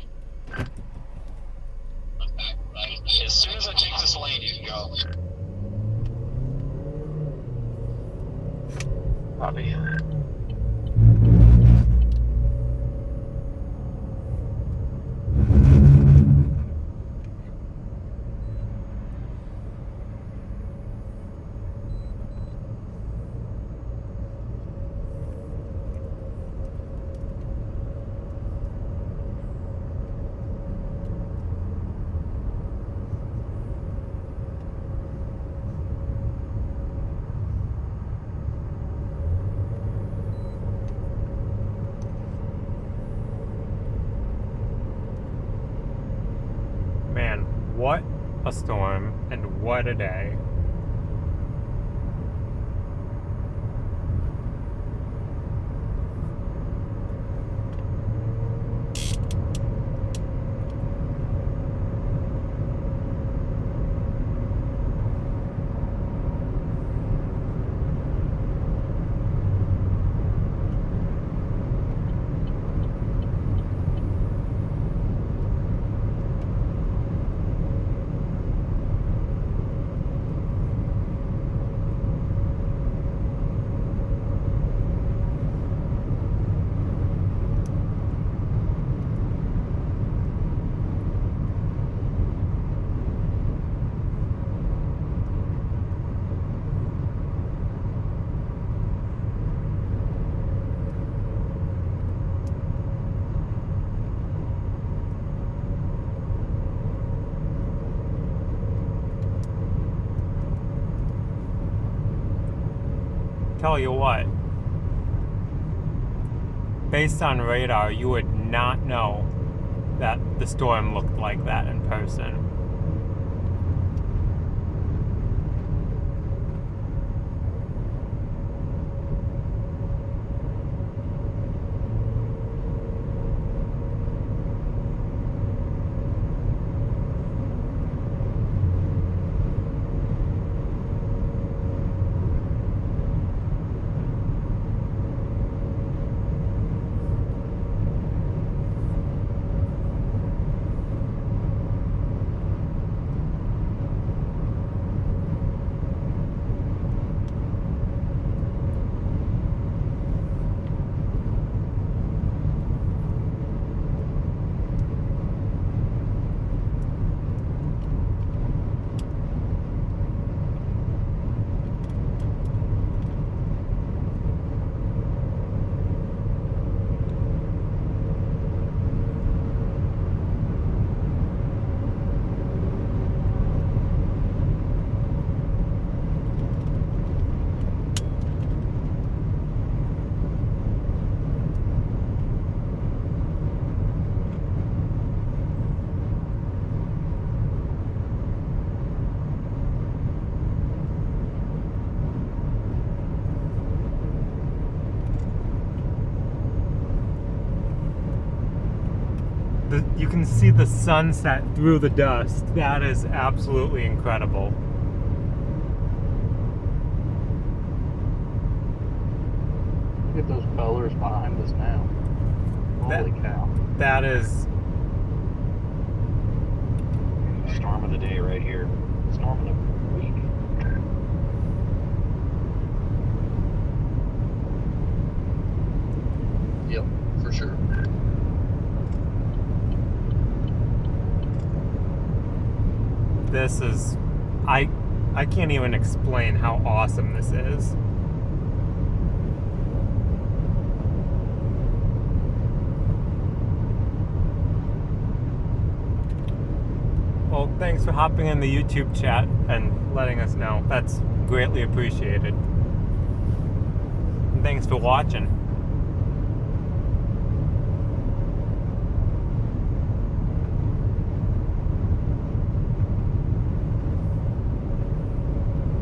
As soon as I take this lane, you can go. Copy. Man, what a storm and what a day. Tell you what, based on radar, you would not know that the storm looked like that in person. You can see the sunset through the dust. That is absolutely incredible. Look at those colors behind us now. Holy cow. That is... Storm of the day right here. Storm of the week. Yep, for sure. This is... I can't even explain how awesome this is. Well, thanks for hopping in the YouTube chat and letting us know. That's greatly appreciated. And thanks for watching.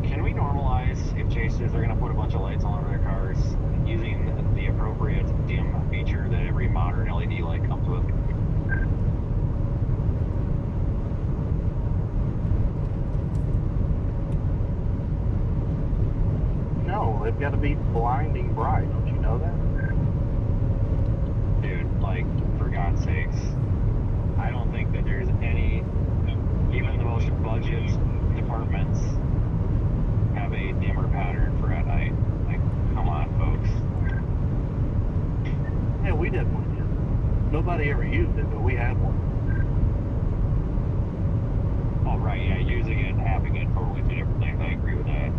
Can we normalize if chases are going to put a bunch of lights all over their cars using the appropriate dim feature that every modern LED light comes with? No, they've got to be blinding bright. Don't you know that? Dude, like, for God's sakes, I don't think that there's any, even the most budget departments have a dimmer pattern for at night. Like, come on, folks. Yeah, we definitely did. Nobody ever used it, but we had one. Oh, right, yeah, using it and having it, totally two different things. I agree with that.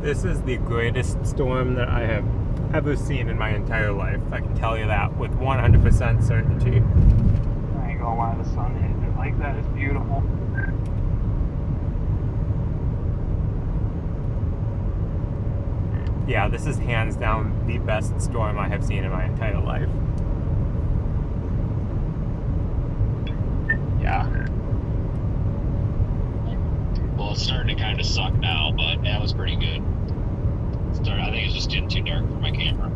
This is the greatest storm that I have ever seen in my entire life. I can tell you that with 100% certainty. I ain't gonna lie, the sun hitting it like that is beautiful. Yeah, this is hands down the best storm I have seen in my entire life. Yeah. Well, it's starting to kind of suck now, but that was pretty good. I think it's just getting too dark for my camera.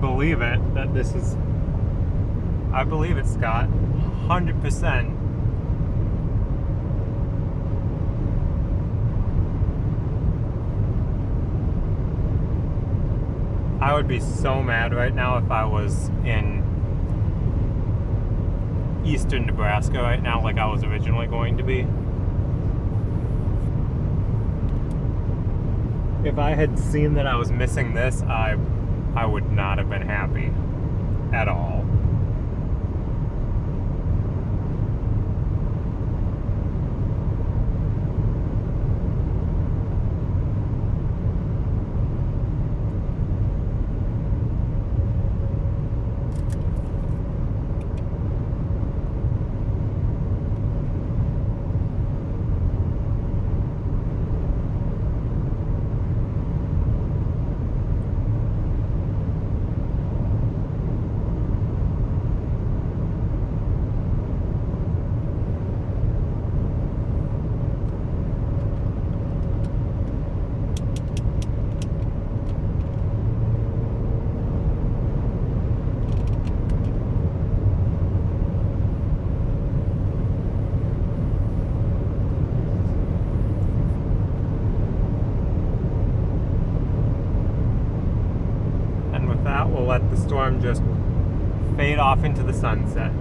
Believe it that this is, I believe it, Scott, 100%. I would be so mad right now if I was in eastern Nebraska right now, like I was originally going to be. If I had seen that I was missing this, I would not have been happy at all. We'll let the storm just fade off into the sunset.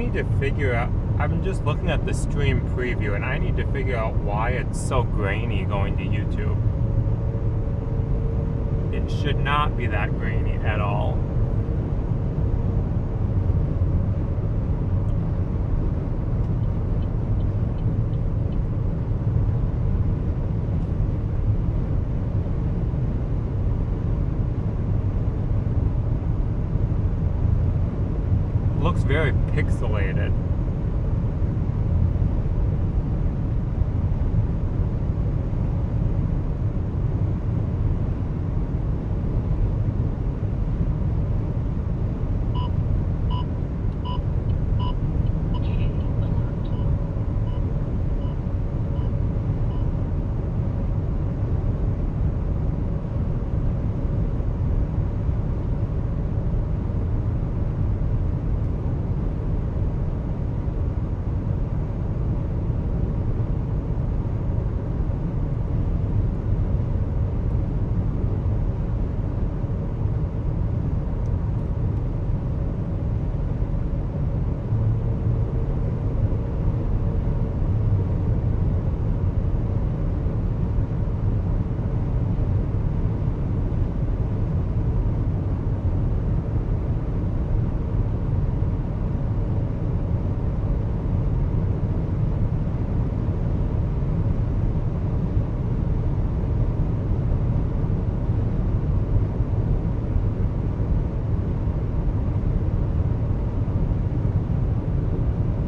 need to figure out, I'm just looking at the stream preview and I need to figure out why it's so grainy going to YouTube. It should not be that grainy at all. Looks very pixelated.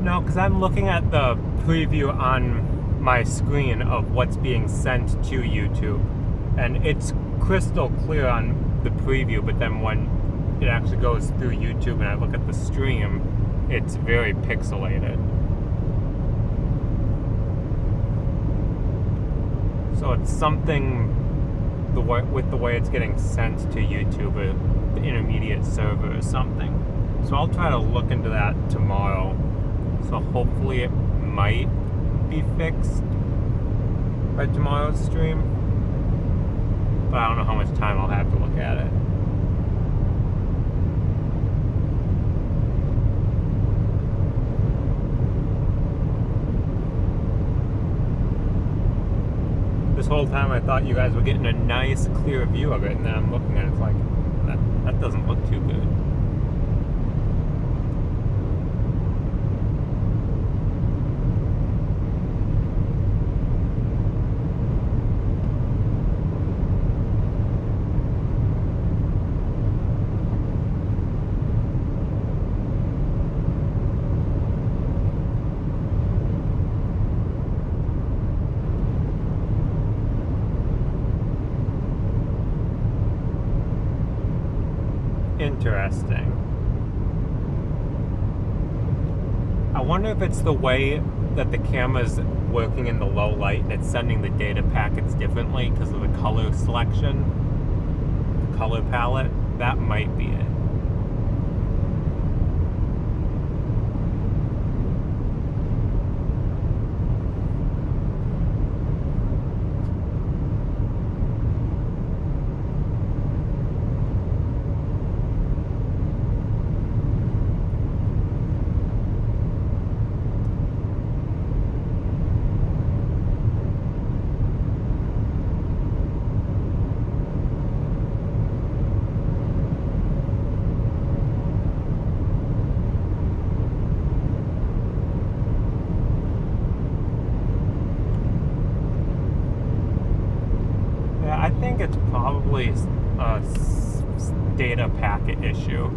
No, because I'm looking at the preview on my screen of what's being sent to YouTube, and it's crystal clear on the preview, but then when it actually goes through YouTube and I look at the stream, it's very pixelated. So it's something with the way it's getting sent to YouTube, or the intermediate server or something. So I'll try to look into that tomorrow. So hopefully it might be fixed by tomorrow's stream. But I don't know how much time I'll have to look at it. This whole time I thought you guys were getting a nice clear view of it, and then I'm looking at it, it's like, that doesn't look too good. Interesting. I wonder if it's the way that the camera's working in the low light and it's sending the data packets differently because of the color selection, the color palette. That might be it. I think it's probably a data packet issue.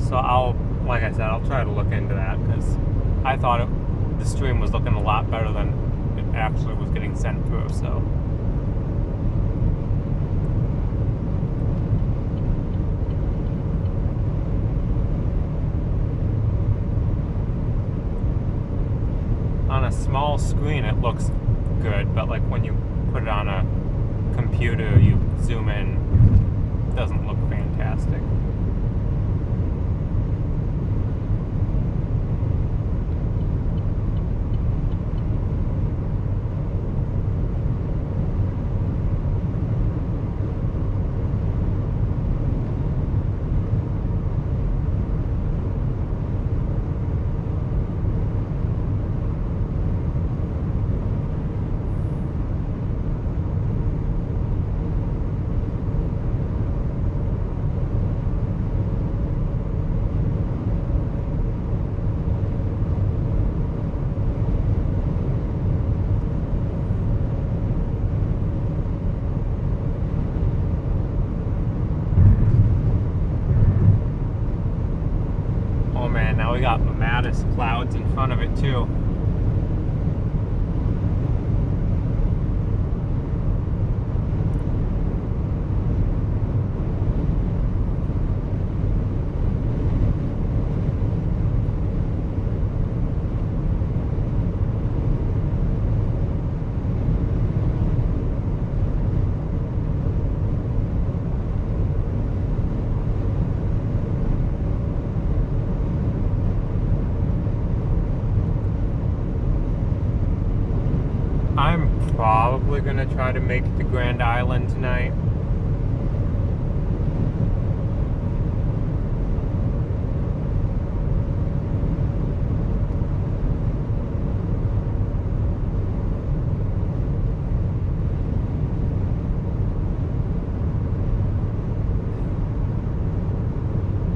So like I said, I'll try to look into that, because I thought the stream was looking a lot better than it actually was getting sent through, so. On a small screen it looks good, but like when you put it on a computer, you zoom in, it doesn't look fantastic. got mammatus clouds in front of it too. I'm probably gonna try to make it to Grand Island tonight.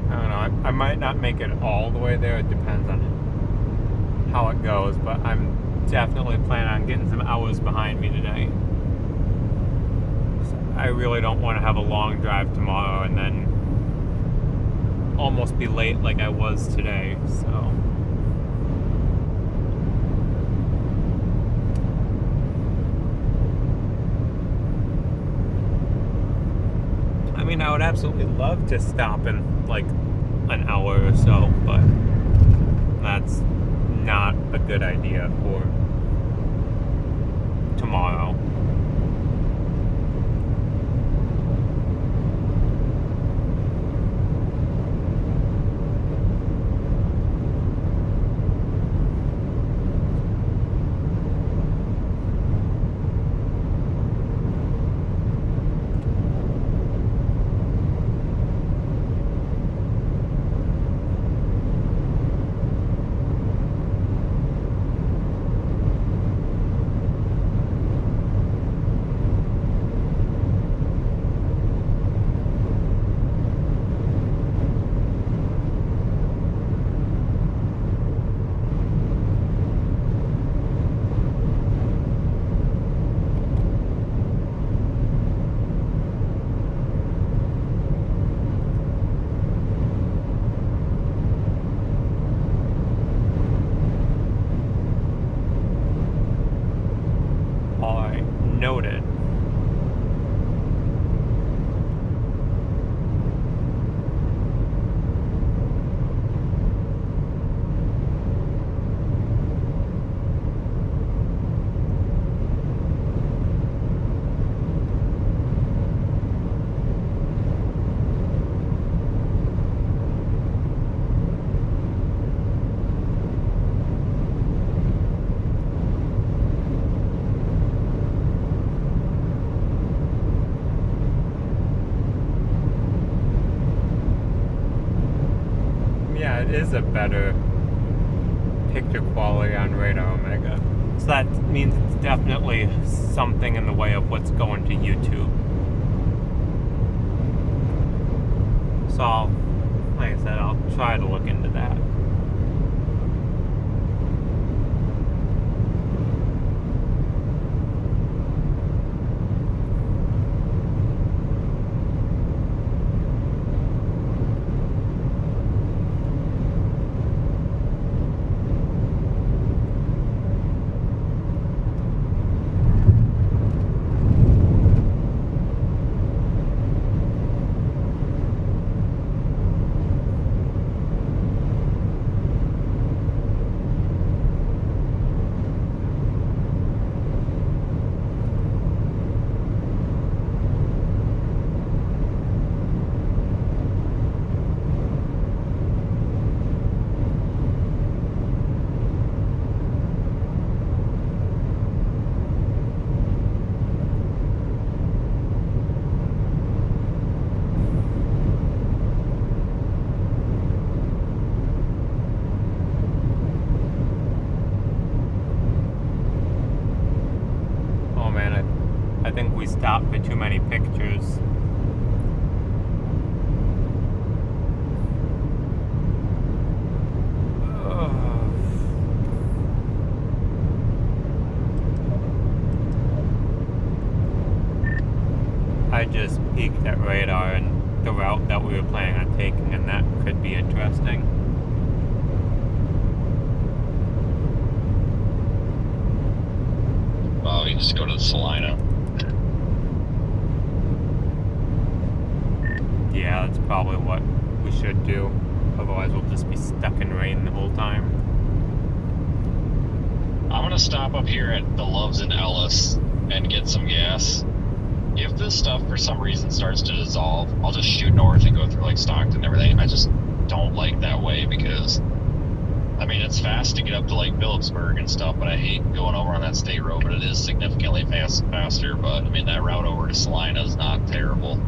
I don't know, I might not make it all the way there. It depends on how it goes, but I'm definitely plan on getting some hours behind me today. So I really don't want to have a long drive tomorrow and then almost be late like I was today. So I mean, I would absolutely love to stop in like an hour or so, but that's not a good idea for tomorrow. Noted. Yeah, it is a better picture quality on Radar Omega. So that means it's definitely something in the way of what's going to YouTube. So, like I said, I'll try to look into that. I think we stopped for too many pictures. I just peeked at radar and the route that we were planning on taking, and that could be interesting. just go to the Salina. Yeah, that's probably what we should do. Otherwise, we'll just be stuck in rain the whole time. I'm gonna stop up here at the Loves in Ellis and get some gas. If this stuff for some reason starts to dissolve, I'll just shoot north and go through like Stockton and everything. I just don't like that way because, I mean, it's fast to get up to like Phillipsburg and stuff, but I hate going over on that state road. But it is significantly faster. But I mean, that route over to Salina is not terrible.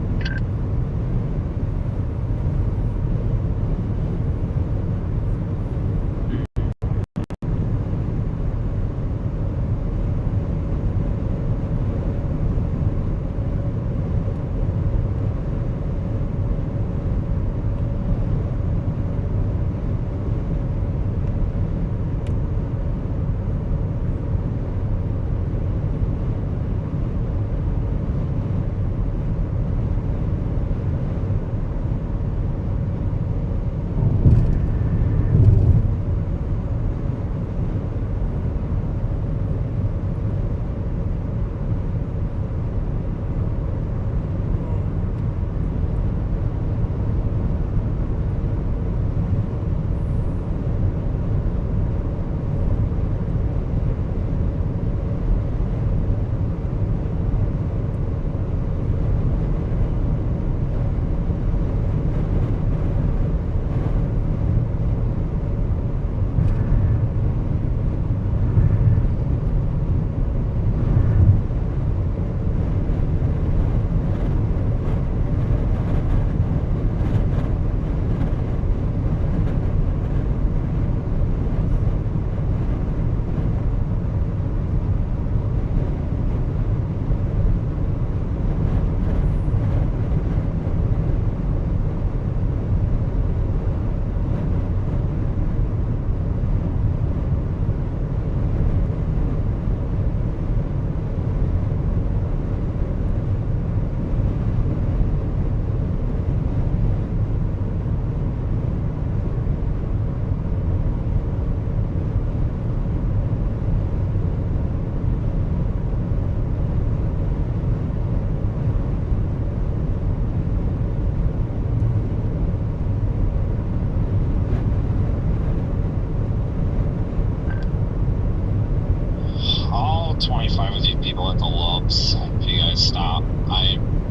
I'll 25 with you people at the Loves if you guys stop.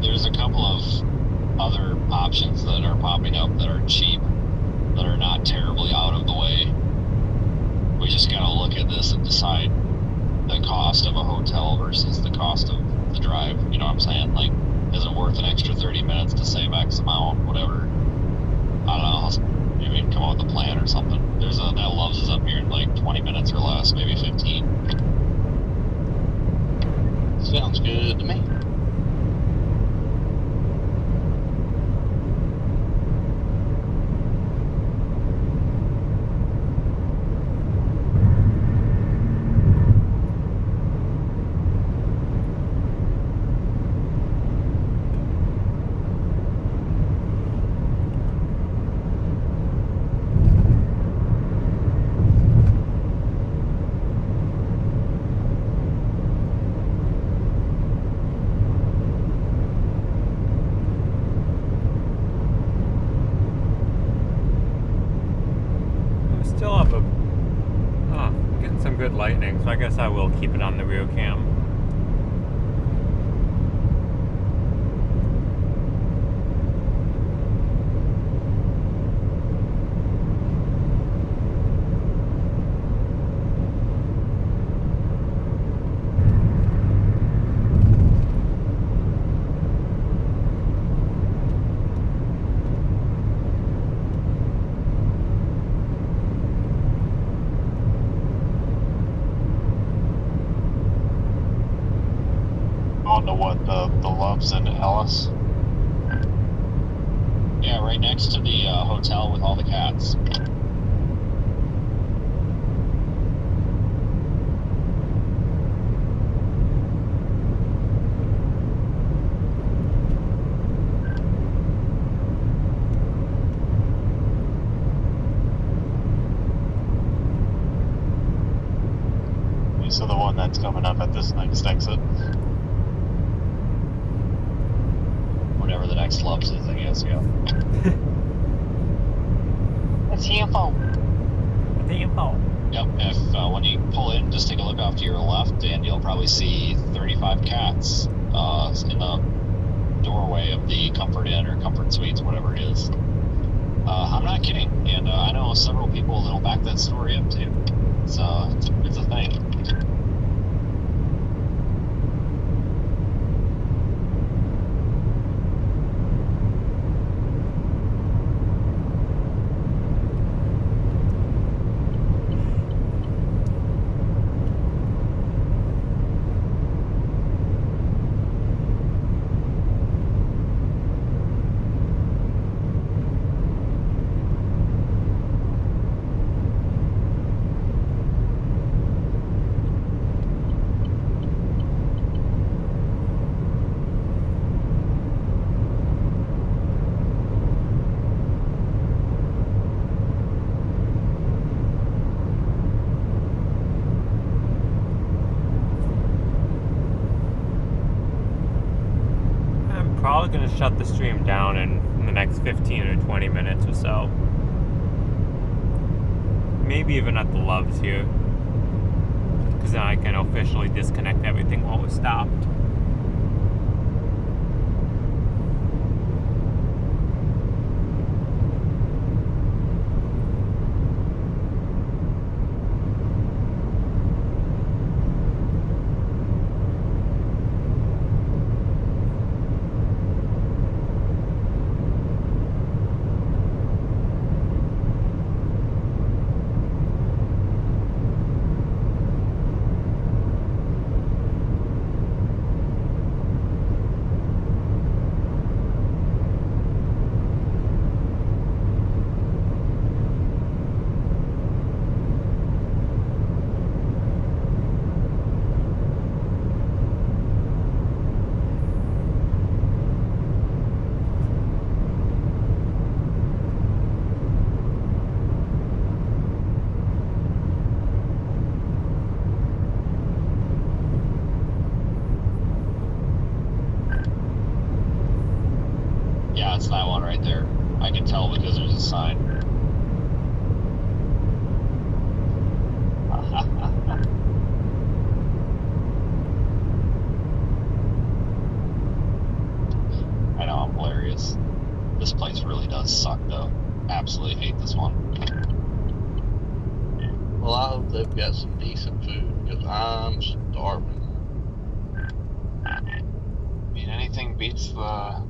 There's a couple of other options that are popping up that are cheap, that are not terribly out of the way. We just gotta look at this and decide the cost of a hotel versus the cost of the drive. You know what I'm saying? Like, is it worth an extra 30 minutes to save X amount, whatever? I don't know. Maybe come up with a plan or something. That Loves is up here in like 20 minutes or less, maybe 15. Sounds good to me. Good lightning, so I guess I will keep it on the rear cam. The Loves in Ellis. Yeah, right next to the hotel with all the cats. So the one that's coming up at this next exit. Whatever the next Loves is, I guess, yeah. It's info. The info. Yep, if when you pull in, just take a look off to your left, and you'll probably see 35 cats in the doorway of the Comfort Inn or Comfort Suites, whatever it is. I'm not kidding, and I know several people that'll back that story up too. It's a thing. Probably going to shut the stream down in the next 15 or 20 minutes or so. Maybe even at the Loves here. Because then I can officially disconnect everything while we're stopped. Yeah, it's that one right there. I can tell because there's a sign. I know, I'm hilarious. This place really does suck, though. Absolutely hate this one. Well, I hope they've got some decent food, because I'm starving. I mean, anything beats the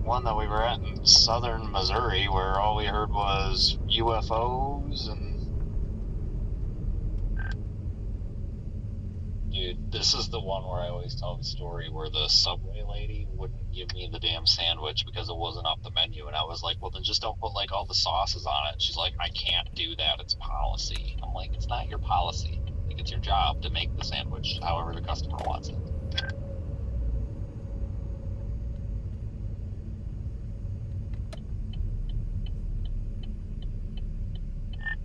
one that we were at in southern Missouri, where all we heard was UFOs and... Dude, this is the one where I always tell the story where the Subway lady wouldn't give me the damn sandwich because it wasn't off the menu, and I was like, well, then just don't put, like, all the sauces on it. She's like, I can't do that, it's policy. I'm like, it's not your policy. Like, it's your job to make the sandwich however the customer wants it.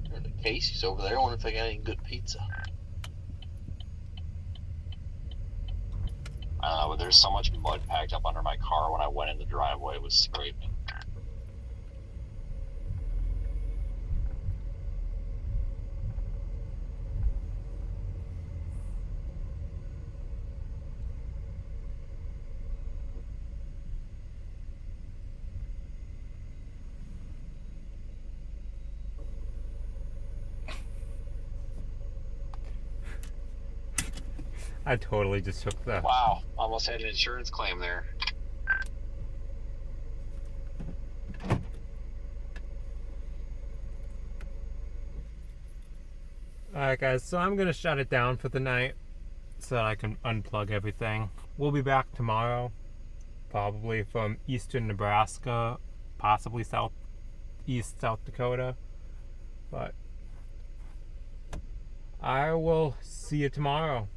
There's a Casey's over there. I wonder if they got any good pizza. I don't know, but there's so much mud packed up under my car when I went in the driveway, it was scraping. I totally just took the... Wow, almost had an insurance claim there. Alright guys, so I'm gonna shut it down for the night so that I can unplug everything. We'll be back tomorrow, probably from eastern Nebraska, possibly South Dakota, but I will see you tomorrow.